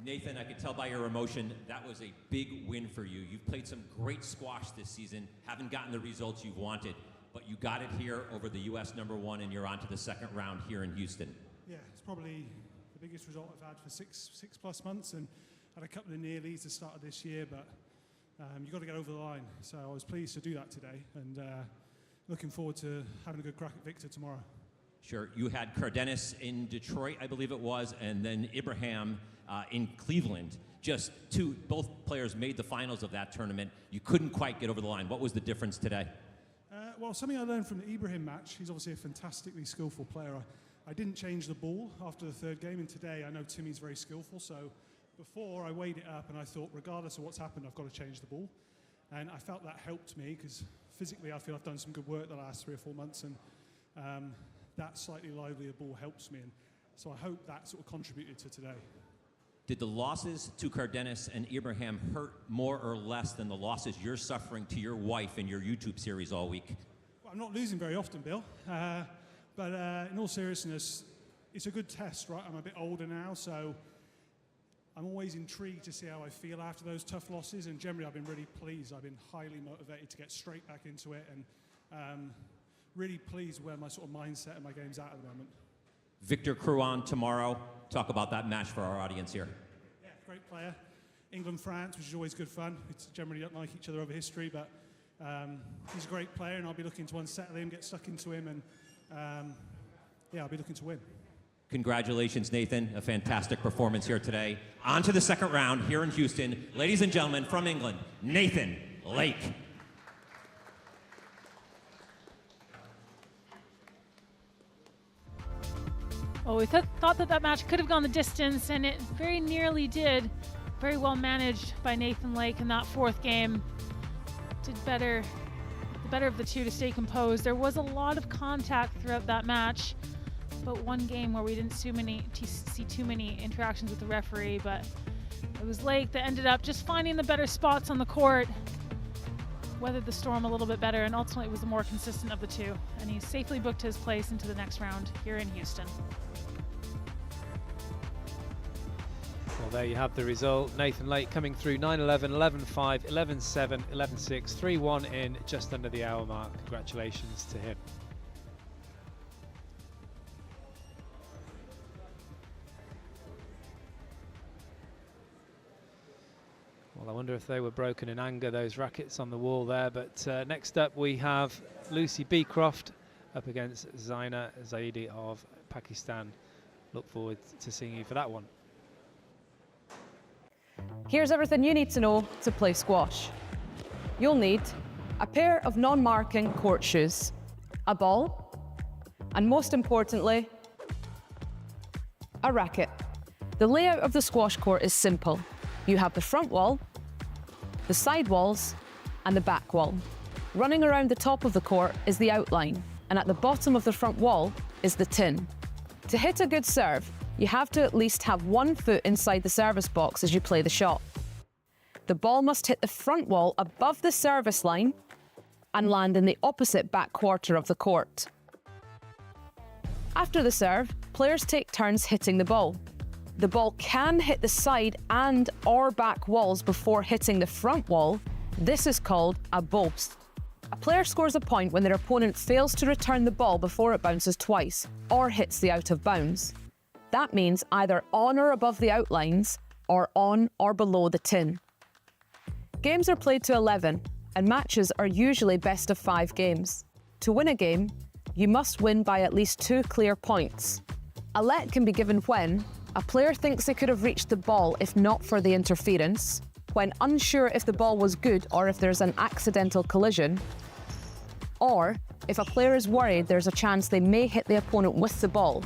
Nathan, I could tell by your emotion that was a big win for you. You've played some great squash this season, haven't gotten the results you've wanted, but you got it here over the U.S. #1, and you're on to the second round here in Houston. Yeah, it's probably the biggest result I've had for six plus months, and had a couple of nearlies at the start of this year, but you've got to get over the line. So I was pleased to do that today, and looking forward to having a good crack at Victor tomorrow. Sure, you had Cardenas in Detroit, I believe it was, and then Ibrahim in Cleveland. Both players made the finals of that tournament. You couldn't quite get over the line. What was the difference today? Well, something I learned from the Ibrahim match, he's obviously a fantastically skillful player. I didn't change the ball after the third game, and today I know Timmy's very skillful, so before I weighed it up and I thought, regardless of what's happened, I've got to change the ball. And I felt that helped me, because physically I feel I've done some good work the last 3 or 4 months, and that slightly livelier ball helps me. And so I hope that sort of contributed to today. Did the losses to Cardenas and Ibrahim hurt more or less than the losses you're suffering to your wife in your YouTube series all week? Well, I'm not losing very often, Bill. But in all seriousness, it's a good test, right? I'm a bit older now, so I'm always intrigued to see how I feel after those tough losses, and generally I've been really pleased. I've been highly motivated to get straight back into it, and really pleased where my sort of mindset and my game's at the moment. Victor Crouan tomorrow. Talk about that match for our audience here. Yeah, great player. England-France, which is always good fun. We generally don't like each other over history, but he's a great player, and I'll be looking to unsettle him, get stuck into him, and yeah, I'll be looking to win. Congratulations, Nathan. A fantastic performance here today. On to the second round here in Houston. Ladies and gentlemen, from England, Nathan Lake. Well, we thought that match could have gone the distance, and it very nearly did. Very well managed by Nathan Lake in that fourth game. Did better, the better of the two to stay composed. There was a lot of contact throughout that match, but one game where we didn't see too many interactions with the referee, but it was Lake that ended up just finding the better spots on the court, weathered the storm a little bit better, and ultimately was the more consistent of the two. And he safely booked his place into the next round here in Houston. Well, there you have the result. Nathan Lake coming through 9-11, 11-5, 11-7, 11-6, 3-1 in just under the hour mark. Congratulations to him. Well, I wonder if they were broken in anger, those rackets on the wall there. But next up we have Lucy Beecroft up against Zaidi of Pakistan. Look forward to seeing you for that one. Here's everything you need to know to play squash. You'll need a pair of non-marking court shoes, a ball, and most importantly, a racket. The layout of the squash court is simple. You have the front wall, the side walls, and the back wall. Running around the top of the court is the outline, and at the bottom of the front wall is the tin. To hit a good serve, you have to at least have 1 foot inside the service box as you play the shot. The ball must hit the front wall above the service line and land in the opposite back quarter of the court. After the serve, players take turns hitting the ball. The ball can hit the side and or back walls before hitting the front wall. This is called a both. A player scores a point when their opponent fails to return the ball before it bounces twice or hits the out of bounds. That means either on or above the outlines or on or below the tin. Games are played to 11 and matches are usually best of 5 games. To win a game, you must win by at least 2 clear points. A let can be given when a player thinks they could have reached the ball if not for the interference, when unsure if the ball was good or if there's an accidental collision, or if a player is worried there's a chance they may hit the opponent with the ball.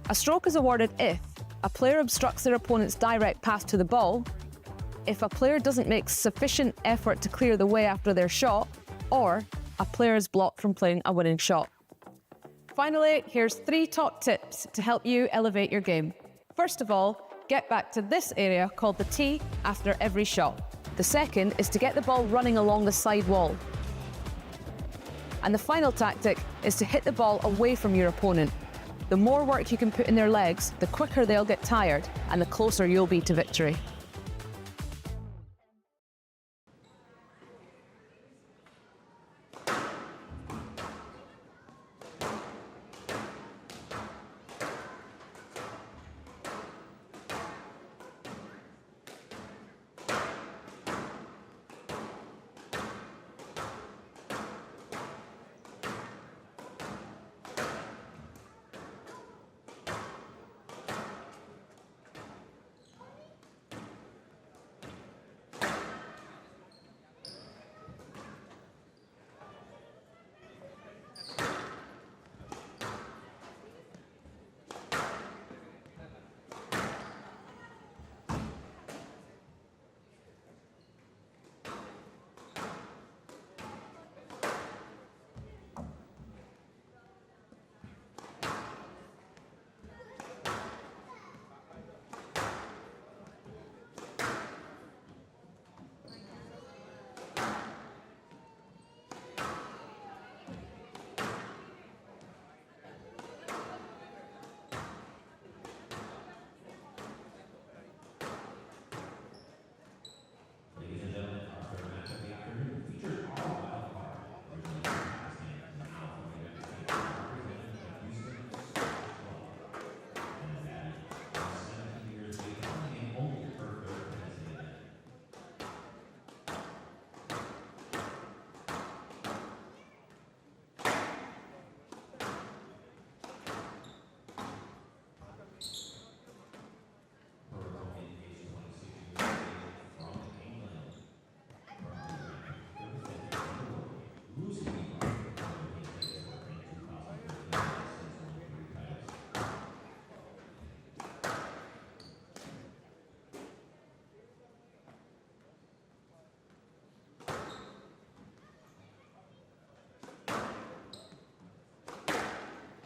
A stroke is awarded if a player obstructs their opponent's direct path to the ball, if a player doesn't make sufficient effort to clear the way after their shot, or a player is blocked from playing a winning shot. Finally, here's 3 top tips to help you elevate your game. First of all, get back to this area called the tee after every shot. The second is to get the ball running along the side wall. And the final tactic is to hit the ball away from your opponent. The more work you can put in their legs, the quicker they'll get tired and the closer you'll be to victory.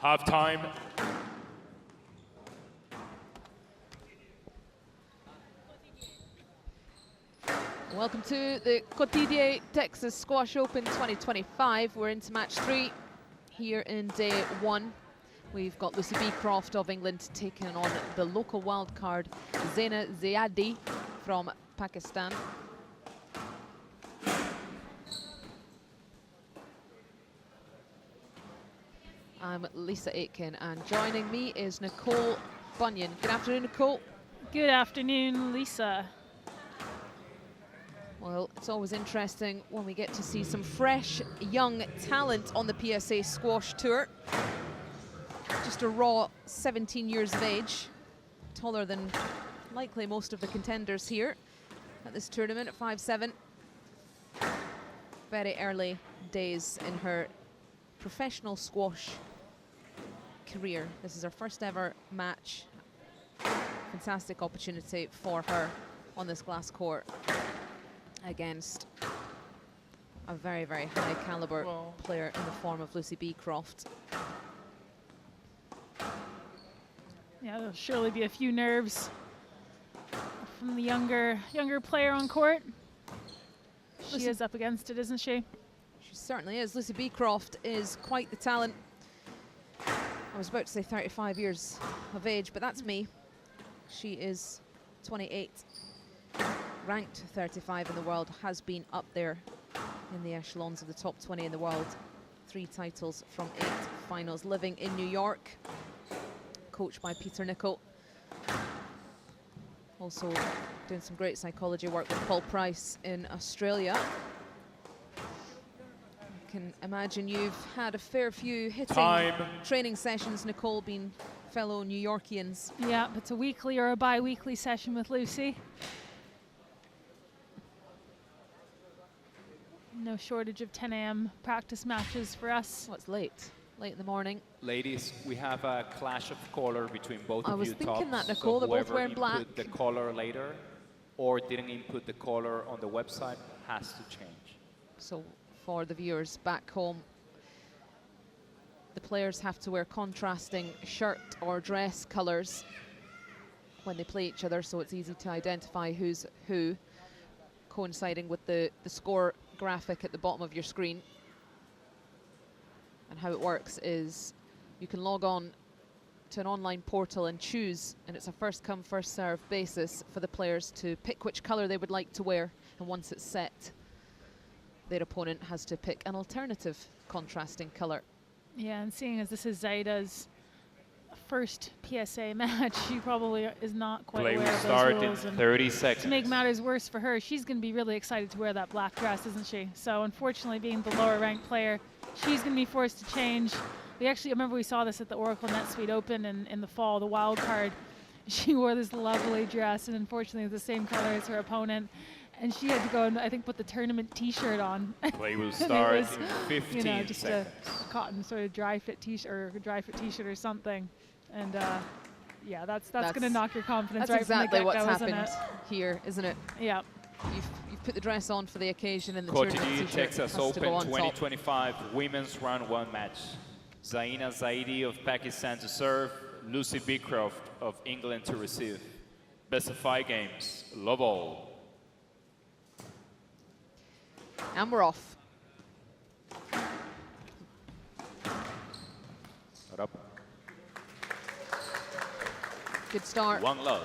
Halftime. Welcome to the Cotidie Texas Squash Open 2025. We're into match 3 here in day 1. We've got Lucy Beecroft of England taking on the local wildcard Zaidi from Pakistan. I'm Lisa Aitken, and joining me is Nicole Bunyan. Good afternoon, Nicole. Good afternoon, Lisa. Well, it's always interesting when we get to see some fresh, young talent on the PSA Squash Tour. Just a raw 17 years of age, taller than likely most of the contenders here at this tournament at 5'7". Very early days in her professional squash career. This is her first ever match. Fantastic opportunity for her on this glass court against a very, very high caliber player in the form of Lucy Beecroft. Yeah, there'll surely be a few nerves from the younger player on court. She is up against it, isn't she? She certainly is. Lucy Beecroft is quite the talent. I was about to say 35 years of age, but that's me. She is 28. Ranked 35 in the world, has been up there in the echelons of the top 20 in the world. 3 titles from 8 finals, living in New York, coached by Peter Nicol. Also doing some great psychology work with Paul Price in Australia. I can imagine you've had a fair few hitting training sessions, Nicole, being fellow New Yorkians. Yeah, it's a weekly or a bi-weekly session with Lucy. No shortage of 10 a.m. practice matches for us. Well, it's late in the morning. Ladies, we have a clash of color between both of you. I was thinking that, Nicole. So they're both wearing black. Whoever input the color later or didn't input the color on the website has to change. So for the viewers back home, the players have to wear contrasting shirt or dress colors when they play each other, so it's easy to identify who's who, coinciding with the score graphic at the bottom of your screen. And how it works is you can log on to an online portal and choose, and it's a first come first serve basis for the players to pick which color they would like to wear, and once it's set, their opponent has to pick an alternative contrasting color. Yeah, and seeing as this is Zaida's first PSA match, she probably is not quite aware of those rules. In 30 seconds. To make matters worse for her, she's going to be really excited to wear that black dress, isn't she? So unfortunately, being the lower ranked player, she's going to be forced to change. We actually, I remember we saw this at the Oracle NetSuite Open in the fall, the wild card. She wore this lovely dress, and unfortunately the same color as her opponent. And she had to go and, I think, put the tournament T-shirt on. Play will start in 15 you know, just seconds. a cotton sort of dry fit T-shirt or something. And yeah, that's going to knock your confidence right from the get-go, what's happened here, isn't it? Yeah. You've put the dress on for the occasion, and the Cotidie Texas Open 2025 Women's Round 1 match. Zaina Zaidi of Pakistan to serve, Lucy Beecroft of England to receive. Best of 5 games, love all. And we're off. What up? Good start. One love.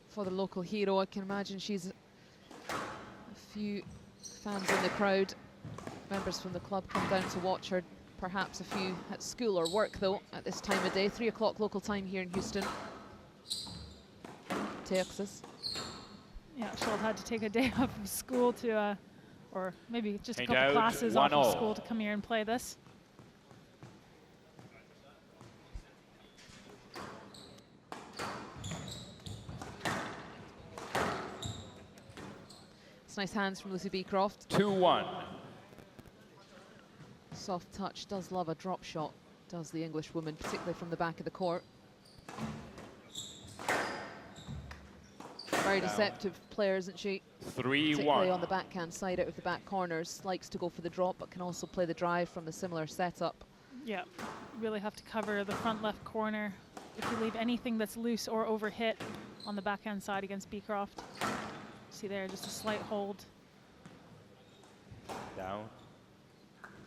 For the local hero, I can imagine she's a few fans in the crowd. Members from the club come down to watch her. Perhaps a few at school or work, though, at this time of day. 3 o'clock local time here in Houston, Texas. Yeah, she'll have had to take a day off of school to, or maybe just a And couple out, classes off of 1-0. school to come here and play this. It's nice hands from Lucy Beecroft. 2-1. Soft touch, does love a drop shot, does the English woman, particularly from the back of the court. Very deceptive player, isn't she? 3-1. Particularly on the backhand side, out of the back corners. Likes to go for the drop, but can also play the drive from a similar setup. Yeah, you really have to cover the front left corner if you leave anything that's loose or overhit on the backhand side against Beecroft. See there, just a slight hold. Down.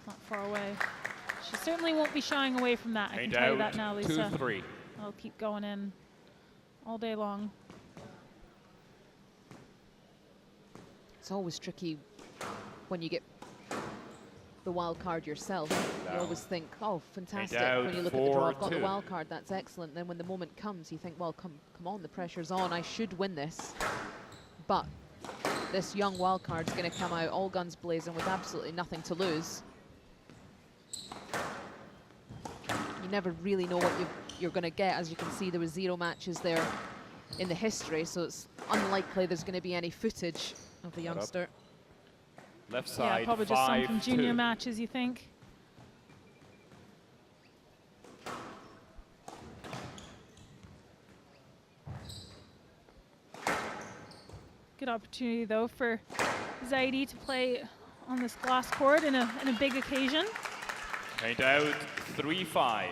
Not far away. She certainly won't be shying away from that. I can tell you that now, Lisa. 2-3. I'll keep going in all day long. It's always tricky when you get the wild card yourself. You always think, oh, fantastic. When you look at the draw, I've got the wild card, that's excellent. Then when the moment comes, you think, well, come on, the pressure's on. I should win this. But this young wild card's going to come out all guns blazing with absolutely nothing to lose. You never really know what you're going to get. As you can see, there were 0 matches there in the history, so it's unlikely there's going to be any footage of the youngster. Left side, yeah, probably just some from junior matches, you think? Good opportunity, though, for Zaidi to play on this glass court in a big occasion. Point out, 3-5.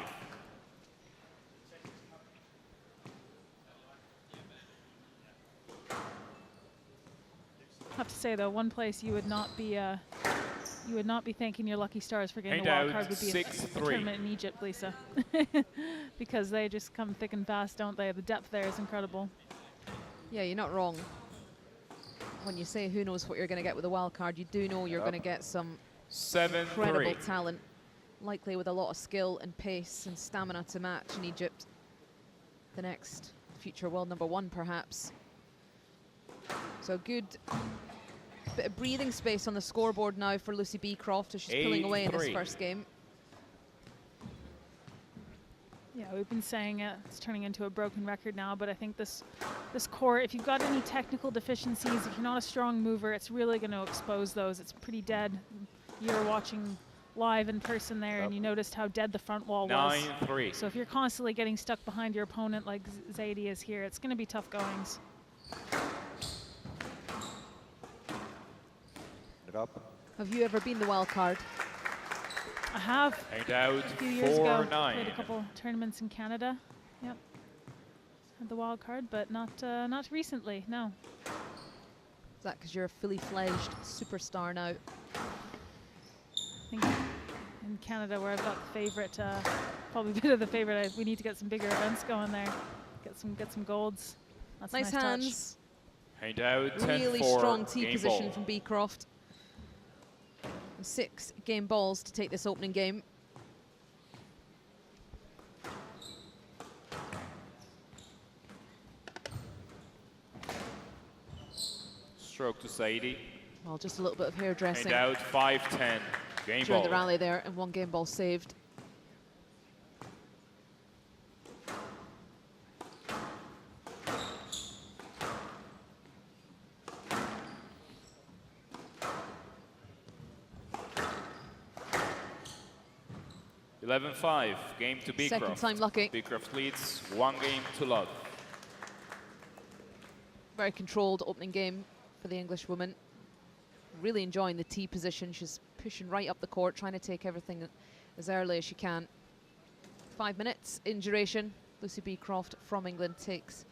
I have to say, though, one place you would not be thanking your lucky stars for getting the wild card would be a tournament in Egypt, Lisa, because they just come thick and fast, don't they? The depth there is incredible. Yeah, you're not wrong. When you say who knows what you're going to get with a wild card, you do know you're going to get some incredible talent, likely with a lot of skill and pace and stamina to match in Egypt. The next future world #1, perhaps. So good bit of breathing space on the scoreboard now for Lucy Beecroft as she's pulling away in this first game. Yeah, we've been saying it's turning into a broken record now, but I think this court, if you've got any technical deficiencies, if you're not a strong mover, it's really going to expose those. It's pretty dead. You're watching live in person there, and you noticed how dead the front wall was. 9-3. So if you're constantly getting stuck behind your opponent like Zaidi is here, it's going to be tough goings. Have you ever been the wild card? I have. Point out, A few years ago, 4-9. played a couple tournaments in Canada. Yep. Had the wild card, but not recently, no. Is that because you're a fully fledged superstar now? I think in Canada, where I've got the favorite, probably a bit of the favorite, we need to get some bigger events going there. Get some golds. That's nice hands. Point out, 10-4. Really strong tee game position ball. from Beecroft. 6 game balls to take this opening game. Stroke to Zaidi. Well, just a little bit of hairdressing. And out 5-10. Game during ball. the rally there, and 1 game ball saved. $11-5. Game to Beecroft. Second time lucky. Beecroft leads 1 game to love. Very controlled opening game for the English woman. Really enjoying the tee position. She's pushing right up the court, trying to take everything as early as she can. 5 minutes in duration. Lucy Beecroft from England takes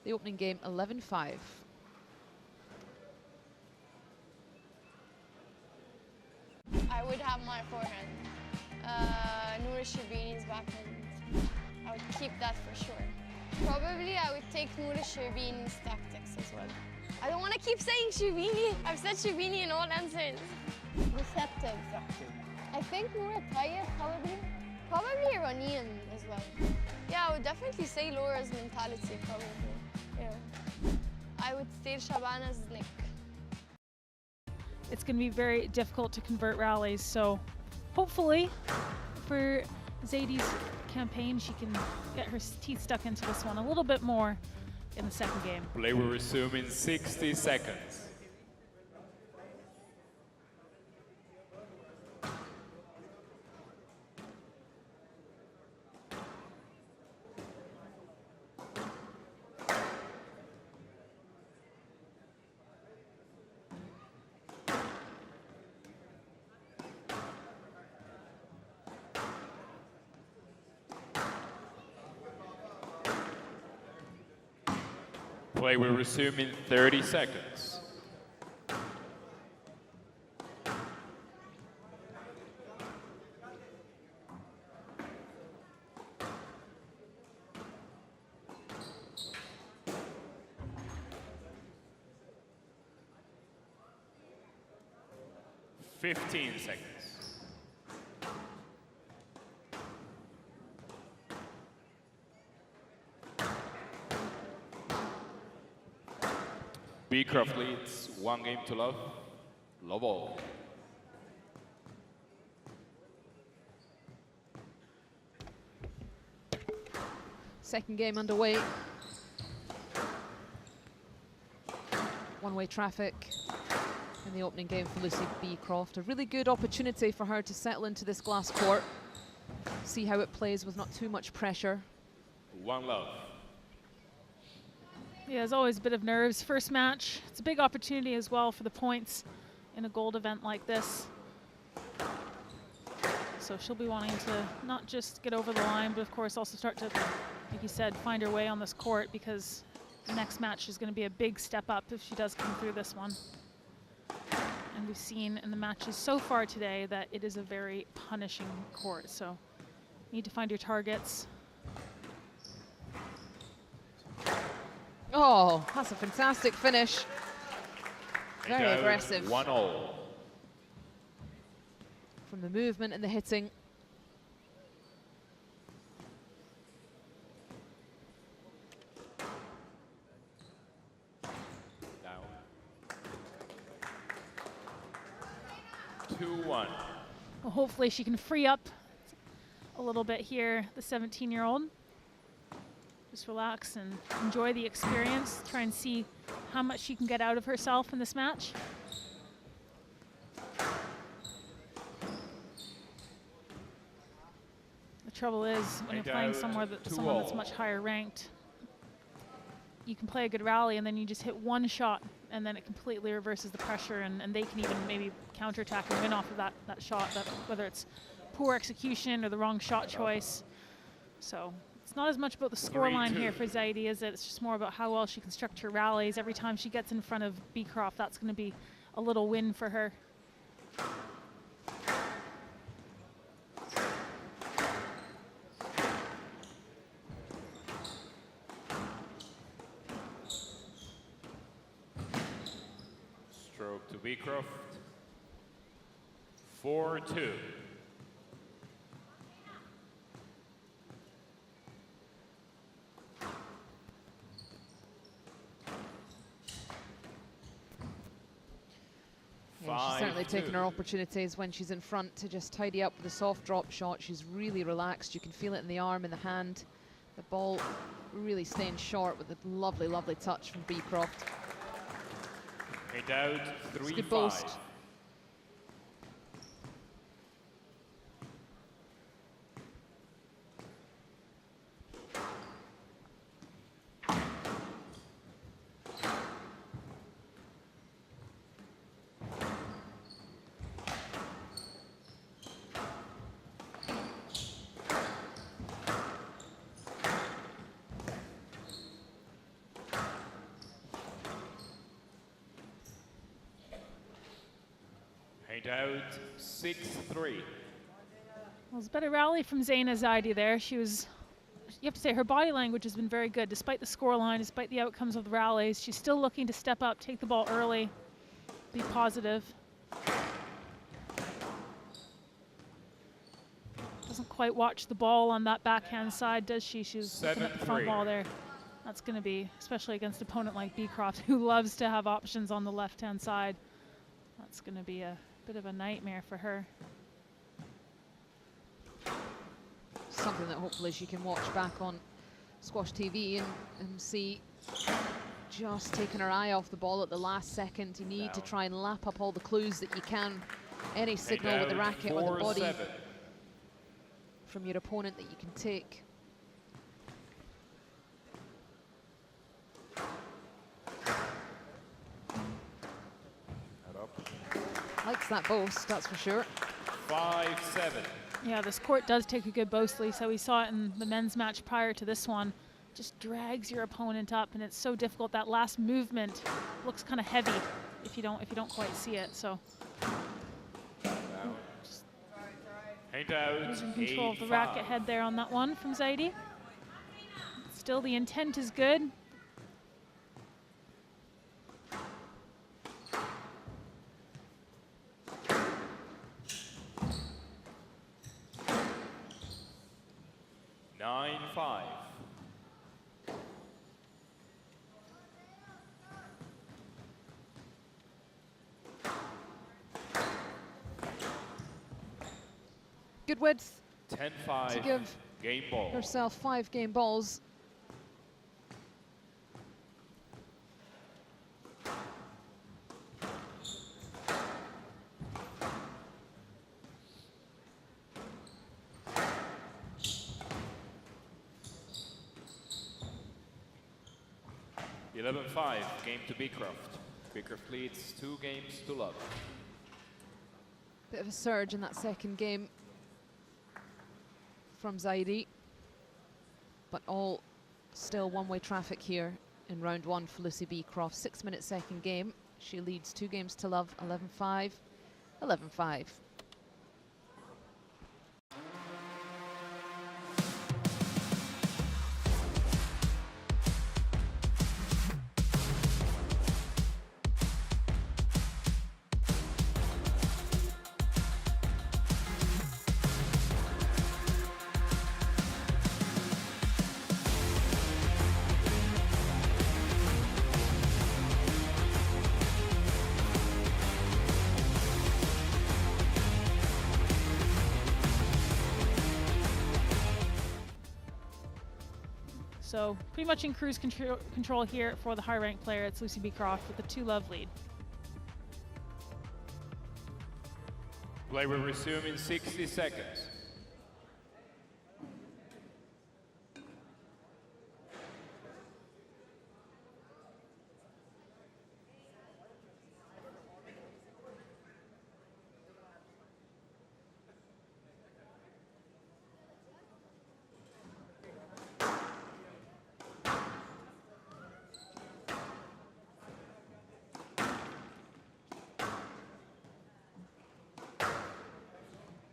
the opening game 11-5. I would have my forehand. Noura Sherbini's backhand. I would keep that for sure. Probably I would take Noura Sherbini's tactics as well. I don't want to keep saying Sherbini. I've said Sherbini in all answers. Deceptive. I think Noura Tayeb probably. Probably Iranian as well. Yeah, I would definitely say Laura's mentality probably. Yeah. I would say Shabana's nick. It's going to be very difficult to convert rallies, so hopefully for Zaidi's campaign, she can get her teeth stuck into this one a little bit more in the second game. Play will resume in 60 seconds. Play will resume in 30 seconds. Fifteen seconds. Beecroft leads 1 game to love. Love all. Second game underway. One-way traffic in the opening game for Lucy Beecroft. A really good opportunity for her to settle into this glass court. See how it plays with not too much pressure. 1 love. Yeah, there's always a bit of nerves. First match, it's a big opportunity as well for the points in a gold event like this. So she'll be wanting to not just get over the line, but of course also start to, like you said, find her way on this court, because the next match is going to be a big step up if she does come through this one. And we've seen in the matches so far today that it is a very punishing court, so you need to find your targets. Oh, that's a fantastic finish. Very aggressive. 1-all. From the movement and the hitting. Down. 2-1. Well, hopefully she can free up a little bit here, the 17-year-old. Just relax and enjoy the experience. Try and see how much she can get out of herself in this match. The trouble is, when you're playing someone that's much higher ranked, you can play a good rally and then you just hit one shot and then it completely reverses the pressure, and they can even maybe counterattack and win off of that shot, whether it's poor execution or the wrong shot choice. So it's not as much about the scoreline here for Zaidi, is it? It's just more about how well she constructs her rallies. Every time she gets in front of Beecroft, that's going to be a little win for her. Stroke to Beecroft. 4-2. Yeah, she's certainly taken her opportunities when she's in front to just tidy up with a soft drop shot. She's really relaxed. You can feel it in the arm, in the hand. The ball really staying short with a lovely, lovely touch from Beecroft. Hit out 3-5. Good post. Out 6-3. Well, it's a better rally from Zaidi there. She was, you have to say, her body language has been very good. Despite the scoreline, despite the outcomes of the rallies, she's still looking to step up, take the ball early, be positive. Doesn't quite watch the ball on that backhand side, does she? She's looking at the front wall there. That's going to be, especially against an opponent like Beecroft, who loves to have options on the left-hand side. That's going to be a bit of a nightmare for her. Something that hopefully she can watch back on Squash TV and see. Just taking her eye off the ball at the last second. You need to try and lap up all the clues that you can. Any signal with the racket or the body from your opponent that you can take. Likes that boast, that's for sure. 5-7. Yeah, this court does take a good boast, Lisa. We saw it in the men's match prior to this one. just drags your opponent up, and it's so difficult. That last movement looks kind of heavy if you don't quite see it. So losing control of the racket head there on that one from Zaidi. Still, the intent is good. Good width 10-5 to give game ball. herself 5 game balls. Game to Beecroft. Beecroft leads 2 games to love. Bit of a surge in that second game from Zaidi, but all still one-way traffic here in round 1 for Lucy Beecroft. 6-minute second game. She leads 2 games to love, 11-5, 11-5. So pretty much in cruise control here for the high-ranked player. It's Lucy Beecroft with the 2-love lead. Play will resume in 60 seconds.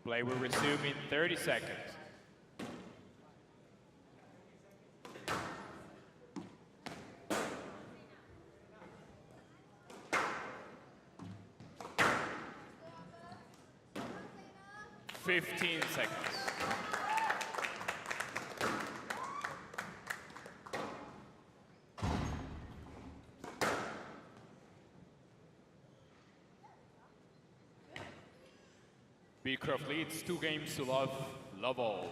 Play will resume in 30 seconds. Fifteen seconds. Beecroft leads 2 games to love, love all.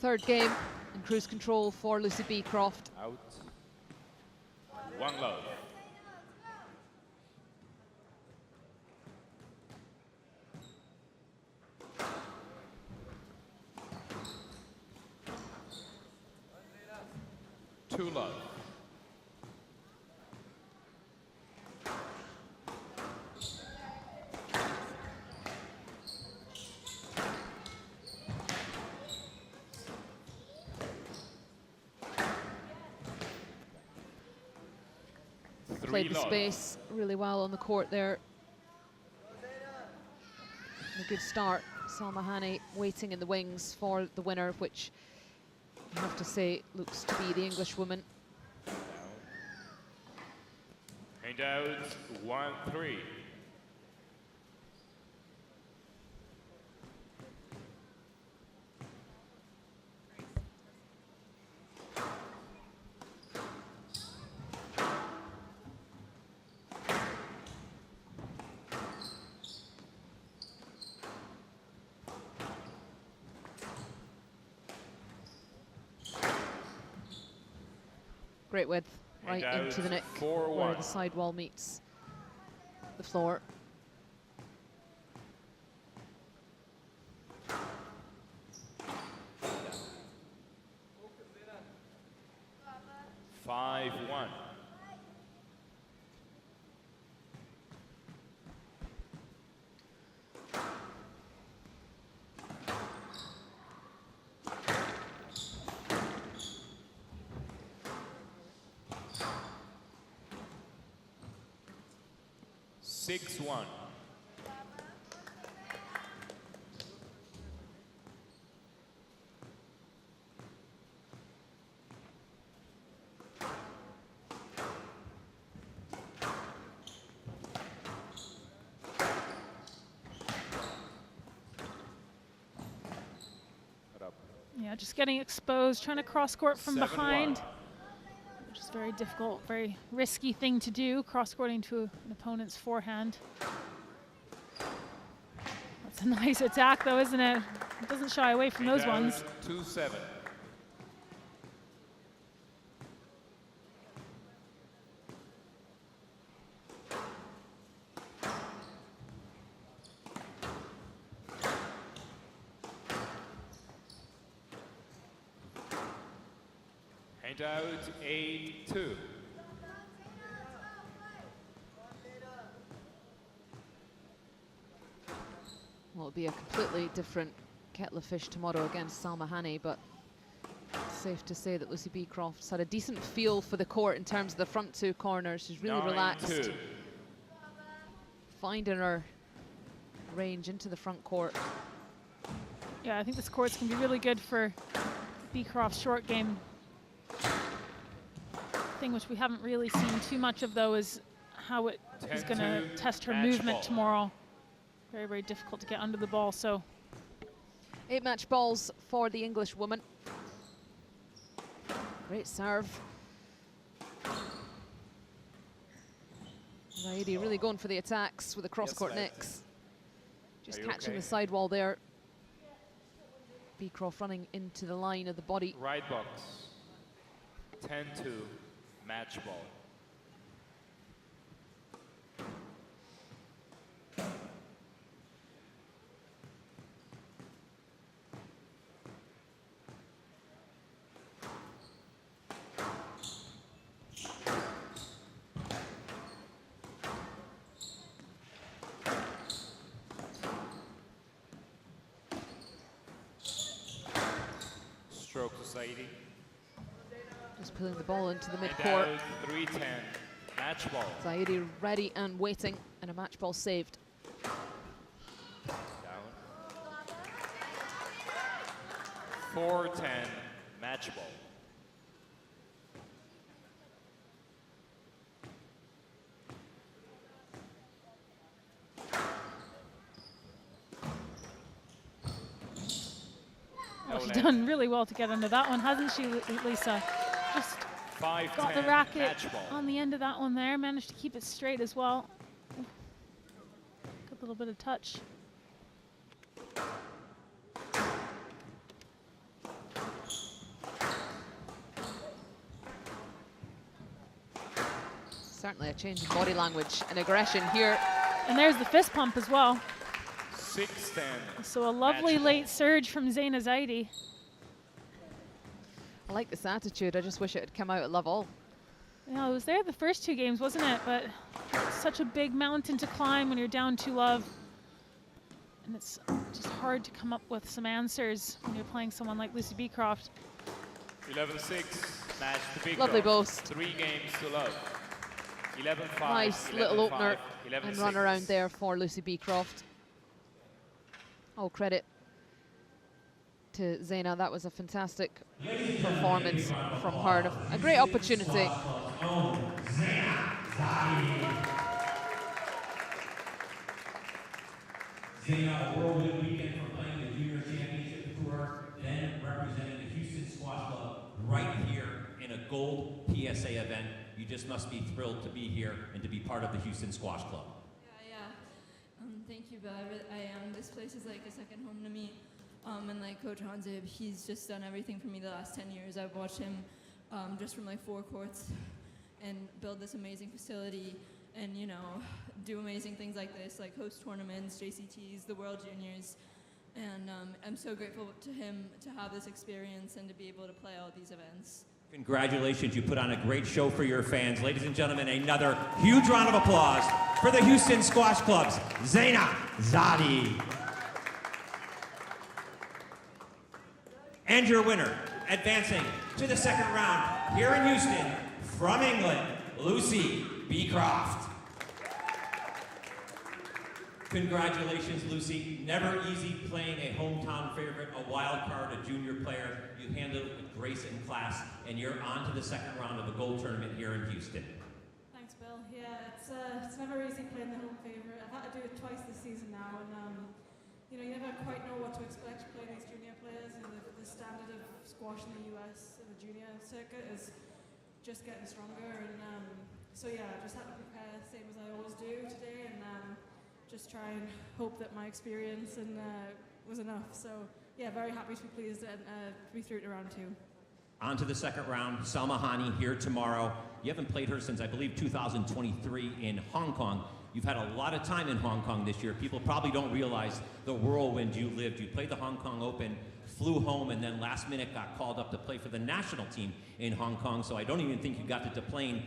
Third game in cruise control for Lucy Beecroft. Out. 1 love. Two love. Played the space really well on the court there. And a good start. Salma Hani waiting in the wings for the winner, which I have to say looks to be the English woman. And out 1-3. Great width, right into the neck where the sidewall meets the floor. Five, 1. 6-1. Yeah, just getting exposed, trying to cross court from 7-1. behind, which is very difficult, very risky thing to do, cross courting to an opponent's forehand. That's a nice attack though, isn't it? It doesn't shy away from those ones. 2-7. Out 8-2. Well, it'll be a completely different kettle of fish tomorrow against Salma Hani, but it's safe to say that Lucy Beecroft's had a decent feel for the court in terms of the front two corners. She's really relaxed, finding her range into the front court. Yeah, I think this court's going to be really good for Beecroft's short game. Thing which we haven't really seen too much of though is how it is going to test her movement tomorrow. Very, very difficult to get under the ball. So 8 match balls for the English woman. Great serve. Zaidi really going for the attacks with the cross-court nicks. Just catching the sidewall there. Beecroft running into the line of the body. Right box. 10-2. Match ball. Stroke to Zaidi. Just pulling the ball into the midcourt. 3-10, match ball. Zaidi ready and waiting, and a match ball saved. Down. 4-10, match ball. Well, she's done really well to get under that one, hasn't she, Lisa? Just got the racket on the end of that one there, managed to keep it straight as well. Good little bit of touch. Certainly a change in body language and aggression here. And there's the fist pump as well. 6-10. So a lovely late surge from Zaina Zaidi. I like this attitude. I just wish it had come out at love all. Yeah, it was there the first 2 games, wasn't it? But it's such a big mountain to climb when you're down 2 love. And it's just hard to come up with some answers when you're playing someone like Lucy Beecroft. 11-6, match to Beecroft. Lovely boast. 3 games to love. 11-5. Nice little opener and run around there for Lucy Beecroft. All credit to Zaina. That was a fantastic performance from her. A great opportunity. Zaina, a whirlwind weekend for playing the Junior Championship Tour, then representing the Houston Squash Club right here in a gold PSA event. You just must be thrilled to be here and to be part of the Houston Squash Club. Thank you, but I am. This place is like a second home to me. And like Coach Hanzib, he's just done everything for me the last 10 years. I've watched him just from like 4 courts and build this amazing facility and, you know, do amazing things like this, like host tournaments, JCTs, the World Juniors. And I'm so grateful to him to have this experience and to be able to play all these events. Congratulations, you put on a great show for your fans. Ladies and gentlemen, another huge round of applause for the Houston Squash Club's Zaina Zaidi. And your winner, advancing to the second round here in Houston, from England, Lucy Beecroft. Congratulations, Lucy. Never easy playing a hometown favorite, a wild card, a junior player. You handled it with grace and class, and you're on to the second round of the gold tournament here in Houston. Thanks, Bill. Yeah, it's never easy playing the home favorite. I've had to do it twice this season now, and you know, you never quite know what to expect playing these junior players. And the standard of squash in the US, the junior circuit, is just getting stronger. And so yeah, I just had to prepare the same as I always do today, and just try and hope that my experience was enough. So yeah, very happy to be pleased and be through to round 2. On to the second round. Salma Hani here tomorrow. You haven't played her since, I believe, 2023 in Hong Kong. You've had a lot of time in Hong Kong this year. People probably don't realize the whirlwind you lived. You played the Hong Kong Open, flew home, and then last minute got called up to play for the national team in Hong Kong. So I don't even think you got to deplane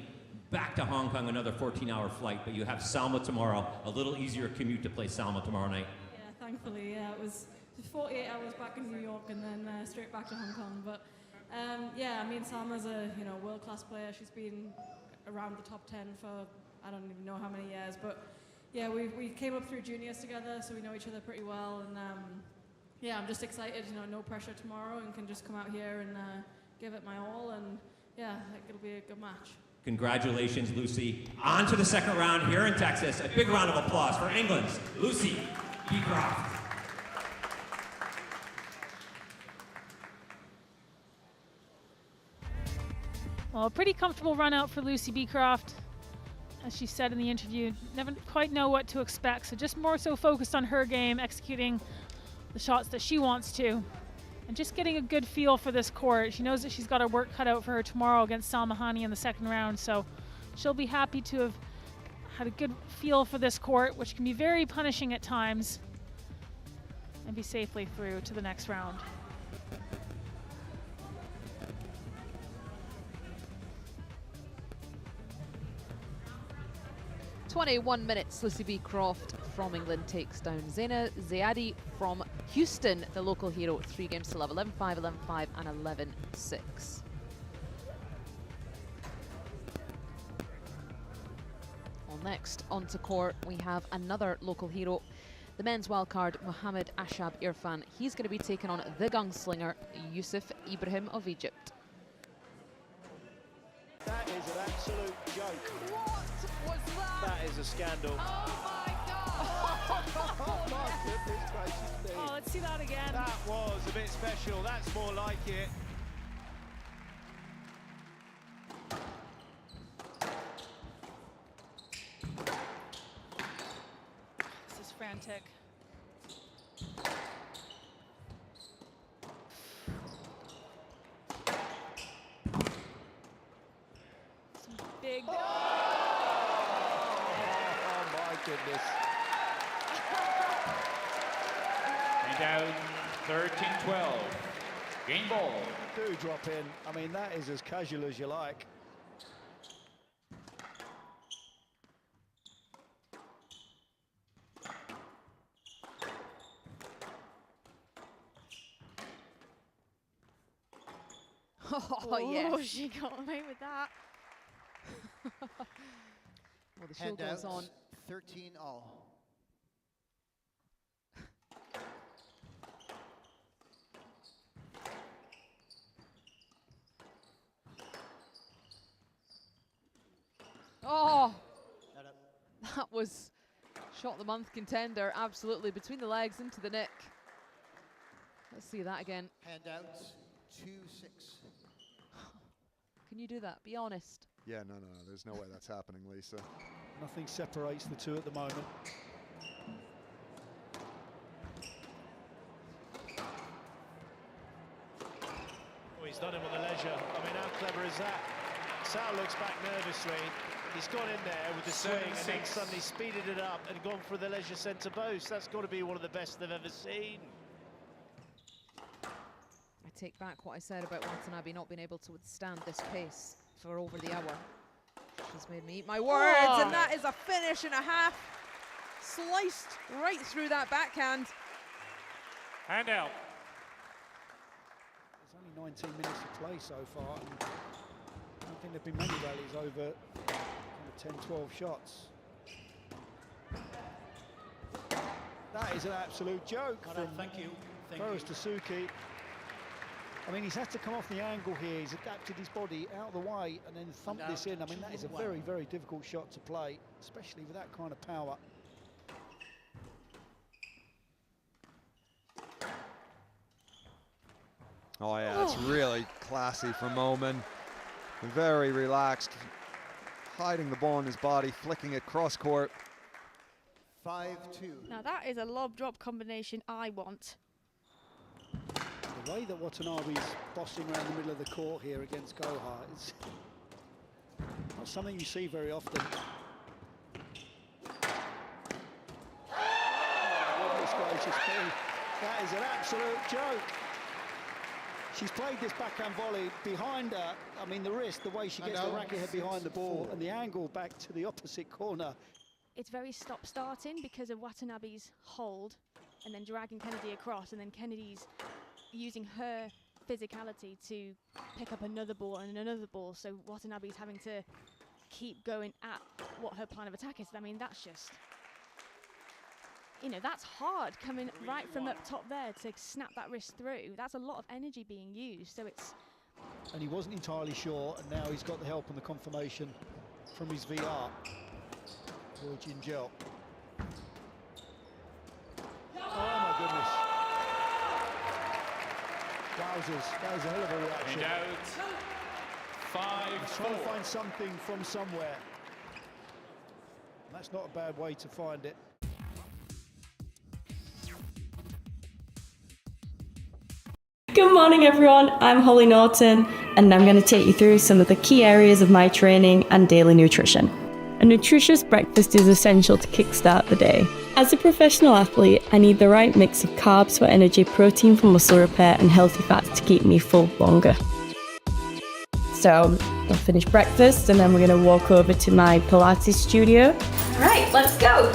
back to Hong Kong, another 14-hour flight. But you have Salma tomorrow, a little easier commute to play Salma tomorrow night. Yeah, thankfully, yeah, it was 48 hours back in New York and then straight back to Hong Kong. But yeah, I mean, Salma's a world-class player. She's been around the top 10 for I don't even know how many years. But yeah, we came up through juniors together, so we know each other pretty well. And yeah, I'm just excited. No pressure tomorrow, and can just come out here and give it my all. And yeah, I think it'll be a good match. Congratulations, Lucy. On to the second round here in Texas. A big round of applause for England's Lucy Beecroft. Well, a pretty comfortable run out for Lucy Beecroft. As she said in the interview, never quite know what to expect, so just more so focused on her game, executing the shots that she wants to, and just getting a good feel for this court. She knows that she's got her work cut out for her tomorrow against Salma Hani in the second round, so she'll be happy to have had a good feel for this court, which can be very punishing at times, and be safely through to the next round. 21 minutes, Lucy Beecroft from England takes down Zaidi from Houston, the local hero, 3 games to love, 11-5, 11-5 and 11-6. Next onto court, we have another local hero, the men's wildcard, Mohammed Ashab Irfan. He's going to be taking on the gunslinger, Yusuf Ibrahim of Egypt. That is an absolute joke. What was that? That is a scandal. Oh my God! Oh my goodness gracious me. Oh, let's see that again. That was a bit special. That's more like it. This is frantic. Some big. Oh my goodness. And down 13-12. Game ball. Do drop in. I mean, that is as casual as you like. Oh, yes. She got away with that. Well, the show goes on. 13-all. Oh, that was shot the month contender, absolutely, between the legs into the neck. Let's see that again. Handouts 2-6. Can you do that? Be honest. Yeah, no, there's no way that's happening, Lisa. Nothing separates the two at the moment. Oh, he's done him on the leisure. I mean, how clever is that? Sal looks back nervously. He's gone in there with the swing and then suddenly speeded it up and gone for the leisure centre post. That's got to be one of the best they've ever seen. I take back what I said about Watanabe not being able to withstand this pace for over the hour. She's made me eat my words, and that is a finish and a half. Sliced right through that backhand. Hand out. There's only 19 minutes to play so far. And I don't think there've been many rallies over kind of 10, 12 shots. That is an absolute joke from Thank you. Ferris Tasuki. I mean, he's had to come off the angle here. He's adapted his body out of the way and then thumped this in. I mean, that is a very, very difficult shot to play, especially with that kind of power. Oh yeah, it's really classy from Oman. Very relaxed, hiding the ball in his body, flicking it cross court. 5-2. Now that is a lob drop combination I want. The way that Watanabe's bossing around the middle of the court here against Gohar is not something you see very often. Oh, goodness gracious me. That is an absolute joke. She's played this backhand volley behind her. I mean, the wrist, the way she gets the racket head behind the ball, and the angle back to the opposite corner. It's very stop-starting because of Watanabe's hold and then dragging Kennedy across, and then Kennedy's using her physicality to pick up another ball and another ball. So Watanabe's having to keep going at what her plan of attack is. I mean, that's just, you know, that's hard coming right from up top there to snap that wrist through. That's a lot of energy being used. So it's. And he wasn't entirely sure, and now he's got the help and the confirmation from his VR. Jin Jel. Oh my goodness. Wowzers, that was a hell of a reaction. He's trying to find something from somewhere. And that's not a bad way to find it. Good morning everyone, I'm Holly Norton and I'm going to take you through some of the key areas of my training and daily nutrition. A nutritious breakfast is essential to kickstart the day. As a professional athlete, I need the right mix of carbs for energy, protein for muscle repair and healthy fats to keep me full longer. So I'll finish breakfast and then we're going to walk over to my Pilates studio. Alright, let's go!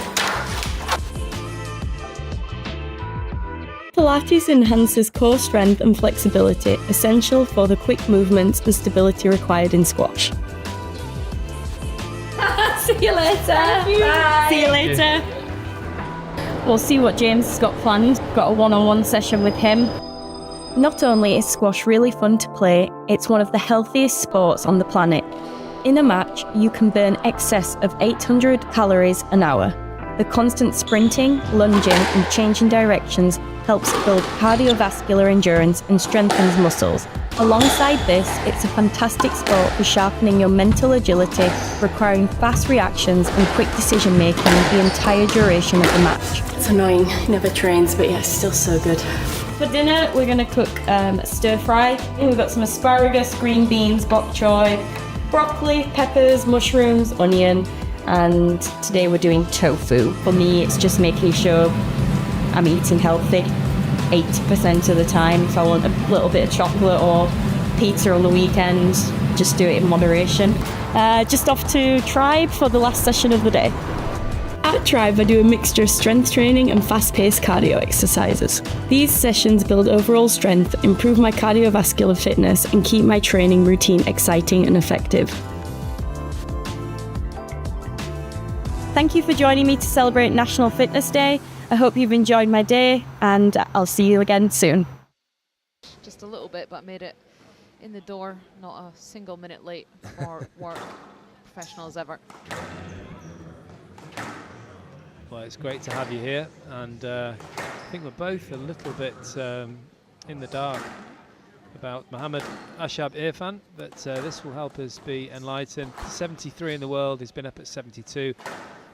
Pilates enhances core strength and flexibility, essential for the quick movements and stability required in squash. See you later. Bye. See you later. We'll see what James has got planned. Got a one-on-one session with him. Not only is squash really fun to play, it's one of the healthiest sports on the planet. In a match, you can burn excess of 800 calories an hour. The constant sprinting, lunging, and changing directions helps build cardiovascular endurance and strengthens muscles. Alongside this, it's a fantastic sport for sharpening your mental agility, requiring fast reactions and quick decision making the entire duration of the match. It's annoying, he never trains, but yeah, it's still so good. For dinner, we're going to cook stir fry. We've got some asparagus, green beans, bok choy, broccoli, peppers, mushrooms, onion, and today we're doing tofu. For me, it's just making sure I'm eating healthy 80% of the time. If I want a little bit of chocolate or pizza on the weekend, just do it in moderation. Just off to Tribe for the last session of the day. At Tribe, I do a mixture of strength training and fast-paced cardio exercises. These sessions build overall strength, improve my cardiovascular fitness, and keep my training routine exciting and effective. Thank you for joining me to celebrate National Fitness Day. I hope you've enjoyed my day and I'll see you again soon. Just a little bit, but made it in the door, not a single minute late for work. Professional as ever. Well, it's great to have you here, and I think we're both a little bit in the dark about Mohammed Ashab Irfan, but this will help us be enlightened. 73 in the world, he's been up at 72.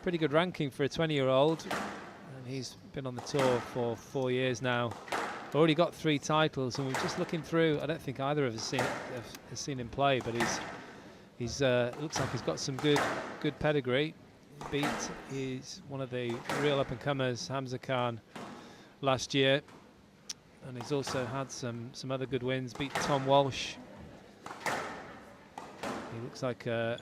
Pretty good ranking for a 20-year-old, and he's been on the tour for 4 years now. Already got 3 titles, and we're just looking through. I don't think either of us have seen him play, but he's looks like he's got some good pedigree. He's one of the real up-and-comers, Hamza Khan, last year, and he's also had some other good wins. Beat Tom Walsh. He looks like a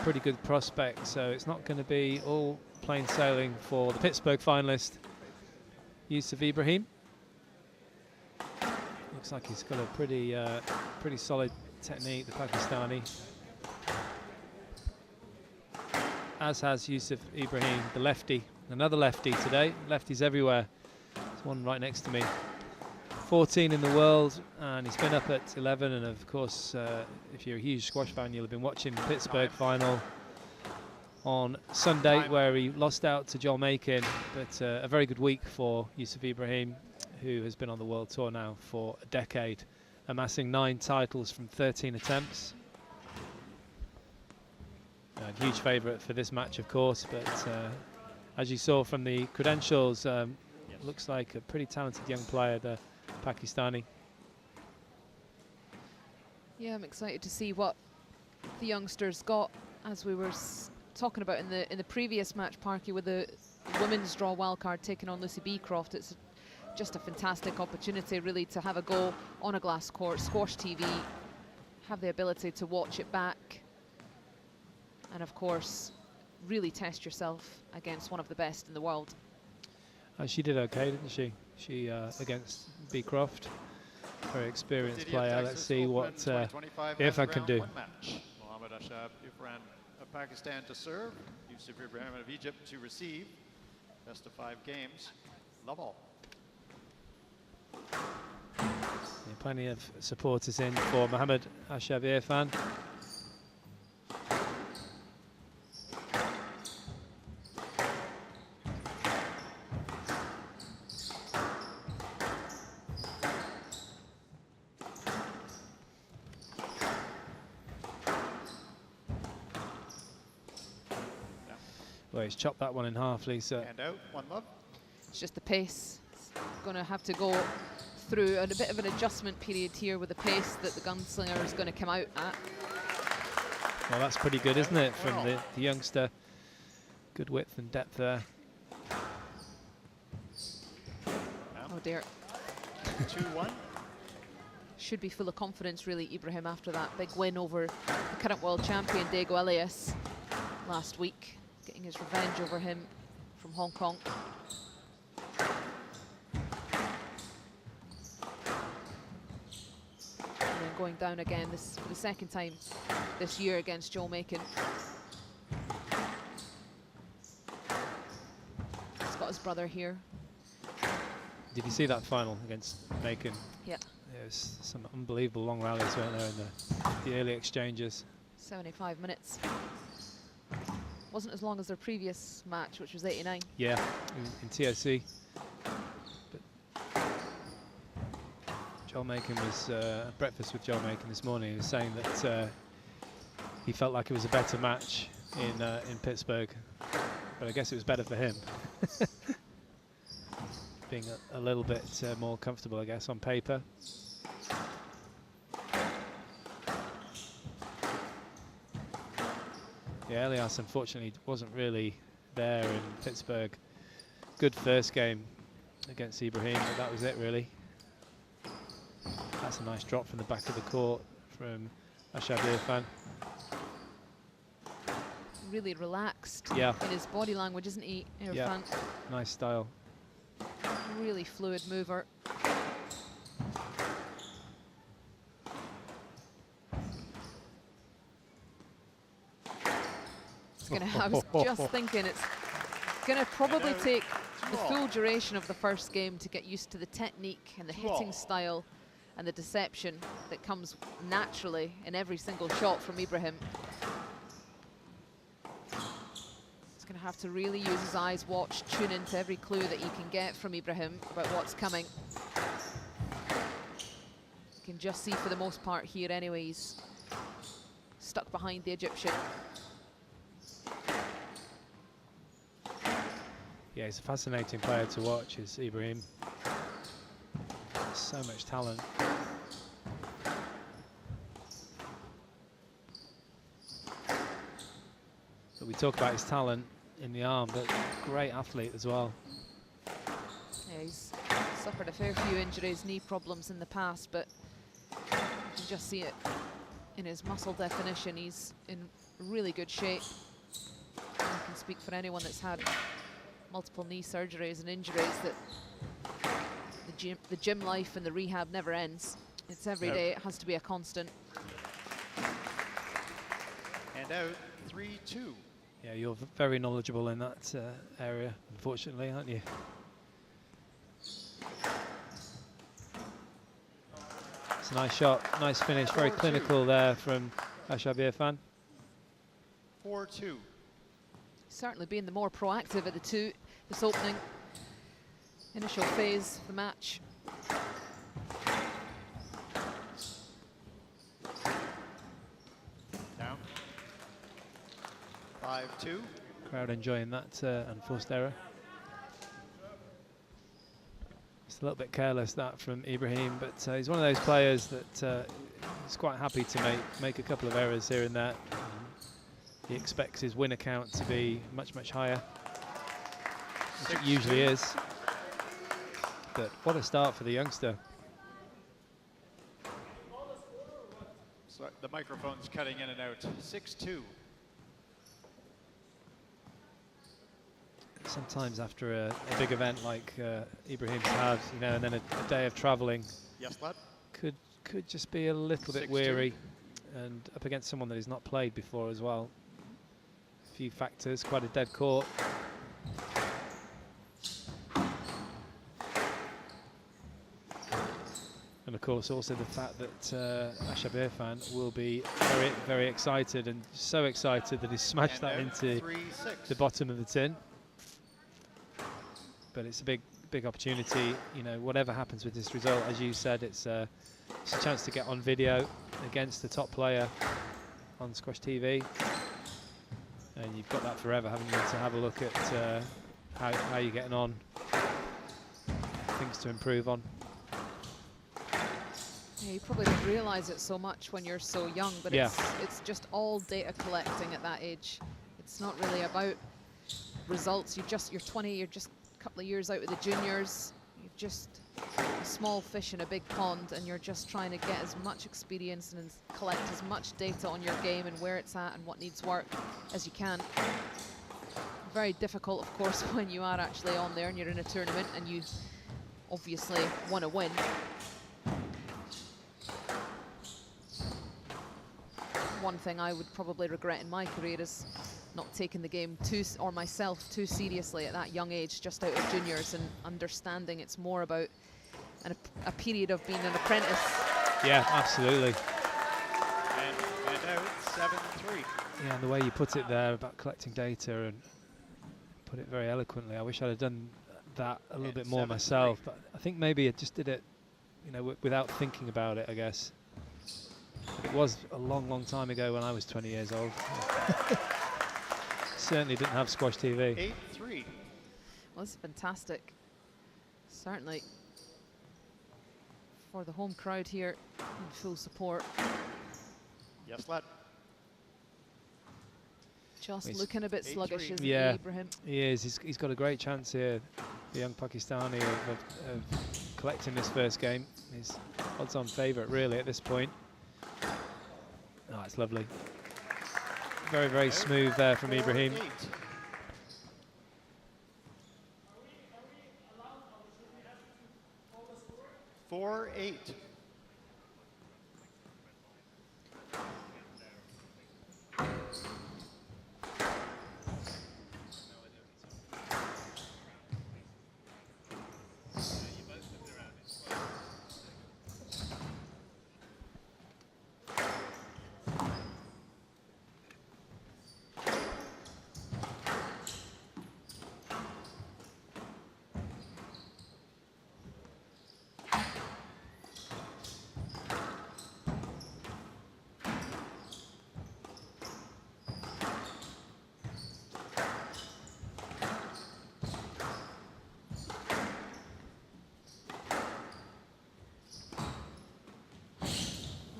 pretty good prospect, so it's not going to be all plain sailing for the Pittsburgh finalist, Yusuf Ibrahim. Looks like he's got a pretty solid technique, the Pakistani. As has Yusuf Ibrahim, the lefty, Another lefty today. Lefties everywhere. There's one right next to me. 14 in the world, and he's been up at 11. And of course, if you're a huge squash fan, you'll have been watching the Pittsburgh final on Sunday, where he lost out to Joel Makin. But a very good week for Yusuf Ibrahim, who has been on the World Tour now for a decade, amassing 9 titles from 13 attempts. A huge favourite for this match, of course, but as you saw from the credentials, looks like a pretty talented young player, the Pakistani. Yeah, I'm excited to see what the youngsters got, as we were talking about in the previous match, Parky, with the women's draw wildcard taking on Lucy Beecroft. It's just a fantastic opportunity, really, to have a go on a glass court, SQUASHTV, have the ability to watch it back, and of course, really test yourself against one of the best in the world. She did okay, didn't she? She against Beecroft, very experienced player. Let's see what Irfan can do. Mohammad Ashab Irfan of Pakistan to serve, Yusuf Ibrahim of Egypt to receive. Best of 5 games. Love all. Yeah, plenty of supporters in for Mohammad Ashab Irfan. Well, he's chopped that one in half, Lisa. And out, 1 love. It's just the pace. It's going to have to go through a bit of an adjustment period here with the pace that the gunslinger is going to come out at. Well, that's pretty good, isn't it, from the youngster? Good width and depth there. Oh dear. 2-1. Should be full of confidence, really, Ibrahim, after that big win over the current world champion, Diego Elias, last week, getting his revenge over him from Hong Kong. And then going down again this for the second time this year against Joel Makin. He's got his brother here. Did you see that final against Makin? Yeah. There was some unbelievable long rallies, weren't there, in the early exchanges. 75 minutes. Wasn't as long as their previous match, which was 89. Yeah, in TOC. But Joel Makin was at breakfast with Joel Makin this morning. He was saying that he felt like it was a better match in Pittsburgh, but I guess it was better for him. Being a little bit more comfortable, I guess, on paper. Yeah, Elias unfortunately wasn't really there in Pittsburgh. Good first game against Ibrahim, but that was it really. That's a nice drop from the back of the court from Ashab Irfan. Really relaxed in his body language, isn't he, Irfan? Yeah, nice style. Really fluid mover. I was just thinking it's going to probably take the full duration of the first game to get used to the technique and the hitting style and the deception that comes naturally in every single shot from Ibrahim. He's going to have to really use his eyes, watch, tune into every clue that he can get from Ibrahim about what's coming. You can just see for the most part here anyway, he's stuck behind the Egyptian. Yeah, he's a fascinating player to watch, is Ibrahim. So much talent. So we talk about his talent in the arm, but great athlete as well. Yeah, he's suffered a fair few injuries, knee problems in the past, but you can just see it in his muscle definition. He's in really good shape. I can speak for anyone that's had multiple knee surgeries and injuries that the gym life and the rehab never ends. It's every day, it has to be a constant. And out, 3-2. Yeah, you're very knowledgeable in that area, unfortunately, aren't you? It's a nice shot, nice finish, very clinical there from Ashab Irfan. 4-2. Certainly being the more proactive at this opening initial phase of the match. Down. 5-2. Crowd enjoying that unforced error. It's a little bit careless that from Ibrahim, but he's one of those players that he's quite happy to make a couple of errors here and there. He expects his win account to be much, much higher, which it usually is. But what a start for the youngster. So the microphone's cutting in and out. 6-2. Sometimes after a big event like Ibrahim's had, you know, and then a day of travelling, yes, lad. Could just be a little bit weary, and up against someone that he's not played before as well. A few factors, quite a dead court. And of course also the fact that Ashab Irfan will be very, very excited, and so excited that he's smashed that into the bottom of the tin. But it's a big opportunity, you know, whatever happens with this result, as you said, it's a chance to get on video against the top player on Squash TV. And you've got that forever, haven't you, to have a look at how you're getting on, things to improve on. Yeah, you probably don't realise it so much when you're so young, but yeah, it's just all data collecting at that age. It's not really about results. You're 20, you're just a couple of years out with the juniors. You're just a small fish in a big pond, and you're just trying to get as much experience and collect as much data on your game and where it's at and what needs work as you can. Very difficult, of course, when you are actually on there and you're in a tournament and you obviously want to win. One thing I would probably regret in my career is not taking the game or myself too seriously at that young age, just out of juniors, and understanding it's more about a period of being an apprentice. Yeah, absolutely. And out 7-3. Yeah, and the way you put it there about collecting data and put it very eloquently. I wish I'd have done that a little bit more myself, but I think maybe I just did it, you know, without thinking about it, I guess. But it was a long, long time ago when I was 20 years old. Certainly didn't have Squash TV. 8-3. Well, this is fantastic. Certainly for the home crowd here in full support. Yes, lad. Just looking a bit sluggish, isn't he, Ibrahim? He is. He's got a great chance here, the young Pakistani, of collecting this first game. He's odds-on favourite, really, at this point. Oh, it's lovely. Very, very smooth there from Ibrahim. 4-8.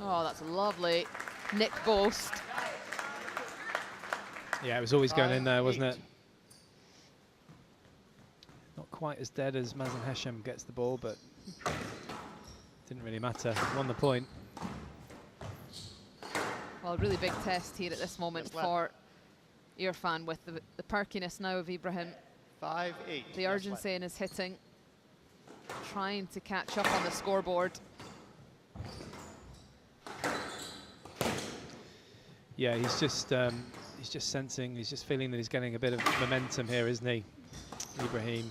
Oh, that's lovely. Nick Boast. Yeah, it was always going in there, wasn't it? Not quite as dead as Mazen Hesham gets the ball, but didn't really matter. Won the point. Well, a really big test here at this moment for Irfan, with the perkiness now of Ibrahim. 5-8. The urgency in his hitting. Trying to catch up on the scoreboard. Yeah, he's just he's just sensing, he's just feeling that he's getting a bit of momentum here, isn't he, Ibrahim?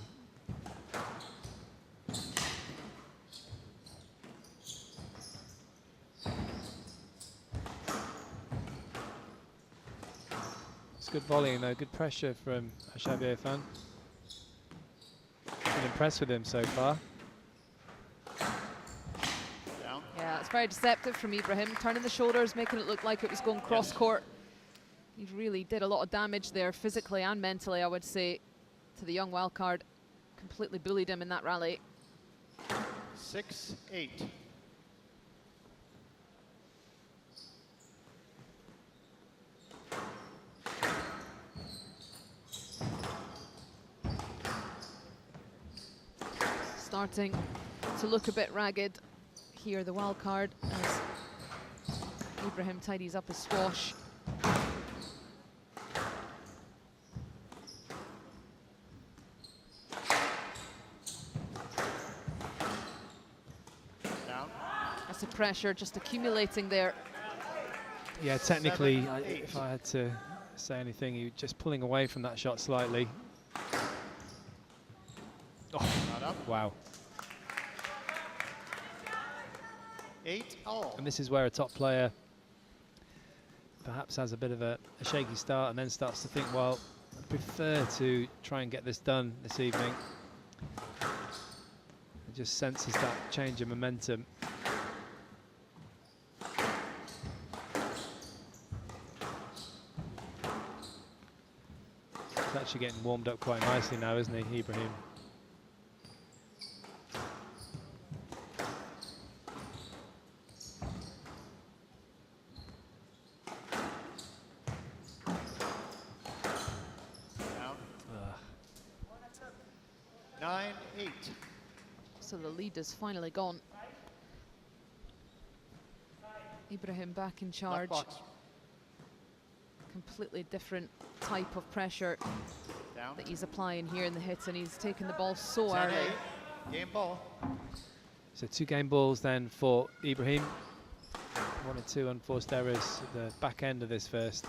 It's good volleying though, good pressure from Ashab Irfan. Been impressed with him so far. Yeah, it's very deceptive from Ibrahim, turning the shoulders, making it look like it was going cross-court. He really did a lot of damage there, physically and mentally, I would say, to the young wildcard. Completely bullied him in that rally. 6-8. Starting to look a bit ragged here, the wild card, as Ibrahim tidies up his squash. That's the pressure just accumulating there. Yeah, technically, if I had to say anything, he was just pulling away from that shot slightly. Oh, wow. 8-all. And this is where a top player perhaps has a bit of a shaky start and then starts to think, well, I prefer to try and get this done this evening. It just senses that change of momentum. He's actually getting warmed up quite nicely now, isn't he, Ibrahim? So the lead is finally gone. Ibrahim back in charge. Completely different type of pressure that he's applying here in the hits, and he's taking the ball so early. Game ball. So 2 game balls then for Ibrahim. 1 and 2 unforced errors at the back end of this first.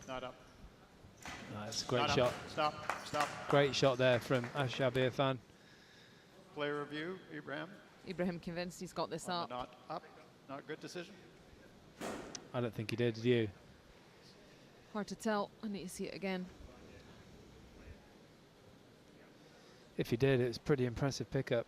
Not up. That's a great Not shot. up. Stop. Stop. Great shot there from Ashab Irfan. Player review, Ibrahim. Ibrahim convinced he's got this up. Not up. Not a good decision. I don't think he did you? Hard to tell. I need to see it again. If he did, it's pretty impressive pickup.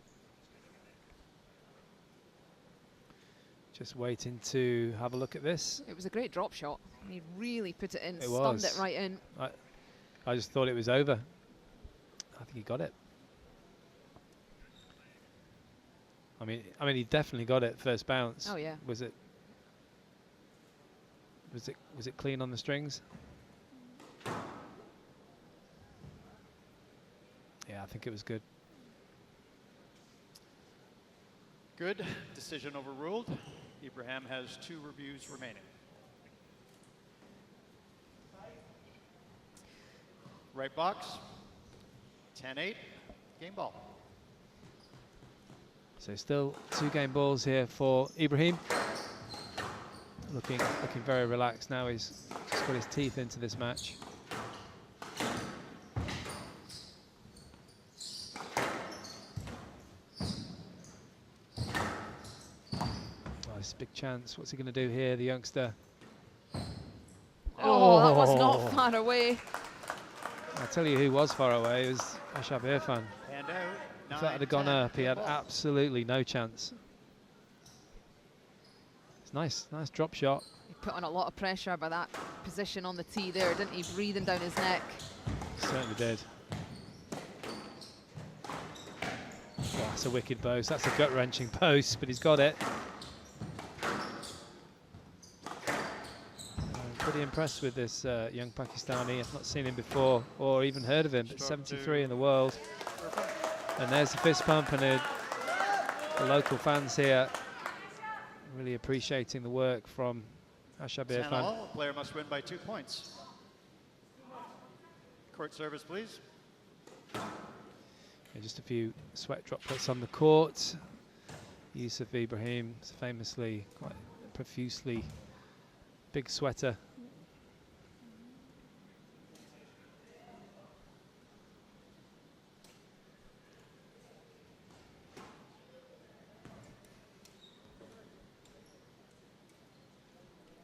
Just waiting to have a look at this. It was a great drop shot. He really put it in, It stunned was. it right in. I just thought it was over. I think he got it. I mean, he definitely got it first bounce. Oh yeah. Was it clean on the strings? Yeah, I think it was good. Good. Decision overruled. Ibrahim has 2 reviews remaining. Right box. 10-8. Game ball. So still 2 game balls here for Ibrahim. Looking very relaxed now. He's just got his teeth into this match. Oh, this is a big chance. What's he going to do here, the youngster? Oh, that was not far away. I'll tell you who was far away. It was Ashab Irfan. And out. If that had gone up, he had absolutely no chance. It's nice drop shot. He put on a lot of pressure by that position on the tee there, didn't he? Breathing down his neck. Certainly did. Oh, that's a wicked post. That's a gut-wrenching post, but he's got it. I'm pretty impressed with this young Pakistani. I've not seen him before or even heard of him, but 73 in the world. And there's the fist pump, and the local fans here really appreciating the work from Ashab Irfan. Player must win by 2 points. Court service, please. Yeah, just a few sweat droplets on the court. Yusuf Ibrahim is famously quite profusely big sweater.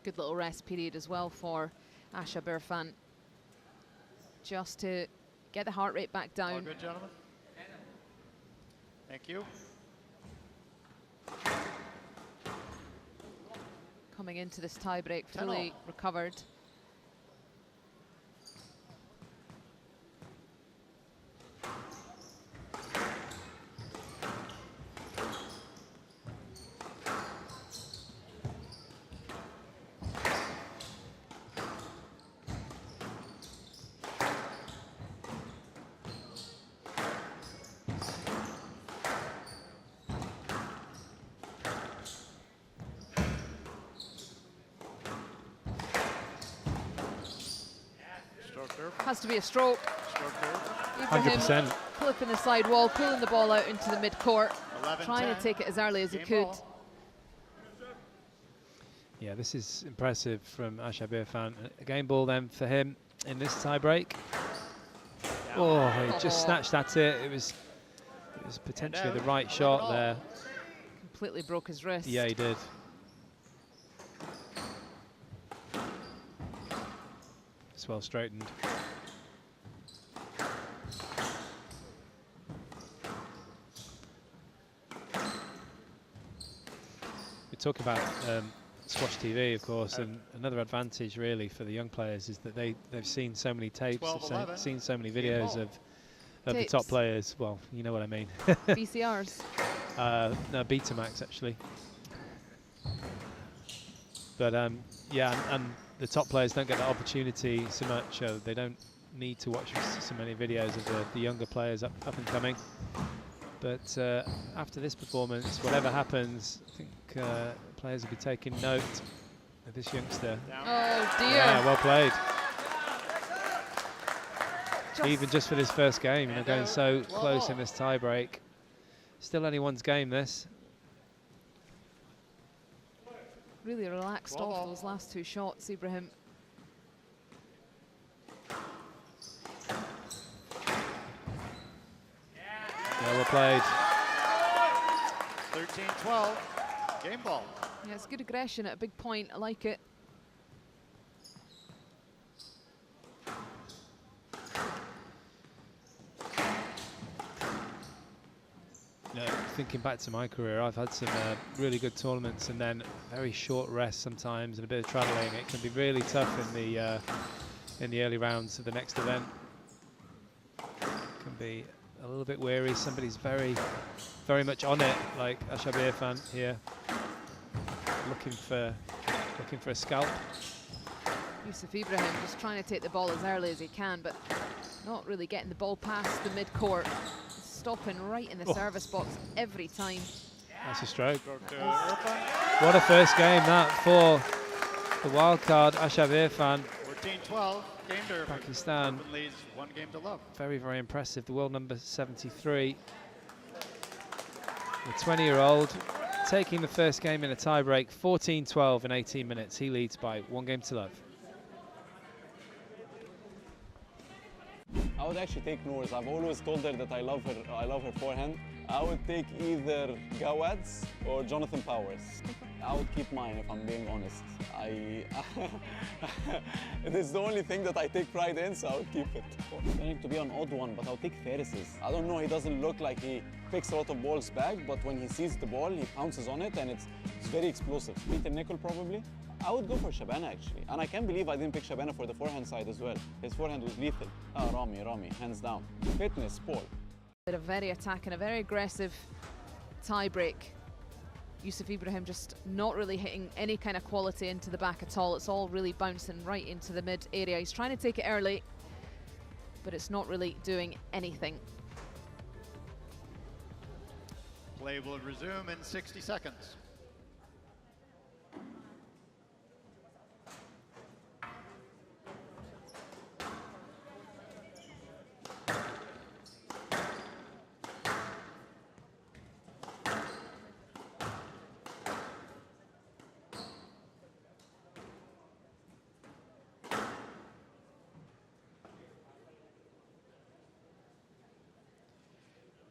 Good little rest period as well for Ashab Irfan, just to get the heart rate back down. All good, gentlemen. Thank you. Coming into this tiebreak fully recovered. Has to be a stroke. Ibrahim 100%. flipping the side wall, pulling the ball out into the mid-court, trying to take it as early as he could. Yeah, this is impressive from Ashab Irfan. A game ball then for him in this tie-break. Oh, he just snatched at it. It was potentially the right shot there. Completely broke his wrist. Yeah, he did. It's well straightened. We talk about SQUASHTV, of course, and another advantage really for the young players is that they've seen so many tapes, they've seen so many videos of the top players. Well, you know what I mean. VCRs. No, Betamax actually. But yeah, and the top players don't get that opportunity so much. They don't need to watch so many videos of the younger players up and coming. But after this performance, whatever happens, I think players will be taking note of this youngster. Oh dear! Yeah, well played. Even just for this first game, you know, going so close in this tie-break. Still anyone's game, this. Really relaxed off those last 2 shots, Ibrahim. Yeah, well played. 13-12, game ball. Yeah, it's good aggression at a big point. I like it. You know, thinking back to my career, I've had some really good tournaments and then very short rest sometimes and a bit of travelling. It can be really tough in the early rounds of the next event. Can be a little bit weary. Somebody's very much on it, like Ashab Irfan here, looking for a scalp. Yusuf Ibrahim just trying to take the ball as early as he can, but not really getting the ball past the mid-court. Stopping right in the service box every time. That's a stroke. What a first game that for the wild card Ashab Irfan. 14-12, game to Pakistan. Leads 1 game to love. Very impressive. The world number 73. The 20-year-old taking the first game in a tie-break, 14-12 in 18 minutes. He leads by 1 game to love. I would actually take Noor's. I've always told her that I love her forehand. I would take either Gawad's or Jonathan Powers. I would keep mine if I'm being honest. It is the only thing that I take pride in, so I would keep it. It's going to be an odd one, but I'll take Faris's. I don't know, he doesn't look like he picks a lot of balls back, but when he sees the ball, he pounces on it, and it's very explosive. Peter Nicol probably. I would go for Shabana actually, and I can't believe I didn't pick Shabana for the forehand side as well. His forehand was lethal. Rami, hands down. Fitness, Paul. A very attacking, a very aggressive tie break. Yusuf Ibrahim just not really hitting any kind of quality into the back at all. It's all really bouncing right into the mid area. He's trying to take it early, but it's not really doing anything. Play will resume in 60 seconds.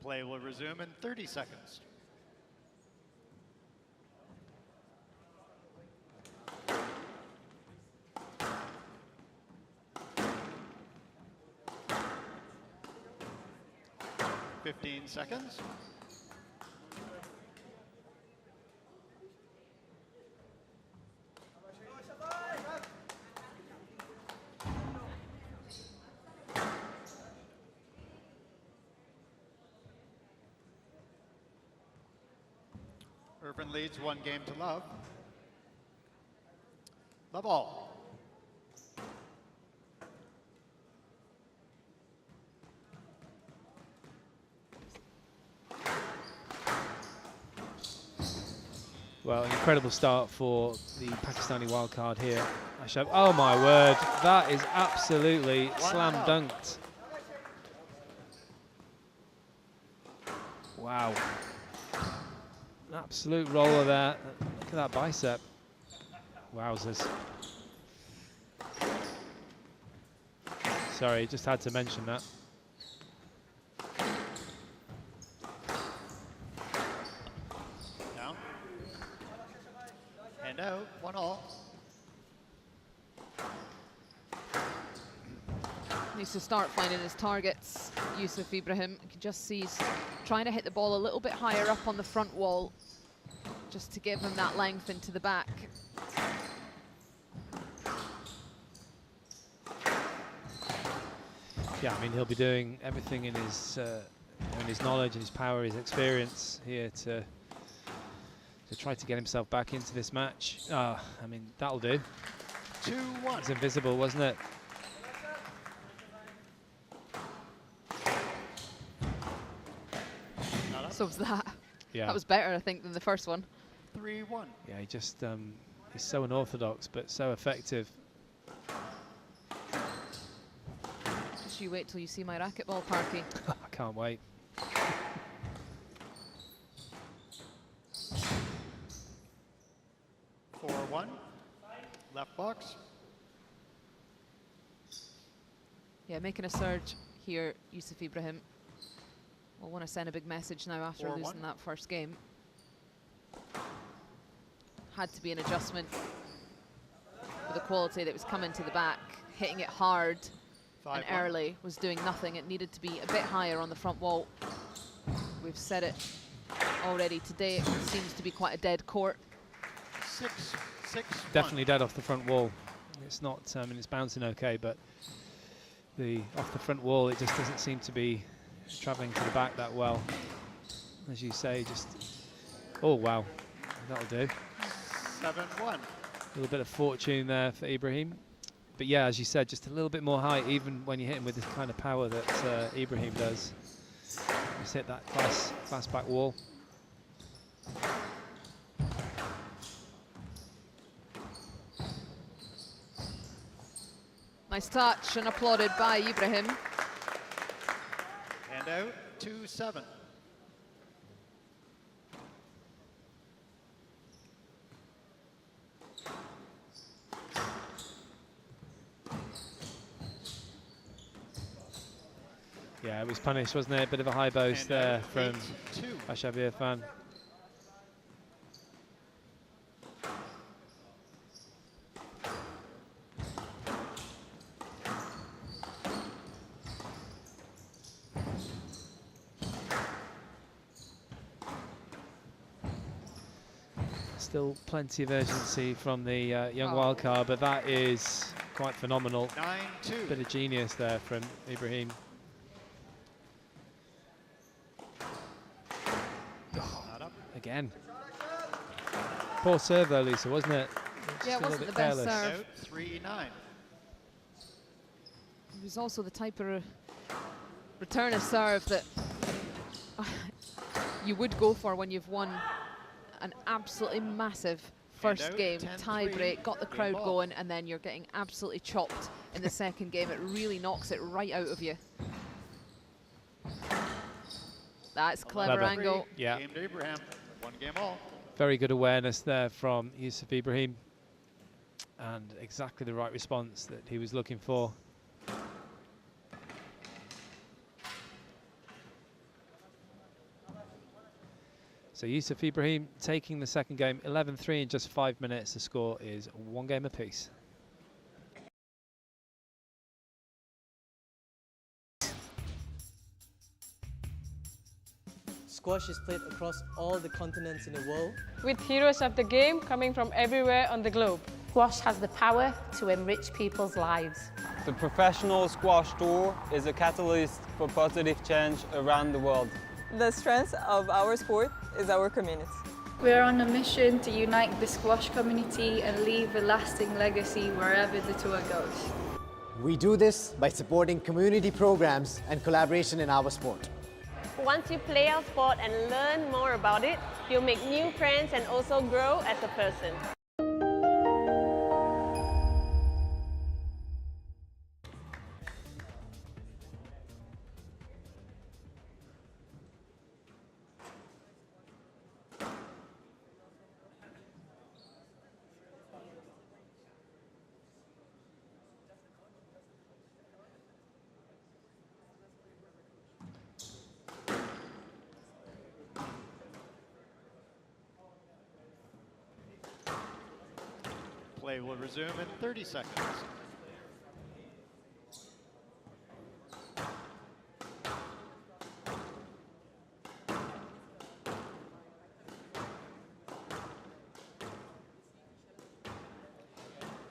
Play will resume in 30 seconds. Fifteen seconds. Irfan leads 1-0. Love all. Well, an incredible start for the Pakistani wildcard here. Ashab, oh my word, that is absolutely slam dunked. Wow. An absolute roller there. Look at that bicep. Wowzers. Sorry, just had to mention that. Down. And out, 1-1. Needs to start finding his targets. Yusuf Ibrahim, you can just see he's trying to hit the ball a little bit higher up on the front wall, just to give him that length into the back. Yeah, I mean, he'll be doing everything in his knowledge and his power, his experience here to try to get himself back into this match. I mean, that'll do. 2-1. It's invisible, wasn't it? So was that. Yeah. That was better, I think, than the first one. 3-1. Yeah, he just he's so unorthodox but so effective. Just you wait till you see my racquetball, Parky. I can't wait. 4-1. Left box. Yeah, making a surge here, Yusuf Ibrahim. Will want to send a big message now after 4-1. losing that first game. Had to be an adjustment with the quality that was coming to the back, hitting it hard and 5-1. early, was doing nothing. It needed to be a bit higher on the front wall. We've said it already today, it seems to be quite a dead court. 6-1. Definitely dead off the front wall. It's not, I mean, it's bouncing okay, but off the front wall, it just doesn't seem to be travelling to the back that well. As you say, just, oh wow, that'll do. 7-1. A little bit of fortune there for Ibrahim. But yeah, as you said, just a little bit more height, even when you hit him with this kind of power that Ibrahim does. Just hit that class back wall. Nice touch and applauded by Ibrahim. And out, 2-7. Yeah, it was punished, wasn't it? A bit of a high boast there from Ashab Irfan. Still plenty of urgency from the young wildcard, but that is quite phenomenal. 9-2. Bit of genius there from Ibrahim. Again. Poor serve though, Lisa, wasn't it? Yeah, it wasn't the best serve. 3-9. It was also the type of return of serve that you would go for when you've won an absolutely massive first game, tie break, got the crowd going, and then you're getting absolutely chopped in the second game. It really knocks it right out of you. That's clever angle. Yeah. Game to Ibrahim. 1 game all. Very good awareness there from Yusuf Ibrahim, and exactly the right response that he was looking for. So Yusuf Ibrahim taking the second game, 11-3 in just 5 minutes. The score is 1 game apiece. Squash is played across all the continents in the world. With heroes of the game coming from everywhere on the globe. Squash has the power to enrich people's lives. The Professional Squash Tour is a catalyst for positive change around the world. The strength of our sport is our community. We're on a mission to unite the squash community and leave a lasting legacy wherever the tour goes. We do this by supporting community programs and collaboration in our sport. Once you play our sport and learn more about it, you'll make new friends and also grow as a person. Play will resume in 30 seconds.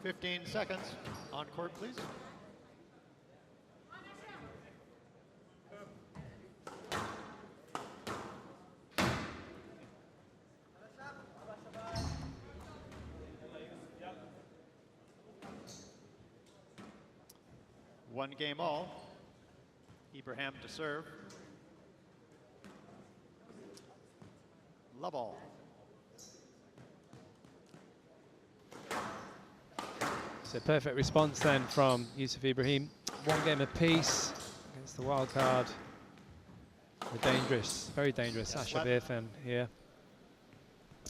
"15 seconds. On court, please." One game all. Ibrahim to serve. Love all. So perfect response then from Yusuf Ibrahim. 1 game apiece against the wild card. The dangerous, very dangerous Ashab Irfan here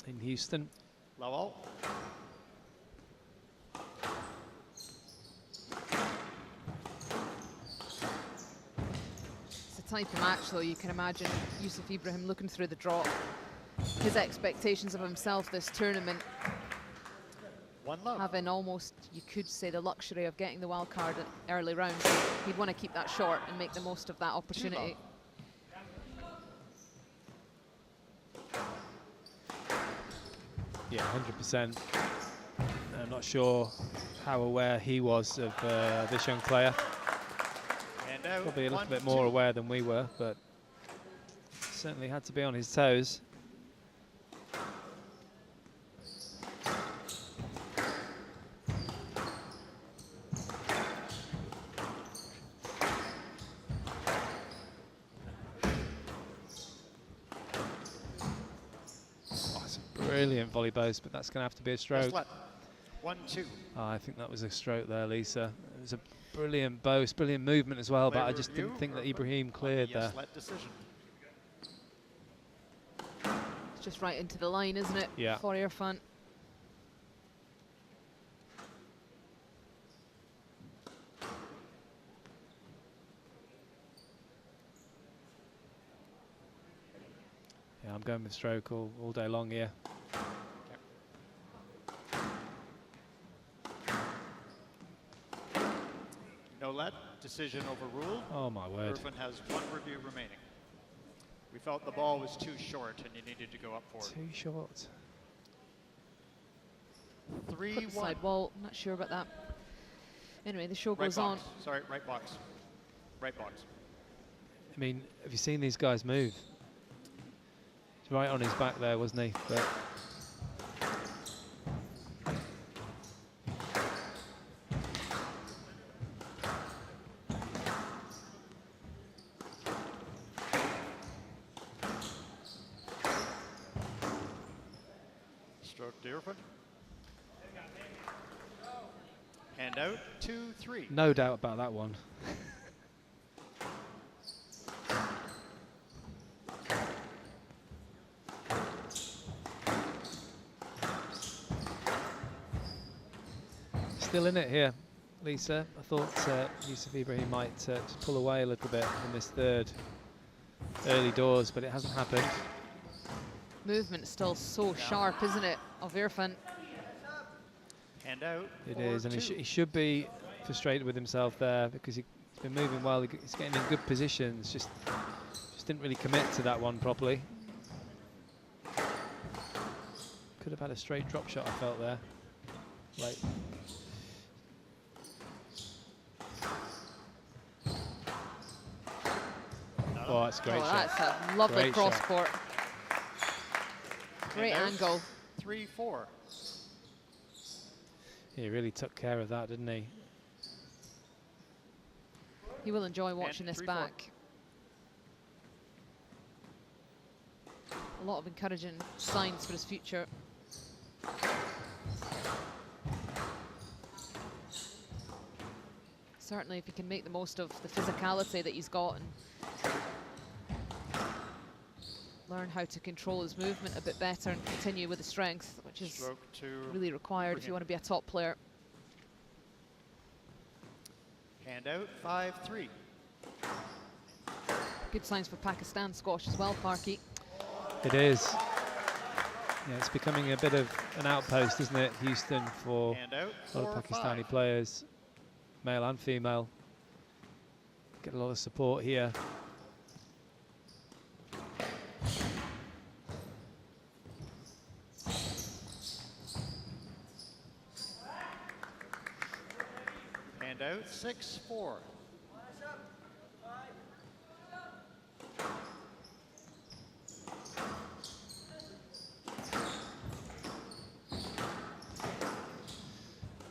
in Houston. Love all. Type of match though, you can imagine Yusuf Ibrahim looking through the drop, his expectations of himself this tournament, having almost, you could say, the luxury of getting the wild card at early rounds. He'd want to keep that short and make the most of that opportunity. Yeah, 100%. I'm not sure how aware he was of this young player. Probably a little bit more aware than we were, but certainly had to be on his toes. Oh, it's a brilliant volley boast, but that's going to have to be a stroke. 1-2. Oh, I think that was a stroke there, Lisa. It was a brilliant boast, brilliant movement as well, but I just didn't think that Ibrahim cleared there. Decision. It's just right into the line, isn't it? Yeah. For Irfan. Yeah, I'm going with stroke all day long here. No let. Decision overruled. Oh my word. Irfan has 1 review remaining. We felt the ball was too short and you needed to go up for it. Too short. 3-1. Side wall, I'm not sure about that. Anyway, the show goes on. Sorry, right box. Right box. I mean, have you seen these guys move? right on his back there, wasn't he? But Stroke to Irfan. Hand out, 2-3. no doubt about that one. Still in it here, Lisa. I thought Yusuf Ibrahim might just pull away a little bit in this third early doors, but it hasn't happened. Movement is still so sharp, isn't it, of Irfan? Hand out. It is, and he should be frustrated with himself there because he's been moving well. He's getting in good positions. Just didn't really commit to that one properly. Could have had a straight drop shot, I felt there. Like. Oh, that's a great shot. That's a lovely Great cross shot. court. Great angle. 3-4. He really took care of that, didn't he? He will enjoy watching this 3-4. back. A lot of encouraging signs for his future. Certainly if he can make the most of the physicality that he's got and learn how to control his movement a bit better and continue with the strength, which is really required if you want to be a top player. Hand out, 5-3. Good signs for Pakistan squash as well, Parky. It is. Yeah, it's becoming a bit of an outpost, isn't it, Houston, for a lot of Pakistani players, male and female. Get a lot of support here. Hand out, 6-4.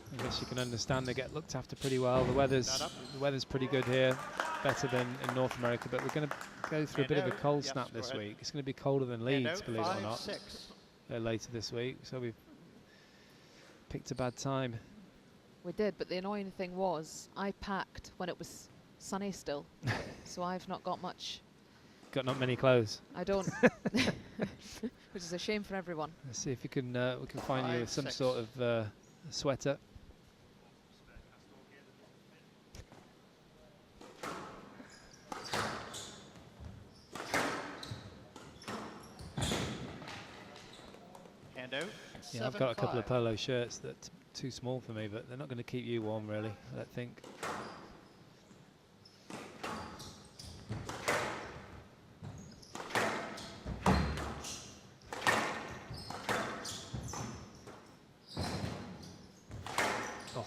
I guess you can understand they get looked after pretty well. The weather's pretty good here, better than in North America, but we're going to go through a bit of a cold snap this week. It's going to be colder than Leeds, believe it or not, later this week, so we've picked a bad time. We did, but the annoying thing was I packed when it was sunny still, so I've not got much. Got not many clothes. I don't, which is a shame for everyone. Let's see if we can find you some sort of sweater. Hand out, Yeah, I've got a couple of polo shirts that are too small for me, but they're not going to keep you warm, really, I don't think. Oh,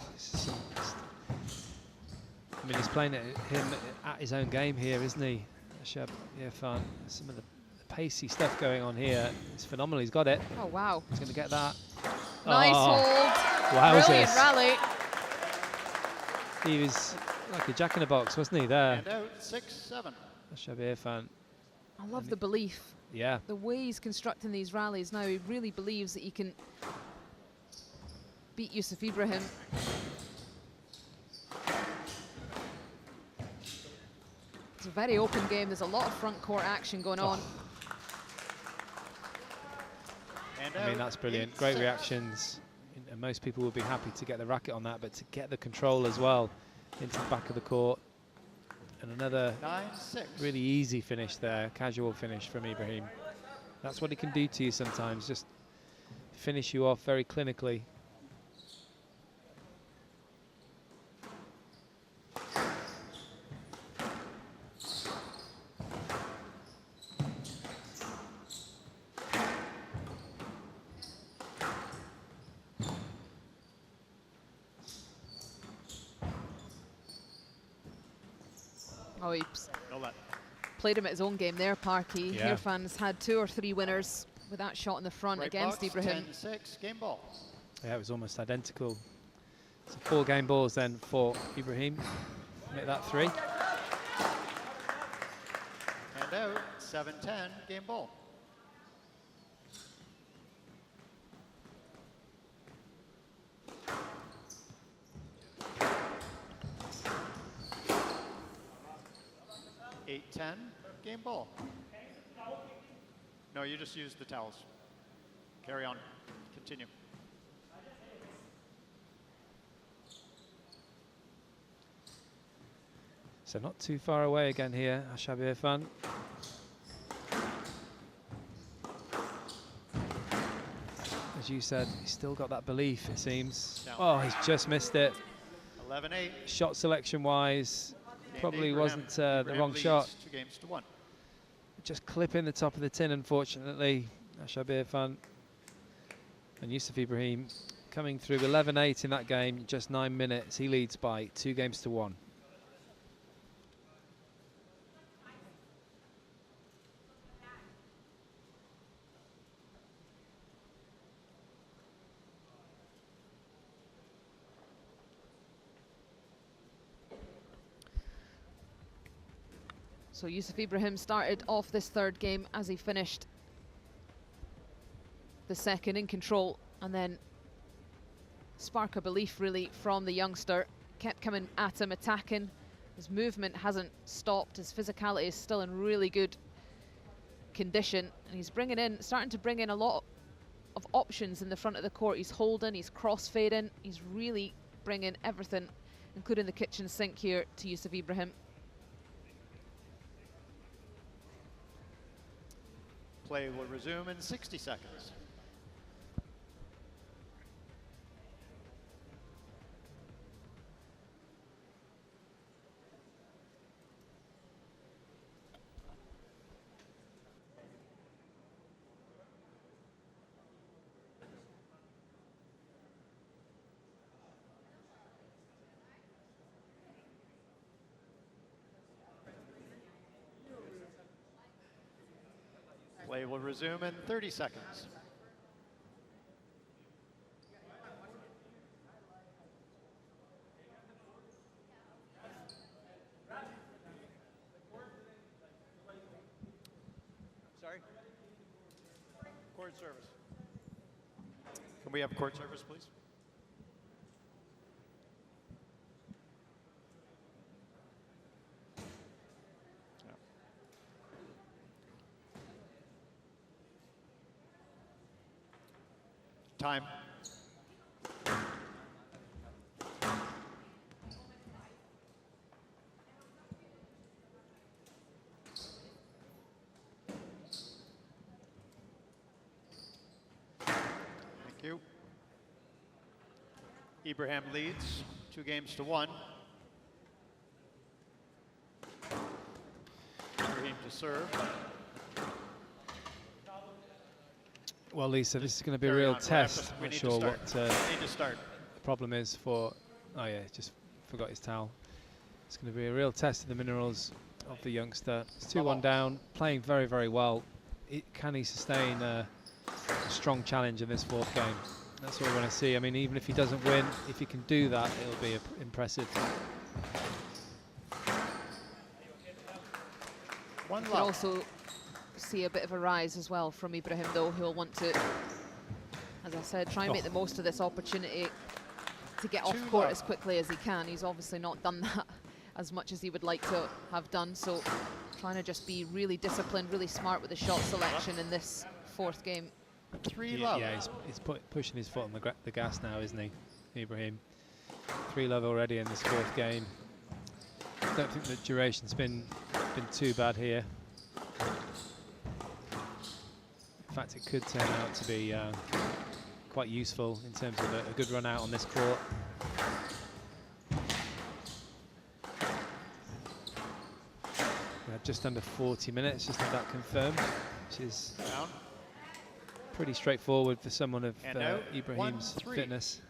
I mean, he's playing him at his own game here, isn't he? Ashab Irfan. Some of the pacey stuff going on here. It's phenomenal. He's got it. Oh, wow. He's going to get that. Nice hold. Wowzers. Brilliant rally. He was like a jack in a box, wasn't he, there? Hand out, 6-7. Ashab Irfan. I love the belief. Yeah. The way he's constructing these rallies now, he really believes that he can beat Yusuf Ibrahim. It's a very open game. There's a lot of front court action going on. I mean, that's brilliant. Great reactions. And most people will be happy to get the racket on that, but to get the control as well into the back of the court. And another 9-6. really easy finish there, casual finish from Ibrahim. That's what he can do to you sometimes, just finish you off very clinically. Oh, oops. played him at his own game there, Parky. Yeah. Irfan's had 2 or 3 winners with that shot in the front Right against box, Ibrahim. 10-6, game ball. Yeah, it was almost identical. So 4 game balls then for Ibrahim. Make that 3. And out, 7-10, game ball. (8-10) game ball. No, you just use the towels. Carry on. Continue. So not too far away again here, Ashab Irfan. As you said, he's still got that belief, it seems. Down. Oh, he's just missed it. 11-8. Shot selection-wise, probably Ibrahim. wasn't the Ibrahim wrong leads shot. 2-1. Just clipping the top of the tin, unfortunately. Ashab Irfan and Yusuf Ibrahim coming through 11-8 in that game, just 9 minutes. He leads by 2-1. So Yusuf Ibrahim started off this 3rd game as he finished the 2nd in control, and then spark of belief really from the youngster. Kept coming at him, attacking. His movement hasn't stopped. His physicality is still in really good condition, and he's starting to bring in a lot of options in the front of the court. He's holding, he's cross-fading, he's really bringing everything, including the kitchen sink here, to Yusuf Ibrahim. Play will resume in 60 seconds. Play will resume in 30 seconds. Sorry? Court service. Can we have court service, please? Time. Thank you. Ibrahim leads 2-1. Ibrahim to serve. Well, Lisa, this is going to be a Carry real on. test. We Not need sure to start. what We need to start. the problem is for... Oh, yeah, just forgot his towel. It's going to be a real test of the minerals of the youngster. It's 2-1 down, playing very, very well. Can he sustain a strong challenge in this 4th game? That's what we want to see. I mean, even if he doesn't win, if he can do that, it'll be impressive. One could also see a bit of a rise as well from Ibrahim, though. He'll want to, as I said, try and make the most of this opportunity to get off court as quickly as he can. He's obviously not done that as much as he would like to have done, so trying to just be really disciplined, really smart with the shot selection in this 4th game. Yeah, he's pushing his foot on the gas now, isn't he, Ibrahim? 3-love already in this 4th game. I don't think the duration's been too bad here. In fact, it could turn out to be quite useful in terms of a good run out on this court. We had just under 40 minutes, just had that confirmed, which is pretty straightforward for someone of Ibrahim's 1-3. fitness.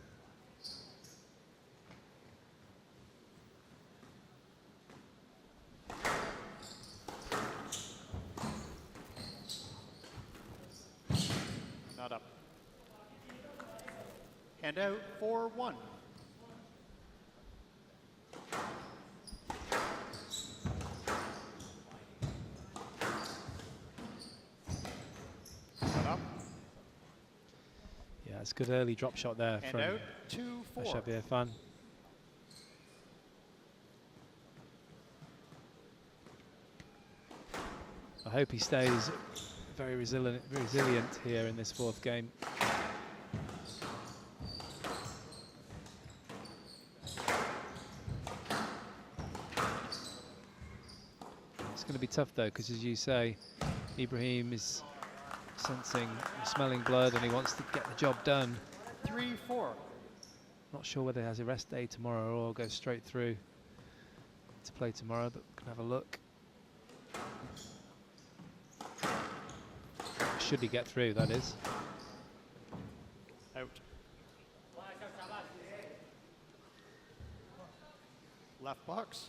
Not up. Hand out 4-1. Not up. Yeah, it's a good early drop shot there Hand from out 2-4. Ashab Irfan. I hope he stays very resilient here in this fourth game. It's going to be tough though, because as you say, Ibrahim is sensing, smelling blood, and he wants to get the job done. 3-4. Not sure whether he has a rest day tomorrow or goes straight through to play tomorrow, but we can have a look. Should he get through, that is. Out. Left box.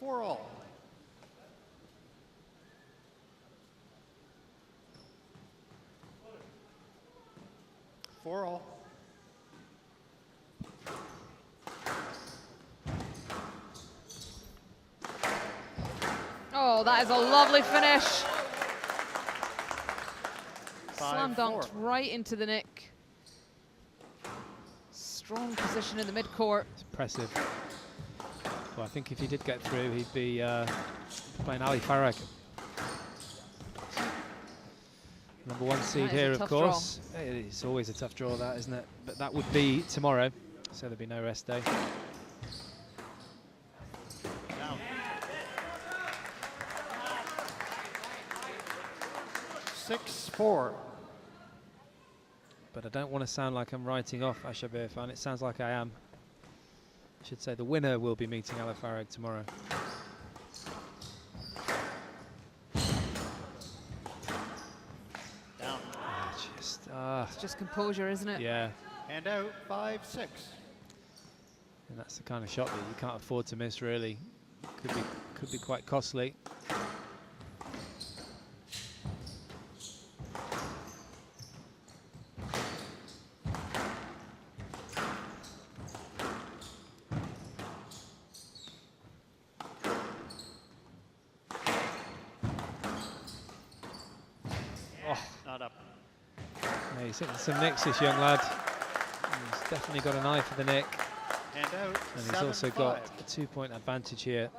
4-all. Oh, that is a lovely finish. Slam 5-4. dunked right into the nick. Strong position in the midcourt. It's impressive. Well, I think if he did get through, he'd be playing Ali Farag. #1 seed here, of course. It's always a tough draw, that, isn't it? But that would be tomorrow, so there'd be no rest day. Down. 6-4. But I don't want to sound like I'm writing off Ashab Irfan. It sounds like I am. I should say the winner will be meeting Ali Farag tomorrow. Down. It's just composure, isn't it? Yeah. Hand out 5-6. And that's the kind of shot that you can't afford to miss, really. Could be quite costly. Not up. Yeah, he's hitting some nicks, this young lad. He's definitely got an eye for the nick. Hand out. And he's also got a 2-point advantage here.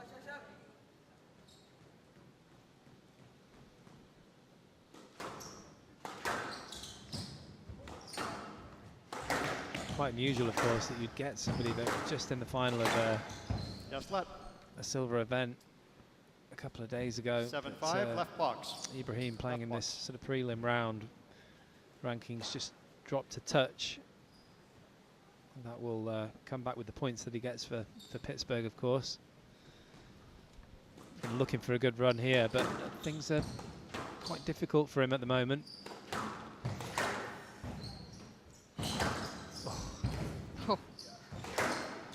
Quite unusual, of course, that you'd get somebody that was just in the final of a silver event a couple of days ago. 7-5, left box. Ibrahim playing in this sort of prelim round. Rankings just dropped a touch. And that will come back with the points that he gets for Pittsburgh, of course. Been looking for a good run here, but things are quite difficult for him at the moment. Oh.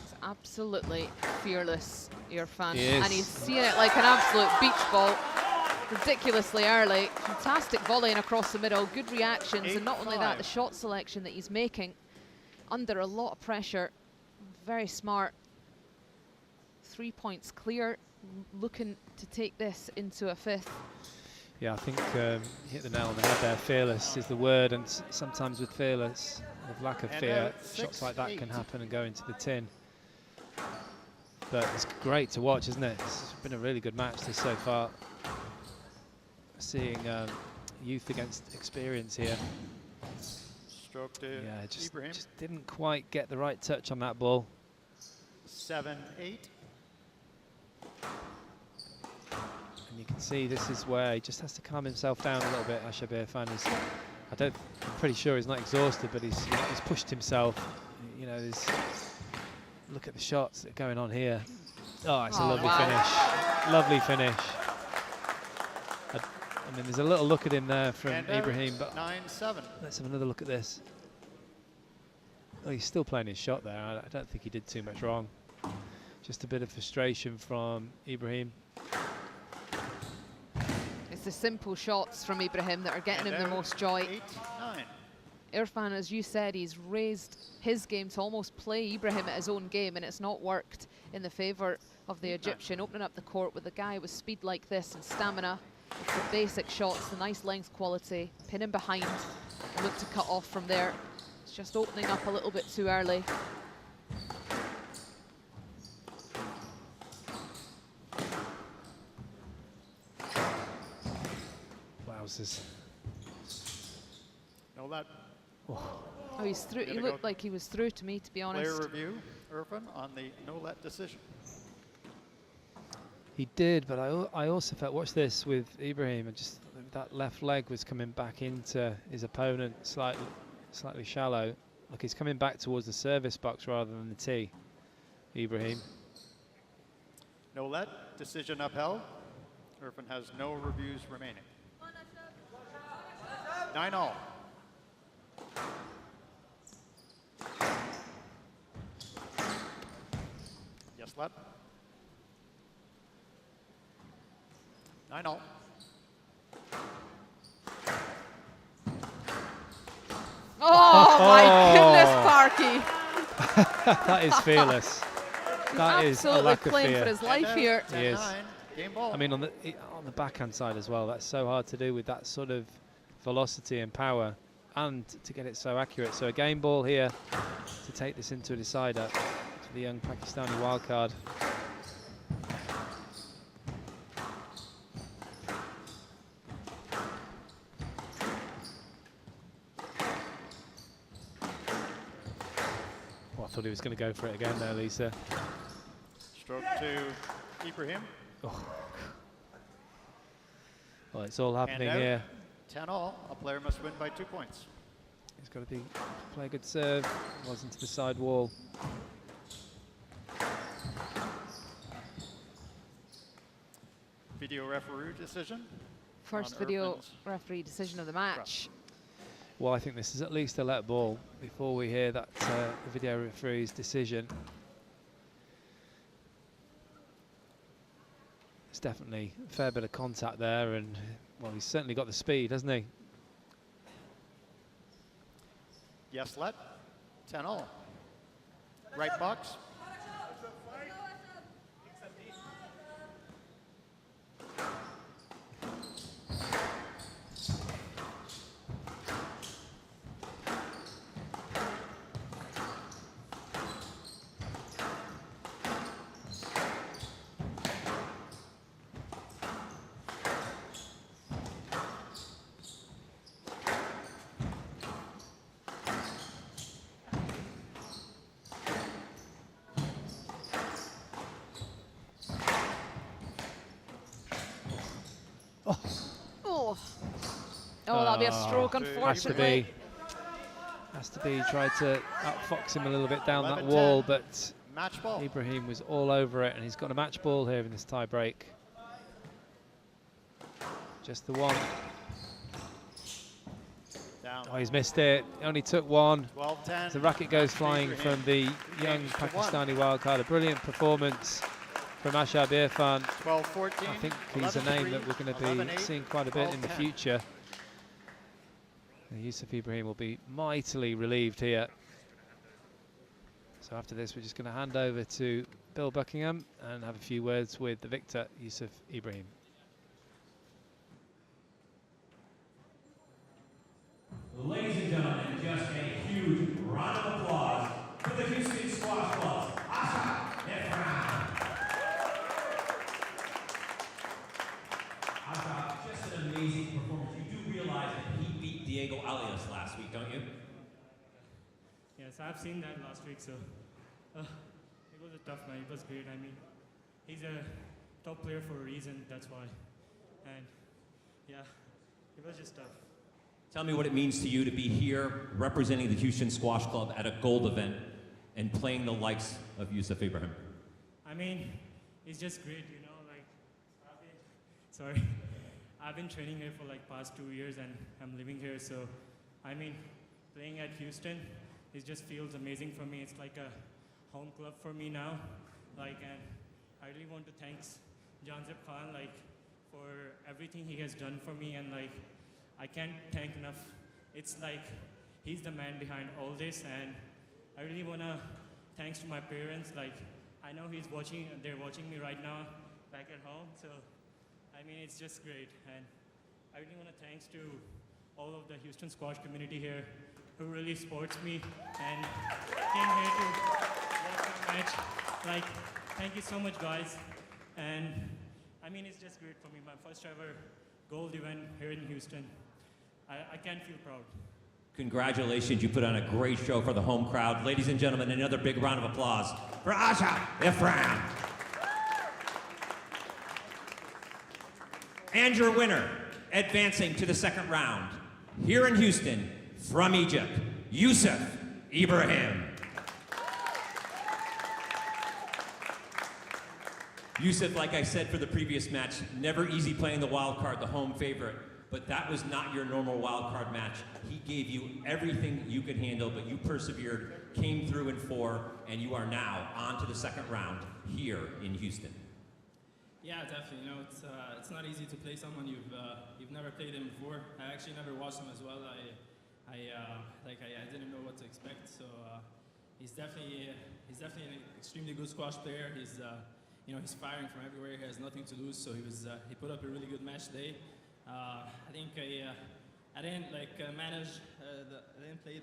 It's absolutely fearless, Irfan. He is. And he's seeing it like an absolute beach ball. Ridiculously early. Fantastic volleying across the middle. Good reactions. And not only that, the shot selection that he's making under a lot of pressure. Very smart. 3 points clear. Looking to take this into a fifth. Yeah, I think you hit the nail on the head there. Fearless is the word, and sometimes with fearless, with lack of fear, shots like that can happen and go into the tin. But it's great to watch, isn't it? It's been a really good match this so far. Seeing youth against experience here. Stroke to Ibrahim. Just didn't quite get the right touch on that ball. 7-8. And you can see this is where he just has to calm himself down a little bit. Ashab Irfan is, I'm pretty sure he's not exhausted, but he's pushed himself. You know, look at the shots that are going on here. Oh, it's a lovely finish. Lovely finish. I mean, there's a little look at him there from Ibrahim, but 9-7. Let's have another look at this. Oh, he's still playing his shot there. I don't think he did too much wrong. Just a bit of frustration from Ibrahim. It's the simple shots from Ibrahim that are getting him the most joy. 8-9. Irfan, as you said, he's raised his game to almost play Ibrahim at his own game, and it's not worked in the favour of the Egyptian. Opening up the court with a guy with speed like this and stamina, with the basic shots, the nice length quality, pin him behind, and look to cut off from there. It's just opening up a little bit too early. Wowzers. No let. Oh, he's through. He looked like he was through to me, to be honest. Player review, Irfan, on the no-let decision. He did, but I also felt, watch this with Ibrahim, and just that left leg was coming back into his opponent slightly shallow. Like he's coming back towards the service box rather than the tee, Ibrahim. No let, decision upheld. Irfan has no reviews remaining. 9-all. Yes, let. 9-all. Oh my goodness, Parky. That is fearless. That is a lack of playing fear. for his life here. He is. Game ball. I mean, on the backhand side as well, that's so hard to do with that sort of velocity and power, and to get it so accurate. So a game ball here to take this into a decider for the young Pakistani wildcard. Oh, I thought he was going to go for it again there, Lisa. Stroke to Ibrahim. Oh. Well, it's all happening here. 10-all. A player must win by 2 points. He's got to play a good serve. Was into the side wall. Video referee decision. First video referee decision of the match. Well, I think this is at least a let ball before we hear that the video referee's decision. There's definitely a fair bit of contact there, and well, he's certainly got the speed, hasn't he? Yes, let. 10-all. Right box. Oh, that'll be a stroke, unfortunately. Has to be. Tried to outfox him a little bit down that wall, but Ibrahim was all over it, and he's got a match ball here in this tie break. Just the one. Down. Oh, he's missed it. Only took one. 12-10. The racket goes flying from the young Pakistani wildcard. A brilliant performance from Ashab Irfan. 12-14. I think he's a name that we're going to be seeing quite a bit in the future. Yusuf Ibrahim will be mightily relieved here. So after this, we're just going to hand over to Bill Buckingham and have a few words with the victor, Yusuf Ibrahim. Ladies and gentlemen, just a huge round of applause for the Houston Squash Club's Ashab Irfan. Ashab, just an amazing performance. You do realize that he beat Diego Alias last week, don't you? Yes, I've seen that last week, so it was a tough night. It was great. I mean, he's a top player for a reason, that's why. And yeah, it was just tough. Tell me what it means to you to be here representing the Houston Squash Club at a gold event and playing the likes of Yusuf Ibrahim. I mean, it's just great, you know, like, I've been training here for like past 2 years and I'm living here, so I mean, playing at Houston, it just feels amazing for me. It's like a home club for me now, like, and I really want to thank Janzib Khan, like, for everything he has done for me, and like, I can't thank enough. It's like, he's the man behind all this, and I really want to thanks to my parents. Like, I know he's watching, they're watching me right now back at home, so I mean, it's just great. And I really want to thanks to all of the Houston squash community here who really supports me and came here to watch the match. Like, thank you so much, guys. And I mean, it's just great for me. My first ever gold event here in Houston. I can't feel proud. Congratulations, you put on a great show for the home crowd. Ladies and gentlemen, another big round of applause for Ashab Irfan. And your winner, advancing to the second round, here in Houston, from Egypt, Yusuf Ibrahim. Yusuf, like I said for the previous match, never easy playing the wild card, the home favorite, but that was not your normal wild card match. He gave you everything you could handle, but you persevered, came through in 4, and you are now on to the second round here in Houston. Yeah, definitely. You know, it's not easy to play someone you've never played him before. I actually never watched him as well. I didn't know what to expect. So he's definitely an extremely good squash player. He's he's firing from everywhere. He has nothing to lose. So he put up a really good match today. I think I didn't manage. I didn't play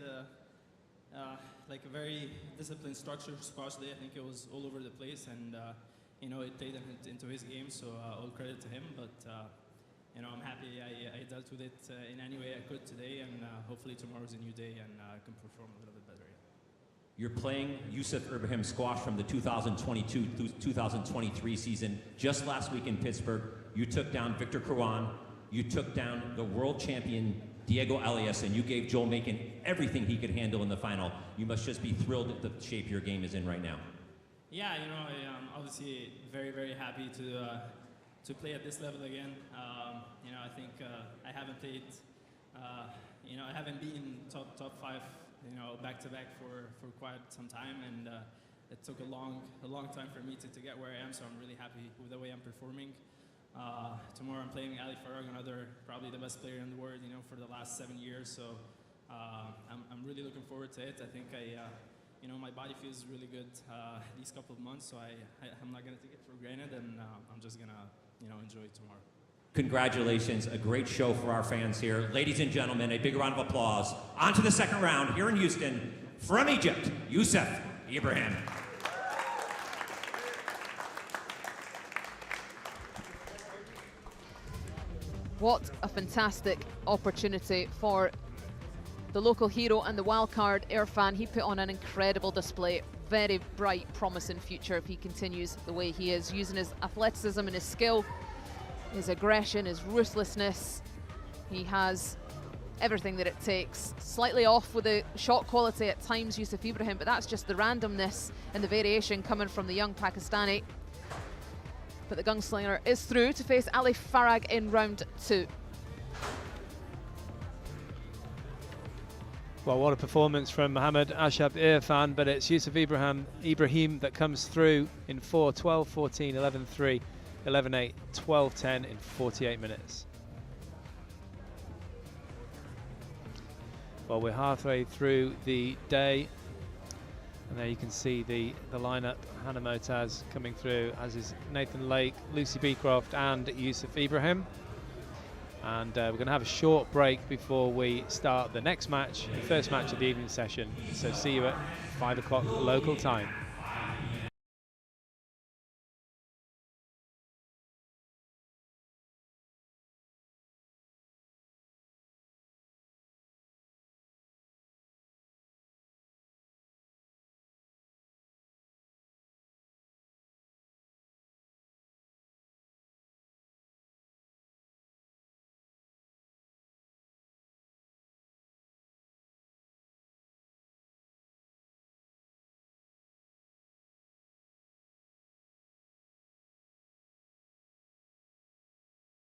a very disciplined, structured squash today. I think it was all over the place, and it played into his game. So all credit to him. But I'm happy I dealt with it in any way I could today, and hopefully tomorrow's a new day and I can perform a little bit better. You're playing Yusuf Ibrahim squash from the 2022 through 2023 season. Just last week in Pittsburgh, you took down Victor Crouan. You took down the world champion Diego Elias, and you gave Joel Macon everything he could handle in the final. You must just be thrilled at the shape your game is in right now. Yeah, I'm obviously very, very happy to play at this level again. I think I haven't played, I haven't been top 5, back to back for quite some time, and it took a long time for me to get where I am. So I'm really happy with the way I'm performing. Tomorrow I'm playing Ali Farag, probably the best player in the world, for the last 7 years. So I'm really looking forward to it. I think my body feels really good these couple of months, so I'm not going to take it for granted, and I'm just going to enjoy it tomorrow. Congratulations, a great show for our fans here. Ladies and gentlemen, a big round of applause. On to the second round here in Houston, from Egypt, Yusuf Ibrahim. What a fantastic opportunity for the local hero and the wildcard Irfan. He put on an incredible display. Very bright, promising future if he continues the way he is, using his athleticism and his skill, his aggression, his ruthlessness. He has everything that it takes. Slightly off with the shot quality at times, Yusuf Ibrahim, but that's just the randomness and the variation coming from the young Pakistani. But the gunslinger is through to face Ali Farag in round 2. Well, what a performance from Mohammad Ashab Irfan, but it's Yusuf Ibrahim that comes through in 4, 12-14, 11-3, 11-8, 12-10 in 48 minutes. Well, we're halfway through the day, and there you can see the lineup. Hannah Moataz coming through, as is Nathan Lake, Lucy Beecroft and Yusuf Ibrahim. And we're going to have a short break before we start the next match, the first match of the evening session. So see you at 5 o'clock local time.